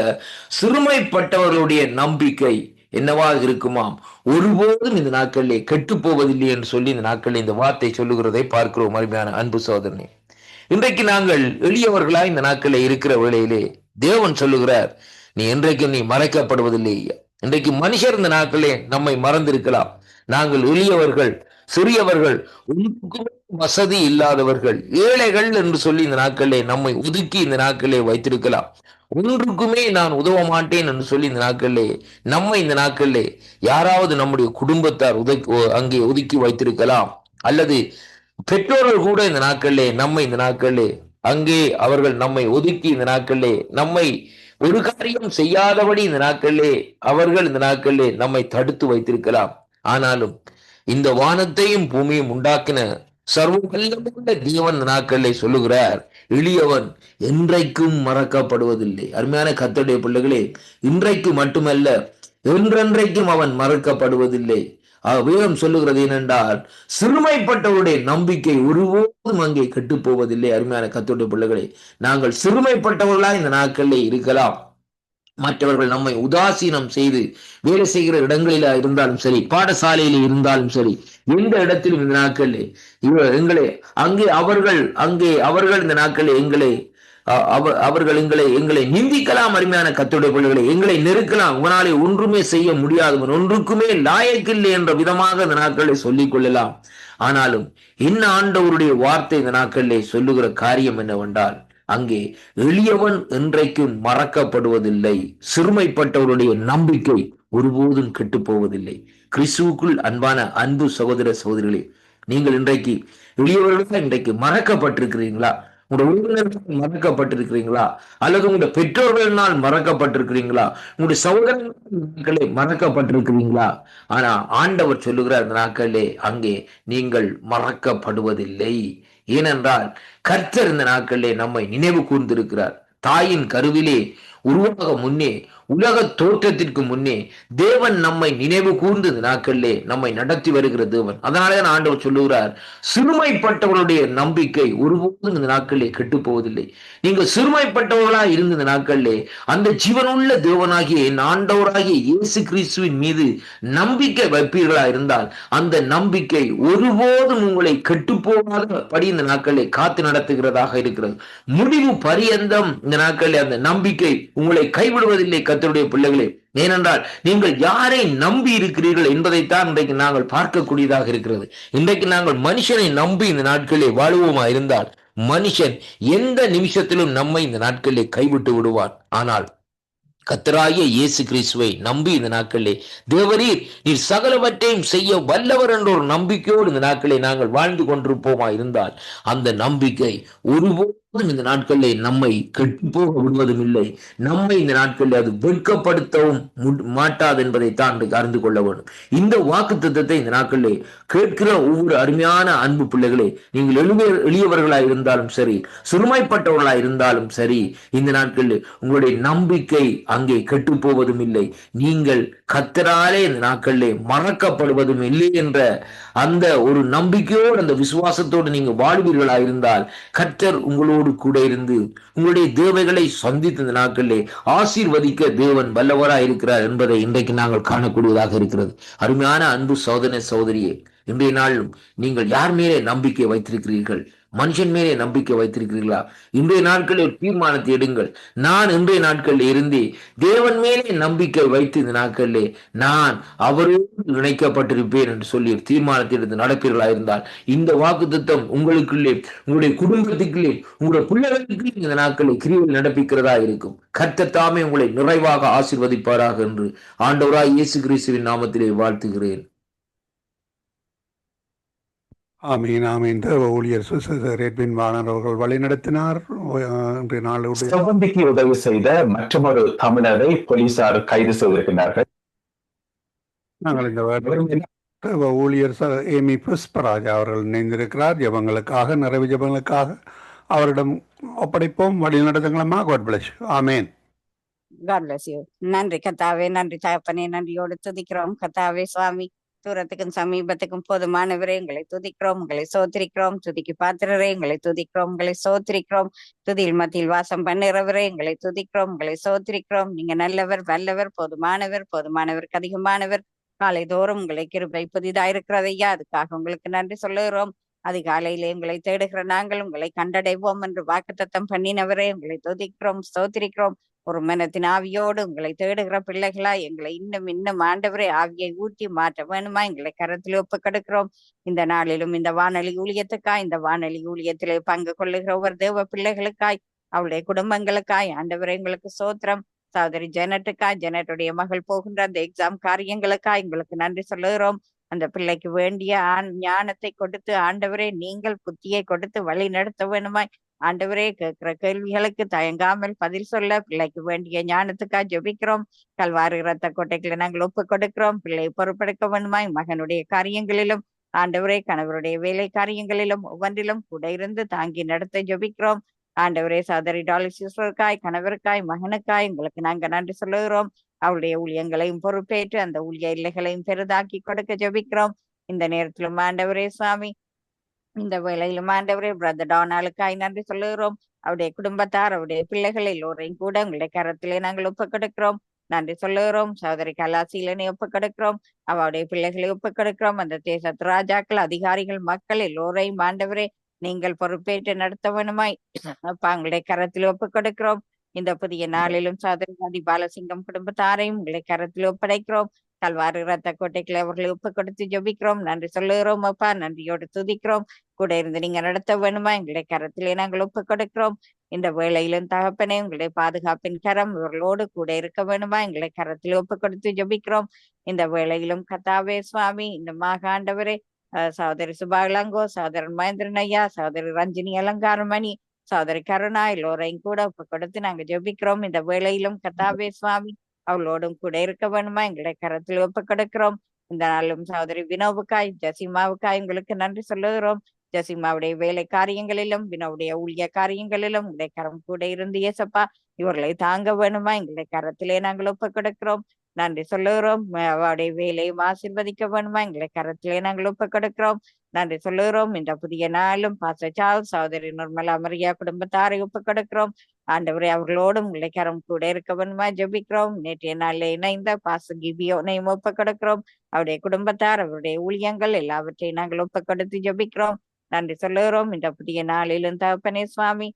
சிறுமைப்பட்டவர்களுடைய நம்பிக்கை என்னவாக இருக்குமாம், ஒருபோதும் இந்த நாட்களிலே கெட்டு போவதில்லை என்று சொல்லி இந்த நாட்களில் இந்த வார்த்தை சொல்லுகிறதை பார்க்கிறோம். அருமையான அன்பு சகோதரனே, இன்றைக்கு நாங்கள் எளியவர்களா இந்த நாட்களில் இருக்கிற வேளையிலே தேவன் சொல்லுகிறார், நீ என்றைக்கும் நீ மறைக்கப்படுவதில்லை. இன்றைக்கு மனுஷர் இந்த நாட்களே நம்மை மறந்திருக்கலாம். நாங்கள் எளியவர்கள், சிறியவர்கள், வசதி இல்லாதவர்கள், ஏழைகள் என்று சொல்லி இந்த நாட்களே நம்மை ஒதுக்கி இந்த நாட்களே வைத்திருக்கலாம். ஒன்றுக்குமே நான் உதவ மாட்டேன் என்று சொல்லி இந்த நாட்களிலே நம்மை இந்த நாட்களிலே யாராவது நம்முடைய குடும்பத்தார் அங்கே ஒதுக்கி வைத்திருக்கலாம். அல்லது பெற்றோர்கள் கூட இந்த நாட்களிலே நம்மை இந்த நாட்களிலே அங்கே அவர்கள் நம்மை ஒதுக்கி இந்த நாட்களிலே நம்மை ஒரு காரியம் செய்யாதபடி இந்த நாட்களிலே அவர்கள் இந்த நாட்களிலே நம்மை தடுத்து வைத்திருக்கலாம். ஆனாலும் இந்த வானத்தையும் பூமியும் உண்டாக்கின சர்வ வல்லமையுள்ள தேவன் இந்த நாட்களிலே சொல்லுகிறார், எளியவன் என்றைக்கும் மறக்கப்படுவதில்லை. அருமையான கர்த்தருடைய பிள்ளைகளே, இன்றைக்கு மட்டுமல்ல, என்றென்றைக்கும் அவன் மறக்கப்படுவதில்லை. வேதம் சொல்லுகிறது ஏனென்றால், சிறுமைப்பட்டவருடைய நம்பிக்கை ஒருபோதும் அங்கே கெட்டு போவதில்லை. அருமையான கர்த்தருடைய பிள்ளைகளே, நாங்கள் சிறுமைப்பட்டவர்களா இந்த நாட்களிலே இருக்கலாம். மற்றவர்கள் நம்மை உதாசீனம் செய்து வேலை செய்கிற இடங்களில இருந்தாலும் சரி, பாடசாலையில இருந்தாலும் சரி, எந்த இடத்திலும் இந்த நாட்களிலே எங்களை அவர்கள் இந்த நாட்களில் அவர்கள் எங்களை நிந்திக்கலாம். அருமையான கர்த்தருடைய பிள்ளைகளை, எங்களை நெருக்கலாம். உங்களாலே ஒன்றுமே செய்ய முடியாதவன், ஒன்றுக்குமே லாயக்கில்லை என்ற விதமாக இந்த நாட்களை சொல்லிக் கொள்ளலாம். ஆனாலும் என்ன ஆண்டவருடைய வார்த்தை இந்த நாட்களிலே சொல்லுகிற காரியம் என்னவென்றால், அங்கே எளியவன் என்றைக்கும் மறக்கப்படுவதில்லை. சிறுமைப்பட்டவருடைய நம்பிக்கை ஒருபோதும் கெட்டு போவதில்லை. கிறிஸ்துவுக்குள் அன்பு சகோதர சகோதரிகளே, நீங்கள் இன்றைக்கு எளியவர்களாக இன்றைக்கு மறக்கப்பட்டிருக்கிறீங்களா? உங்களுடைய உறவினர்கள் மறக்கப்பட்டிருக்கிறீங்களா? அல்லது உங்களுடைய பெற்றோர்களினால் மறக்கப்பட்டிருக்கிறீங்களா? உங்களுடைய சகோதரர்களே மறக்கப்பட்டிருக்கிறீங்களா? ஆனா ஆண்டவர் சொல்லுகிறார், இந்த நாட்களிலே அங்கே நீங்கள் மறக்கப்படுவதில்லை. ஏனென்றால் கர்த்தர் இந்த நாட்களிலே நம்மை நினைவு கூர்ந்திருக்கிறார். தாயின் கருவிலே உருவாக முன்னே, உலக தோற்றத்திற்கு முன்னே தேவன் நம்மை நினைவு கூர்ந்து இந்த நாட்களிலே நம்மை நடத்தி வருகிற தேவன். அதனாலே ஆண்டவர் சொல்லுகிறார், சிறுமைப்பட்டவர்களுடைய நம்பிக்கை ஒருபோதும் இந்த நாட்களிலே கெட்டு போவதில்லை. நீங்கள் சிறுமைப்பட்டவர்களா இருந்த இந்த நாட்களிலே அந்த ஜீவனுள்ள தேவனாகிய என் ஆண்டவராகிய இயேசு கிறிஸ்துவின் மீது நம்பிக்கை வைப்பீர்களா இருந்தால், அந்த நம்பிக்கை ஒருபோதும் உங்களை கெட்டு போகாதபடி இந்த நாட்களிலே காத்து நடத்துகிறதாக இருக்கிறது. முடிவு பரியந்தம் இந்த நாட்களிலே அந்த நம்பிக்கை உங்களை கைவிடுவதில்லை கர்த்தருடைய பிள்ளைகளே. ஏனென்றால் நீங்கள் யாரை நம்பி இருக்கிறீர்கள் என்பதைத்தான் இன்றைக்கு நாங்கள் பார்க்கக்கூடியதாக இருக்கிறது. இன்றைக்கு நாங்கள் மனுஷனை நம்பி இந்த நாட்களிலே வாழுவோமா இருந்தால், மனுஷன் எந்த நிமிஷத்திலும் நம்மை இந்த நாட்களிலே கைவிட்டு விடுவான். ஆனால் கர்த்தராகிய இயேசு கிறிஸ்துவை நம்பி இந்த நாட்களிலே, தேவரீர் நீர் சகலவற்றையும் செய்ய வல்லவர் என்ற ஒரு நம்பிக்கையோடு இந்த நாட்களை நாங்கள் வாழ்ந்து கொண்டிருப்போமா இருந்தால், அந்த நம்பிக்கை ஒருபோதும் இந்த நாட்களிலே நம்மை கெட்டு போக விடுவதும் இல்லை. நம்மை இந்த நாட்களில் அது வெட்கப்படுத்தவும் மாட்டாது என்பதைத்தான் அறிந்து கொள்ள வேண்டும். இந்த வாக்குத்தத்தத்தை இந்த நாட்களிலே கேட்கிற ஒவ்வொரு அருமையான அன்பு பிள்ளைகளே, நீங்கள் எளியவர்களாய் இருந்தாலும் சரி, சிறுமைப்பட்டவர்களாய் இருந்தாலும் சரி, இந்த நாட்களில் உங்களுடைய நம்பிக்கை அங்கே கெட்டு போவதும் இல்லை. நீங்கள் கர்த்தராலே இந்த நாட்களிலே மறக்கப்படுவதும் இல்லை என்ற அந்த ஒரு நம்பிக்கையோடு, அந்த விசுவாசத்தோடு நீங்க வாழ்வீர்களாக இருந்தால், கர்த்தர் உங்களோடு கூட இருந்து உங்களுடைய தேவைகளை சந்தித்த இந்த நாட்களிலே ஆசீர்வதிக்க தேவன் வல்லவராய் இருக்கிறார் என்பதை இன்றைக்கு நாங்கள் காணக்கூடியதாக இருக்கிறது. அருமையான அன்பு சகோதர சகோதரியே, இன்றைய நாளும் நீங்கள் யார் மேலே நம்பிக்கை வைத்திருக்கிறீர்கள்? மனுஷன் மேலே நம்பிக்கை வைத்திருக்கிறீர்களா? இன்றைய நாட்களில் ஒரு தீர்மானத்தை எடுங்கள். நான் இன்றைய நாட்களில் இருந்தே தேவன் மேலே நம்பிக்கை வைத்து இந்த நாட்களிலே நான் அவரோடு இணைக்கப்பட்டிருப்பேன் என்று சொல்லி தீர்மானத்தை எடுத்து நடப்பீர்களா இருந்தால், இந்த வாக்குத்தத்தம் உங்களுக்குள்ளே, உங்களுடைய குடும்பத்துக்குள்ளே, உங்களுடைய பிள்ளைகளுக்கு இந்த நாட்களில் கிரியை நடப்பிக்கிறதா இருக்கும். கர்த்தர் தாமே உங்களை நிறைவாக ஆசீர்வதிப்பாராக என்று ஆண்டவராய் இயேசு கிறிஸ்துவின் நாமத்திலே வாழ்த்துகிறேன். ஆமீன், ஆமீன். தேவ ஊழியர் எட்வின் வாணர் அவர்கள் வழிநடத்தினார். இன்றைய நாளுடைய செவ்வந்திக்கு உதவி செய்த மற்றொரு தமிழரை போலீசார் கைது செய்திருக்கிறார்கள். நாங்கள் இந்த தேவ ஊழியர் ஏமி புஷ்பராஜ் அவர்கள் இணைந்திருக்கிறார். ஜபங்களுக்காக, நிறைவு ஜபங்களுக்காக அவரிடம் ஒப்படைப்போம். வழி நடத்துங்களம்மா. God bless you. Amen. God bless you. நன்றி கர்த்தாவே, நன்றி தகப்பனே, நன்றியோடு துதிக்கிறோம் கர்த்தாவே. சுவாமி, தூரத்துக்கும் சமீபத்துக்கும் போதுமானவரே, உங்களை துதிக்கிறோம், உங்களை சோத்திரிக்கிறோம். துதிக்கு பாத்திரரே, உங்களை துதிக்கிறோம், உங்களை சோத்திரிக்கிறோம். துதியில் மத்தியில் வாசம் பண்ணுறவரே, உங்களை துதிக்கிறோம், உங்களை சோத்திரிக்கிறோம். நீங்க நல்லவர், வல்லவர், போதுமானவருக்கு அதிகமானவர். காலை தோறும் உங்களை கிருபை புதிதாயிருக்கிறதையா, அதுக்காக உங்களுக்கு நன்றி சொல்லுகிறோம். அதிகாலையிலே உங்களை தேடுகிற நாங்கள் உங்களை கண்டடைவோம் என்று வாக்குத்தத்தம் பண்ணினவரே, உங்களை துதிக்கிறோம், ஸ்தோத்திரிக்கிறோம். ஒரு மனத்தின் ஆவியோடு உங்களை தேடுகிற பிள்ளைகளா எங்களை இன்னும் ஆண்டவரே ஆவியை ஊட்டி மாற்ற வேணுமா எங்களை கரத்தில் ஒப்புக்கொடுக்கிறோம். இந்த நாளிலும் இந்த வானொலி ஊழியத்துக்காய், இந்த வானொலி ஊழியத்திலே பங்கு கொள்ளுகிற ஒவ்வொரு தேவ பிள்ளைகளுக்காய், அவளுடைய குடும்பங்களுக்காய் ஆண்டவரே உங்களுக்கு சோத்திரம். சகோதரி ஜெனட்டுடைய மகள் போகின்ற அந்த எக்ஸாம் காரியங்களுக்காய் உங்களுக்கு நன்றி சொல்லுகிறோம். அந்த பிள்ளைக்கு வேண்டிய ஞானத்தை கொடுத்து ஆண்டவரே நீங்கள் புத்தியை கொடுத்து வழி நடத்த வேணுமாய் ஆண்டவரே கேட்கிற கேள்விகளுக்கு தயங்காமல் பதில் சொல்ல பிள்ளைக்கு வேண்டிய ஞானத்துக்காக ஜெபிக்கிறோம். கல்வாரி இரத்த கோட்டைகளை நாங்கள் ஒப்புக் கொடுக்கிறோம். பிள்ளை பொறுப்பெடுக்க வேண்டுமாய் மகனுடைய காரியங்களிலும் ஆண்டவரே கணவருடைய வேலை காரியங்களிலும் ஒவ்வொன்றிலும் கூட இருந்து தாங்கி நடத்த ஜெபிக்கிறோம். ஆண்டவரே சகோதரி டாலி சிஸ்டருக்காய் கணவருக்காய் மகனுக்காய் உங்களுக்கு நாங்க நன்றி சொல்லுகிறோம். அவருடைய ஊழியங்களையும் பொறுப்பேற்று அந்த ஊழிய இல்லைகளையும் பெரிதாக்கி கொடுக்க ஜெபிக்கிறோம். இந்த நேரத்திலும் ஆண்டவரே சுவாமி, இந்த வேளையிலும் ஆண்டவரே பிரதர் டொனால்டுக்காய் நன்றி சொல்லுகிறோம். அவருடைய குடும்பத்தார் அவருடைய பிள்ளைகள் எல்லோரையும் கூட உங்களுடைய கரத்திலே நாங்கள் ஒப்புக் கொடுக்கிறோம். நன்றி சொல்லுகிறோம். சகோதரி கலாசீலனை ஒப்புக் கொடுக்கிறோம். அவருடைய பிள்ளைகளை ஒப்புக் கொடுக்கிறோம். அந்த தேசத்து ராஜாக்கள் அதிகாரிகள் மக்கள் எல்லோரையும் ஆண்டவரே நீங்கள் பொறுப்பேற்று நடத்த வேணுமாய் அப்பா உங்களுடைய கரத்தில் ஒப்புக் கொடுக்கிறோம். இந்த புதிய நாளிலும் சகோதரி பாலசிங்கம் குடும்பத்தாரையும் உங்களுடைய கரத்தில் ஒப்படைக்கிறோம். கல்வாரி இரத்த கோட்டைகளை அவர்களை ஒப்புக் கொடுத்து ஜெபிக்கிறோம். நன்றி சொல்லுகிறோம் அப்பா, நன்றியோடு துதிக்கிறோம். கூட இருந்து நீங்க நடத்த வேணுமா எங்களுடைய கரத்திலே நாங்கள் ஒப்புக் கொடுக்கிறோம். இந்த வேளையிலும் தகப்பனே உங்களுடைய பாதுகாப்பின் கரம் இவர்களோடு கூட இருக்க வேணுமா எங்களை கரத்தில் ஒப்புக் கொடுத்து ஜெபிக்கிறோம். இந்த வேளையிலும் கத்தாவே சுவாமி, இந்த மாகாண்டவரே சகோதரி சுபாலங்கோ, சகோதரன் மகேந்திரன் ஐயா, சகோதரி ரஞ்சினி அலங்காரமணி, சகோதரி கருணா எல்லோரையும் கூட ஒப்புக் கொடுத்து நாங்க ஜெபிக்கிறோம். இந்த வேளையிலும் கத்தாவே சுவாமி அவளோடும் கூட இருக்க வேணுமா எங்களுடைய கரத்தில் ஒப்புக் கொடுக்கிறோம். இந்த நாளும் சகோதரி வினோவுக்காய் ஜசிமாவுக்காய் உங்களுக்கு நன்றி சொல்லுகிறோம். ஜசிமாவுடைய வேலை காரியங்களிலும் வினோவுடைய ஊழிய காரியங்களிலும் உங்களுடைய கரம் கூட இருந்து ஏசப்பா இவர்களை தாங்க வேணுமா எங்களுடைய கரத்திலே நாங்கள் ஒப்புக் கொடுக்கிறோம். நன்றி சொல்லுகிறோம். அவருடைய வேலையும் ஆசீர்வதிக்க வேணுமா எங்களுடைய கரத்திலே நாங்கள் ஒப்புக் கொடுக்கிறோம். நன்றி சொல்லுகிறோம். இந்த புதிய நாளும் பாஸ்டர் சார்ல்ஸ் சகோதரி நிர்மலா மரியா குடும்பத்தாரை ஒப்புக் கொடுக்கிறோம். ஆண்டவரே அவர்களோடும் உங்களுடைய கரம் கூட இருக்க வேணுமா ஜெபிக்கிறோம். நேற்றைய நாளில் இணைந்த பாஸ்டர் கிபியோனையும் ஒப்புக் கொடுக்கிறோம். அவருடைய குடும்பத்தார் அவருடைய ஊழியங்கள் எல்லாவற்றையும் நாங்கள் ஒப்புக் கொடுத்து ஜெபிக்கிறோம். நன்றி சொல்லுகிறோம். இந்த புதிய நாளிலும் தகப்பனே சுவாமி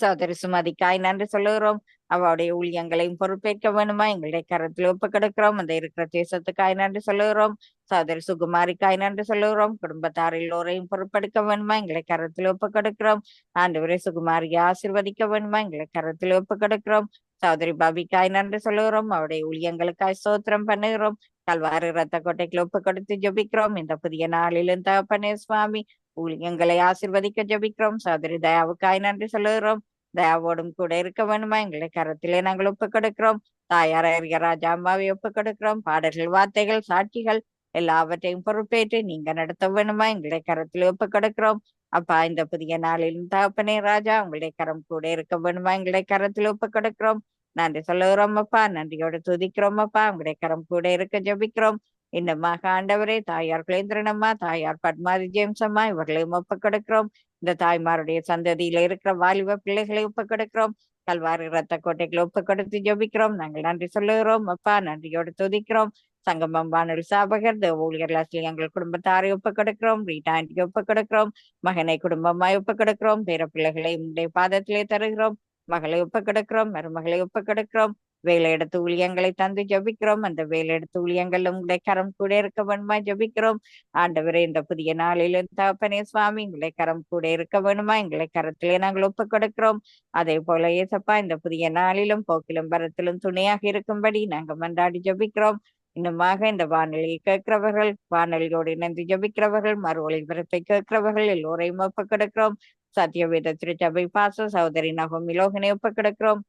சகோதரி சுமதிக்காய் நன்றி சொல்லுகிறோம். அவருடைய ஊழியங்களையும் பொறுப்பேற்க வேணுமா எங்களுடைய கரத்தில் ஒப்புக் கொடுக்கிறோம். அந்த இருக்கிற தேசத்துக்காய் நன்றி சொல்லுகிறோம். சகோதரி சுகுமாரிக்காய் நன்றி சொல்லுகிறோம். குடும்பத்தார் எல்லோரையும் பொறுப்பெடுக்க வேணுமா எங்களை கரத்தில் ஒப்புக் கொடுக்கிறோம். ஆண்டவரே சுகுமாரியை ஆசீர்வதிக்க வேணுமா எங்களை கரத்தில் ஒப்புக் கொடுக்கிறோம். சகோதரி பாபிக்காய் நன்றி சொல்லுகிறோம். அவருடைய ஊழியங்களுக்காய் ஸ்தோத்திரம் பண்ணுகிறோம். கல்வாரி இரத்த கோட்டைகளை ஒப்புக் கொடுத்து ஜெபிக்கிறோம். இந்த புதிய நாளிலும் தகப்பனே சுவாமி ஊழியங்களை ஆசீர்வதிக்க ஜெபிக்கிறோம். சகோதரி தயாவுக்காய் நன்றி சொல்லுகிறோம். தயாவோடும் கூட இருக்க வேணுமா எங்களை கரத்திலே நாங்கள் ஒப்புக் கொடுக்கிறோம். தாயார் ராஜா அம்மாவை ஒப்புக் கொடுக்கிறோம். பாடல்கள் வார்த்தைகள் சாட்சிகள் எல்லாவற்றையும் பொறுப்பேற்று நீங்க நடத்த வேணுமா எங்களுடைய கரத்திலே ஒப்புக் கொடுக்கிறோம். அப்பா இந்த புதிய நாளிலும் தகப்பனே ராஜா உங்களுடைய கரம் கூட இருக்க வேணுமா எங்களுடைய கரத்தில் ஒப்புக் கொடுக்கிறோம். நன்றி சொல்லுகிறோம் அப்பா, நன்றியோடு துதிக்கிறோம் அப்பா. உங்களுடைய கரம் கூட இருக்க ஜெபிக்கிறோம். இன்னமாக ஆண்டவரே தாயார் குலேந்திரனம்மா, தாயார் பத்மாதி ஜேம்ஸ் அம்மா இவர்களையும் ஒப்புக் கொடுக்கிறோம். இந்த தாய்மாருடைய சந்ததியில இருக்கிற வாலிப பிள்ளைகளை ஒப்புக் கொடுக்கிறோம். கல்வாரி இரத்த கோட்டைகளை ஒப்புக் கொடுத்து ஜெபிக்கிறோம். நாங்கள் நன்றி சொல்லுகிறோம் அப்பா, நன்றியோடு துதிக்கிறோம். சங்கமம் வானொலி சாபகர் தேவ ஊழியர் எங்கள் குடும்பத்தாரை ஒப்புக் கொடுக்கிறோம். ரீட்டா ஆண்டிக்கு ஒப்புக் கொடுக்கிறோம். மகனை குடும்பமாய் ஒப்புக் கொடுக்கிறோம். பேர பிள்ளைகளை உங்களுடைய பாதத்திலே தருகிறோம். மகளை ஒப்புக் கொடுக்கிறோம். மருமகளை ஒப்புக் கொடுக்கிறோம். வேலை எடுத்து ஊழியங்களை தந்து ஜபிக்கிறோம். அந்த வேலை எடுத்து ஊழியங்கள் உங்களுடைய கரம் கூட இருக்க வேணுமா ஜபிக்கிறோம். ஆண்டவரே இந்த புதிய நாளிலும் தகப்பனே சுவாமி உங்களுடைய கரம் கூட இருக்க வேணுமா எங்களை கரத்திலே நாங்கள் ஒப்புக் கொடுக்கிறோம். அதே போல ஏசப்பா இந்த புதிய நாளிலும் போக்கிலும் பரத்திலும் துணையாக இருக்கும்படி நாங்கள் மன்றாடி ஜபிக்கிறோம். இன்னுமாக இந்த வானொலியை கேட்கிறவர்கள், வானொலியோடு இணைந்து ஜபிக்கிறவர்கள், மறு ஒளிபரப்பை கேட்கிறவர்கள் எல்லோரையும் ஒப்புக் கொடுக்கிறோம். சத்தியவேத திருச்சபை பாச சகோதரி நகோமி லோகனை ஒப்புக் கொடுக்கிறோம்.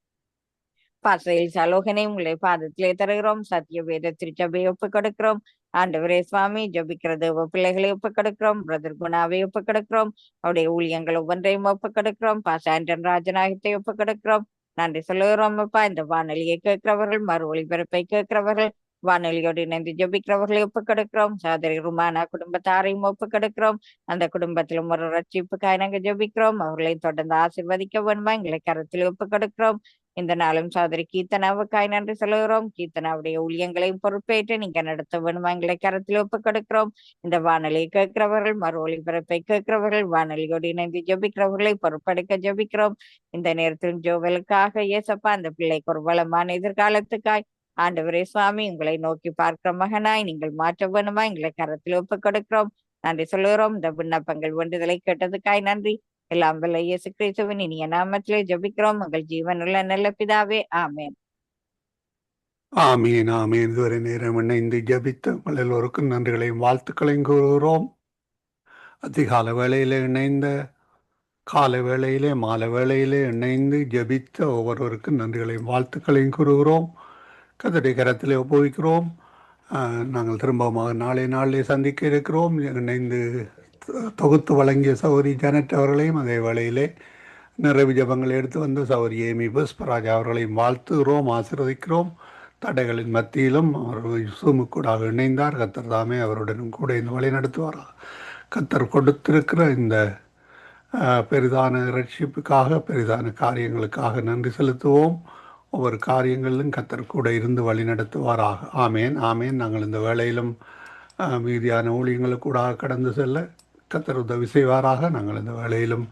பாசையில் சலோகனை உங்களை பாதத்திலே தருகிறோம். சத்தியவேத திருச்சபையை ஒப்புக் கொடுக்கிறோம். ஆண்டவரே சுவாமி ஜபிக்கிற தேவ பிள்ளைகளை ஒப்புக் கொடுக்கிறோம். பிரதர் குணாவை ஒப்புக் கொடுக்கிறோம். அவருடைய ஊழியங்கள் ஒவ்வொன்றையும் ஒப்புக் கொடுக்கிறோம். பாச ஆண்டன் ராஜநாயகத்தை ஒப்புக் கொடுக்கிறோம். நன்றி சொல்லுகிறோம் அப்பா. இந்த வானொலியை கேட்கிறவர்கள், மறு ஒளிபரப்பை கேட்கிறவர்கள், வானொலியோடு இணைந்து ஜபிக்கிறவர்களை ஒப்புக் கொடுக்கிறோம். சகோதரி ருமானா குடும்பத்தாரையும் ஒப்புக் கொடுக்கிறோம். அந்த குடும்பத்திலும் ஒரு ரட்சிப்புக்காக நாங்கள் ஜபிக்கிறோம். அவர்களையும் தொடர்ந்து ஆசீர்வதிக்க வேண்டுமா எங்களை கருத்தில் ஒப்புக் கொடுக்கிறோம். இந்த நாளும் சகோதரி கீர்த்தனாவுக்காய் நன்றி சொல்லுகிறோம். கீர்த்தனாவுடைய ஊழியங்களையும் பொறுப்பேற்று நீங்க நடத்த வேணுமா எங்களை கருத்தில் ஒப்புக் கொடுக்கிறோம். இந்த வானொலியை கேட்கிறவர்கள், மறு ஒளிபரப்பை கேட்கிறவர்கள், வானொலியோடு இணைந்து ஜபிக்கிறவர்களை பொறுப்பெடுக்க ஜபிக்கிறோம். இந்த நேரத்தில் ஜோவலுக்காக ஏசப்பா அந்த பிள்ளைக்கு ஒரு வளமான எதிர்காலத்துக்காய் ஆண்டவரே சுவாமி உங்களை நோக்கி பார்க்கிற மகனாய் நீங்கள் மாற்ற வேணுமா எங்களை கரத்தில் ஒப்புக் கொடுக்கிறோம். நன்றி சொல்லுகிறோம். இந்த விண்ணப்பங்கள் வேண்டுதலை கேட்டதுக்காய் நன்றி. எல்லாம் வல்ல இயேசு கிறிஸ்துவின் இனிய நாமத்திலே ஜபிக்கிறோம். உங்கள் ஜீவனுள்ள நல்ல பிதாவே, ஆமேன். ஆமீன் ஆமீன். இதுவரை நேரம் இணைந்து ஜபித்த உங்கள் எல்லோருக்கும் நன்றிகளையும் வாழ்த்துக்களையும் கூறுகிறோம். அதிகால வேளையில் இணைந்த காலை வேளையிலே மாலை வேளையிலே இணைந்து ஜெபித்த ஒவ்வொருவருக்கும் நன்றிகளையும் வாழ்த்துக்களையும் கூறுகிறோம். கர்த்தருடைய கரத்திலே ஒப்புவிக்கிறோம். நாங்கள் திரும்பமாக நாளிலே சந்திக்க இருக்கிறோம். இணைந்து தொகுத்து வழங்கிய சௌரி ஜனட் அவர்களையும் அதே வேளையிலே நிறைவு ஜபங்களை எடுத்து வந்த சௌரி ஏமி புஷ்பராஜ் அவர்களையும் வாழ்த்துகிறோம், ஆசீர்வதிக்கிறோம். தடைகளின் மத்தியிலும் அவர் சுமுக்கூடாக இணைந்தார். கர்த்தர் தாமே அவருடனும் கூட இந்த வழி நடத்துவார். கர்த்தர் கொடுத்திருக்கிற இந்த பெரிதான ரட்சிப்புக்காக பெரிதான காரியங்களுக்காக நன்றி செலுத்துவோம். ஒவ்வொரு காரியங்களிலும் கர்த்தர் கூட இருந்து வழி நடத்துவாராக. ஆமேன், ஆமேன். நாங்கள் இந்த வேளையிலும் மீதியான ஊழியங்களுக்கு கூட கடந்து செல்ல கர்த்தர் உதவி செய்வாராக. நாங்கள் இந்த வேளையிலும்